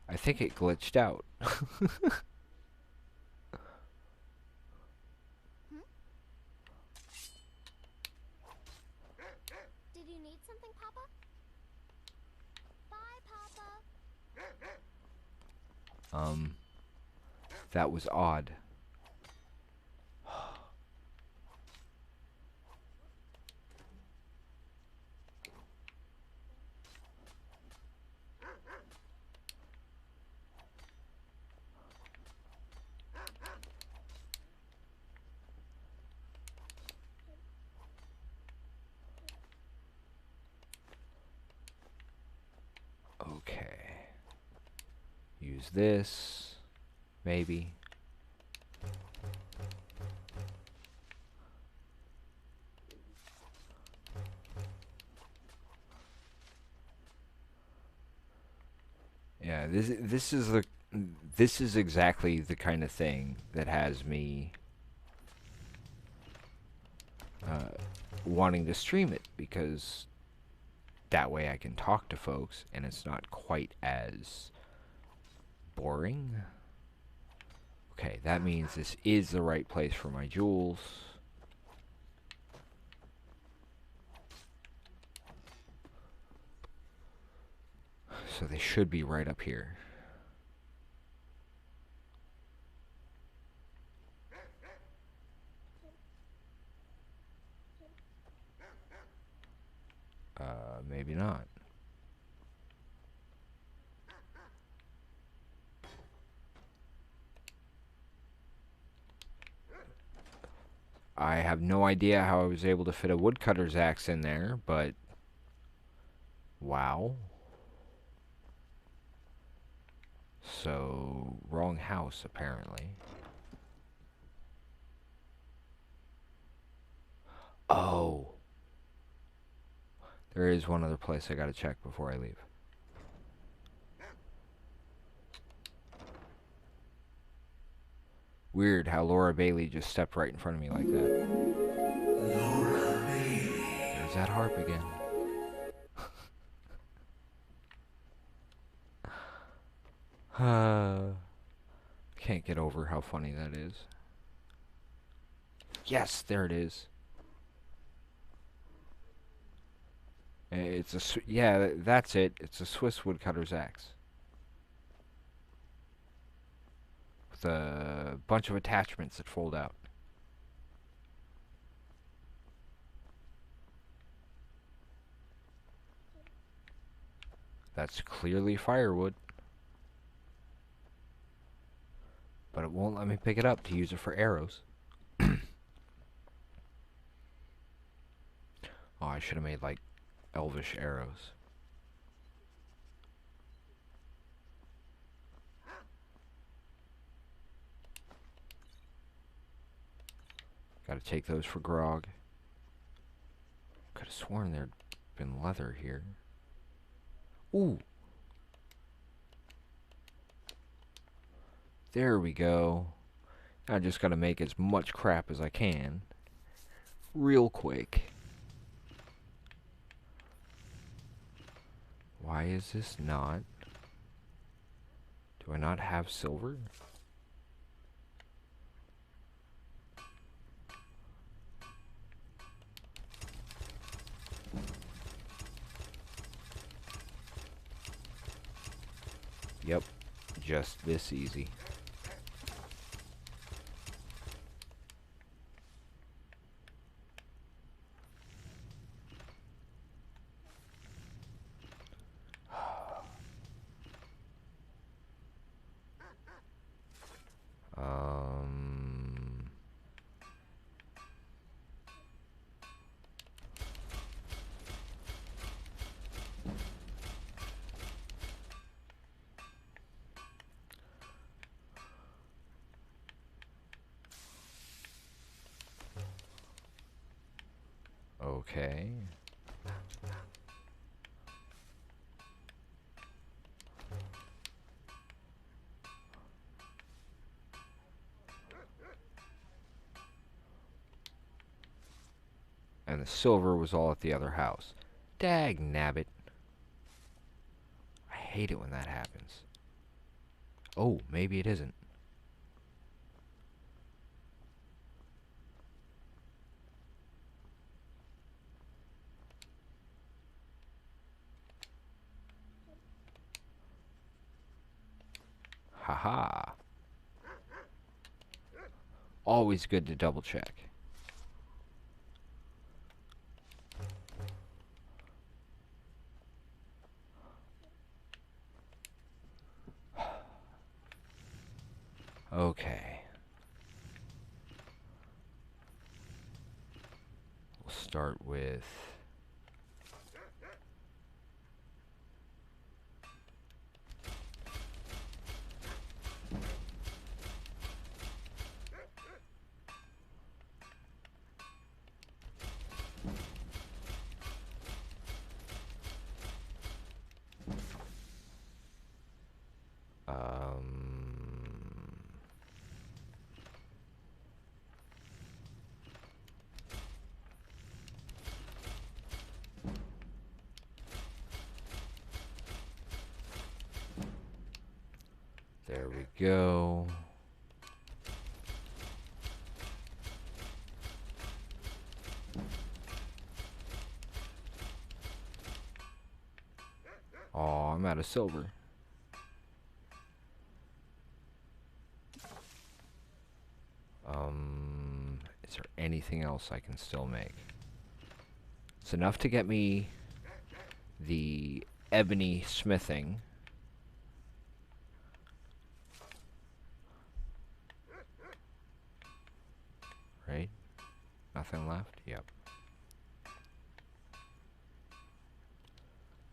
I think it glitched out. Did you need something, Papa? Bye, Papa. That was odd. Okay. Use this, maybe. Yeah, this is exactly the kind of thing that has me wanting to stream it, because that way I can talk to folks and it's not quite as boring. Okay, that means this is the right place for my jewels. So they should be right up here. Maybe not. I have no idea how I was able to fit a woodcutter's axe in there, but wow. So, wrong house, apparently. Oh. There is one other place I gotta check before I leave. Weird how Laura Bailey just stepped right in front of me like that. Laura Bailey. There's that harp again. Can't get over how funny that is. Yes, there it is. It's a yeah, that's it. It's a Swiss woodcutter's axe with a bunch of attachments that fold out. That's clearly firewood, but it won't let me pick it up to use it for arrows. Oh, I should have made like elvish arrows. Gotta take those for grog. Could have sworn there'd been leather here. Ooh. There we go. I just gotta make as much crap as I can. Real quick. Why is this not? Do I not have silver? Yep, just this easy. Okay. And the silver was all at the other house. Dag nabbit. I hate it when that happens. Oh, maybe it isn't. Haha. Always good to double check. Okay. We'll start with... There we go. Oh, I'm out of silver. Is there anything else I can still make? It's enough to get me the ebony smithing. Right? Nothing left? Yep.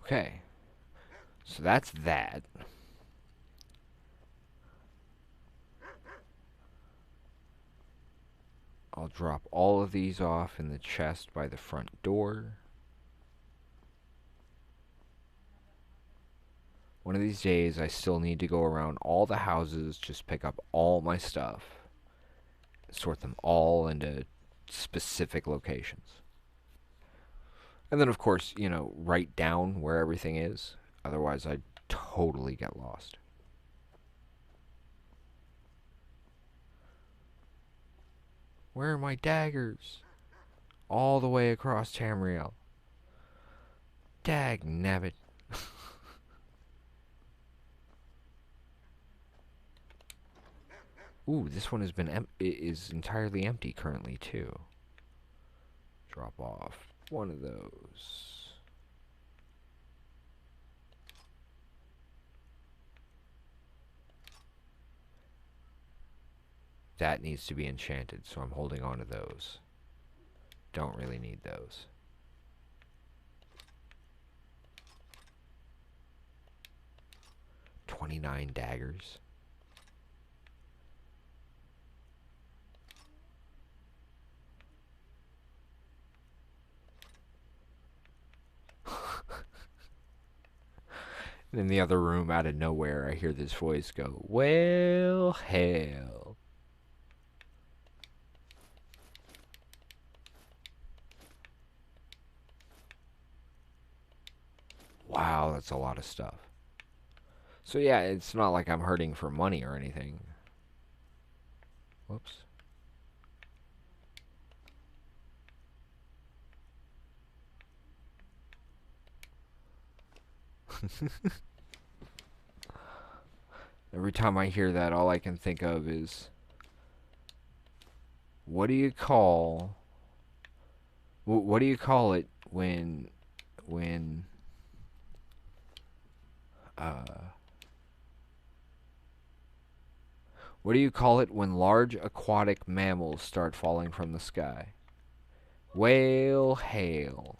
Okay. So that's that. I'll drop all of these off in the chest by the front door. One of these days, I still need to go around all the houses, just pick up all my stuff, sort them all into specific locations. And then, of course, you know, write down where everything is. Otherwise, I'd totally get lost. Where are my daggers? All the way across Tamriel. Dag nabbit. Ooh, this one has been is entirely empty currently too. Drop off one of those. That needs to be enchanted, so I'm holding on to those. Don't really need those. $29 daggers. And in the other room, out of nowhere, I hear this voice go, "Well, hell." Wow, that's a lot of stuff. So yeah, it's not like I'm hurting for money or anything. Whoops. Every time I hear that, all I can think of is, what do you call it when what do you call it when large aquatic mammals start falling from the sky? Whale hail.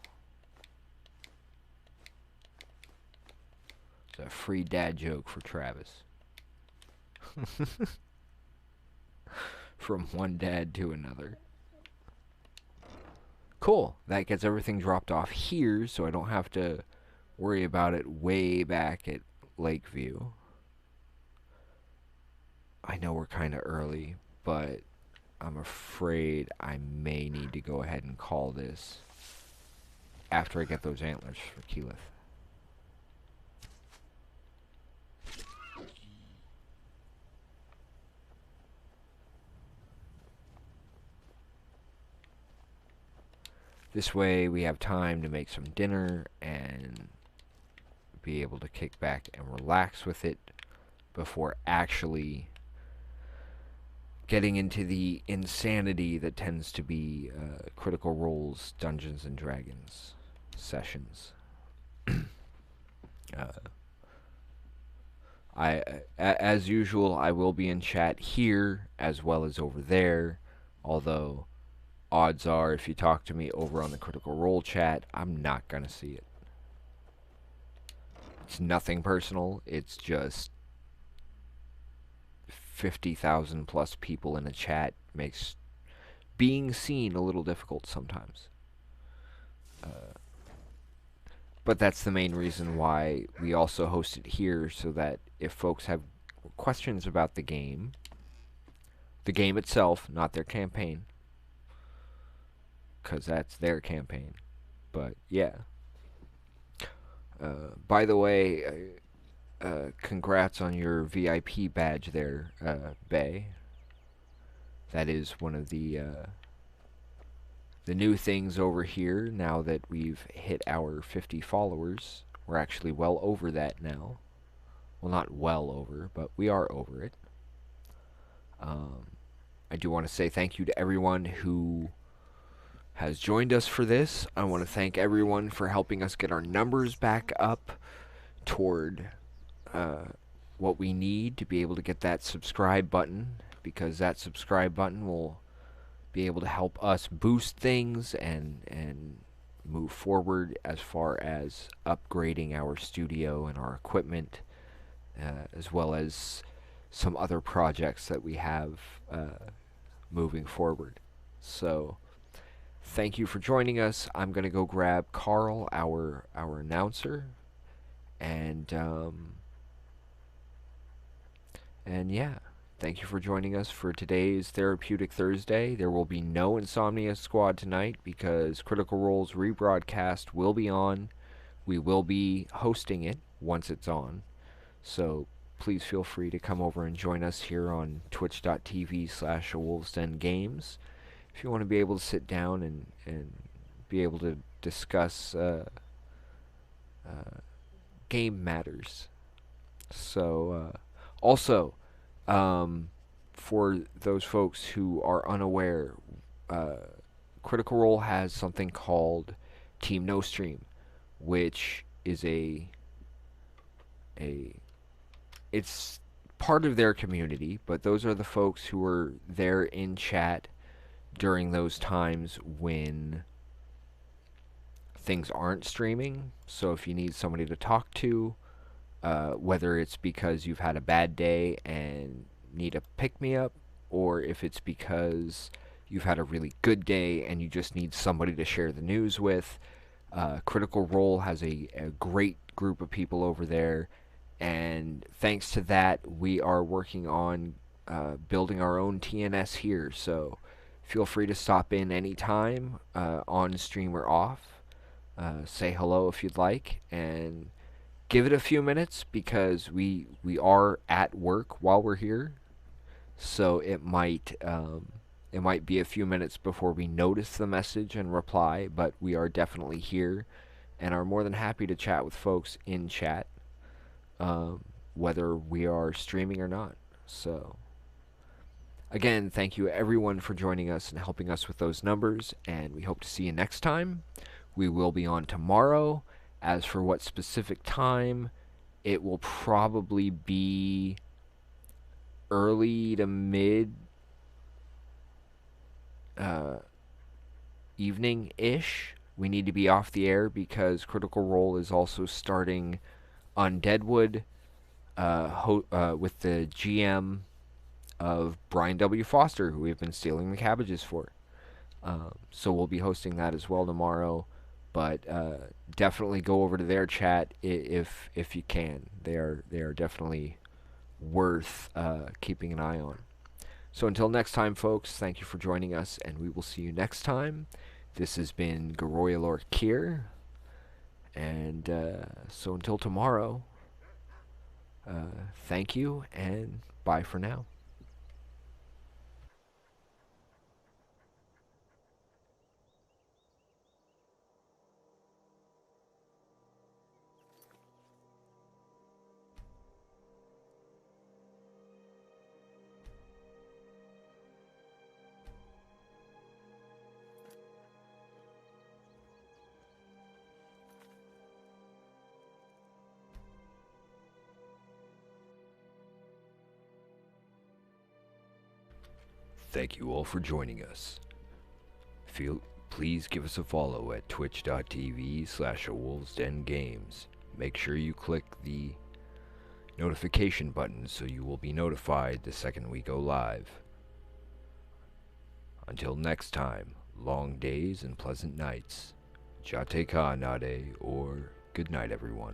It's a free dad joke for Travis. From one dad to another. Cool. That gets everything dropped off here, so I don't have to worry about it way back at Lakeview. I know we're kind of early, but I'm afraid I may need to go ahead and call this after I get those antlers for Keyleth. This way we have time to make some dinner and be able to kick back and relax with it before actually getting into the insanity that tends to be Critical Role's Dungeons and Dragons sessions. As usual, I will be in chat here as well as over there, although odds are if you talk to me over on the Critical Role chat, I'm not going to see it. It's nothing personal, it's just 50,000 plus people in a chat makes being seen a little difficult sometimes. But that's the main reason why we also host it here, so that if folks have questions about the game itself, not their campaign, because that's their campaign. But yeah. By the way, congrats on your VIP badge there, Bay. That is one of the new things over here now that we've hit our 50 followers. We're actually well over that now. Well, not well over, but we are over it. I do want to say thank you to everyone who has joined us for this. I want to thank everyone for helping us get our numbers back up toward what we need to be able to get that subscribe button, because that subscribe button will be able to help us boost things and move forward as far as upgrading our studio and our equipment, as well as some other projects that we have moving forward. So thank you for joining us. I'm going to go grab Carl, our announcer, and yeah, thank you for joining us for today's Therapeutic Thursday. There will be no Insomnia Squad tonight because Critical Role's rebroadcast will be on. We will be hosting it once it's on. So please feel free to come over and join us here on twitch.tv/awolvesdengames if you want to be able to sit down and be able to discuss game matters. So also, for those folks who are unaware, Critical Role has something called Team No Stream, which is it's part of their community, but those are the folks who are there in chat during those times when things aren't streaming. So if you need somebody to talk to, whether it's because you've had a bad day and need a pick-me-up, or if it's because you've had a really good day and you just need somebody to share the news with, Critical Role has a great group of people over there, and thanks to that, we are working on building our own TNS here. So feel free to stop in anytime, on stream or off. Say hello if you'd like, and give it a few minutes, because we are at work while we're here, so it might be a few minutes before we notice the message and reply, but we are definitely here and are more than happy to chat with folks in chat, whether we are streaming or not. So again, thank you everyone for joining us and helping us with those numbers, and we hope to see you next time. We will be on tomorrow. As for what specific time, it will probably be early to mid evening-ish. We need to be off the air because Critical Role is also starting on Deadwood with the GM of Brian W. Foster, who we've been stealing the cabbages for. So we'll be hosting that as well tomorrow. But definitely go over to their chat if you can. They are definitely worth keeping an eye on. So until next time, folks, thank you for joining us, and we will see you next time. This has been Geroya'lor Kyr, and so until tomorrow, thank you, and bye for now. Thank you all for joining us. Please give us a follow at twitch.tv/awolvesdengames. Make sure you click the notification button so you will be notified the second we go live. Until next time, long days and pleasant nights. Jate ka nade, or good night, everyone.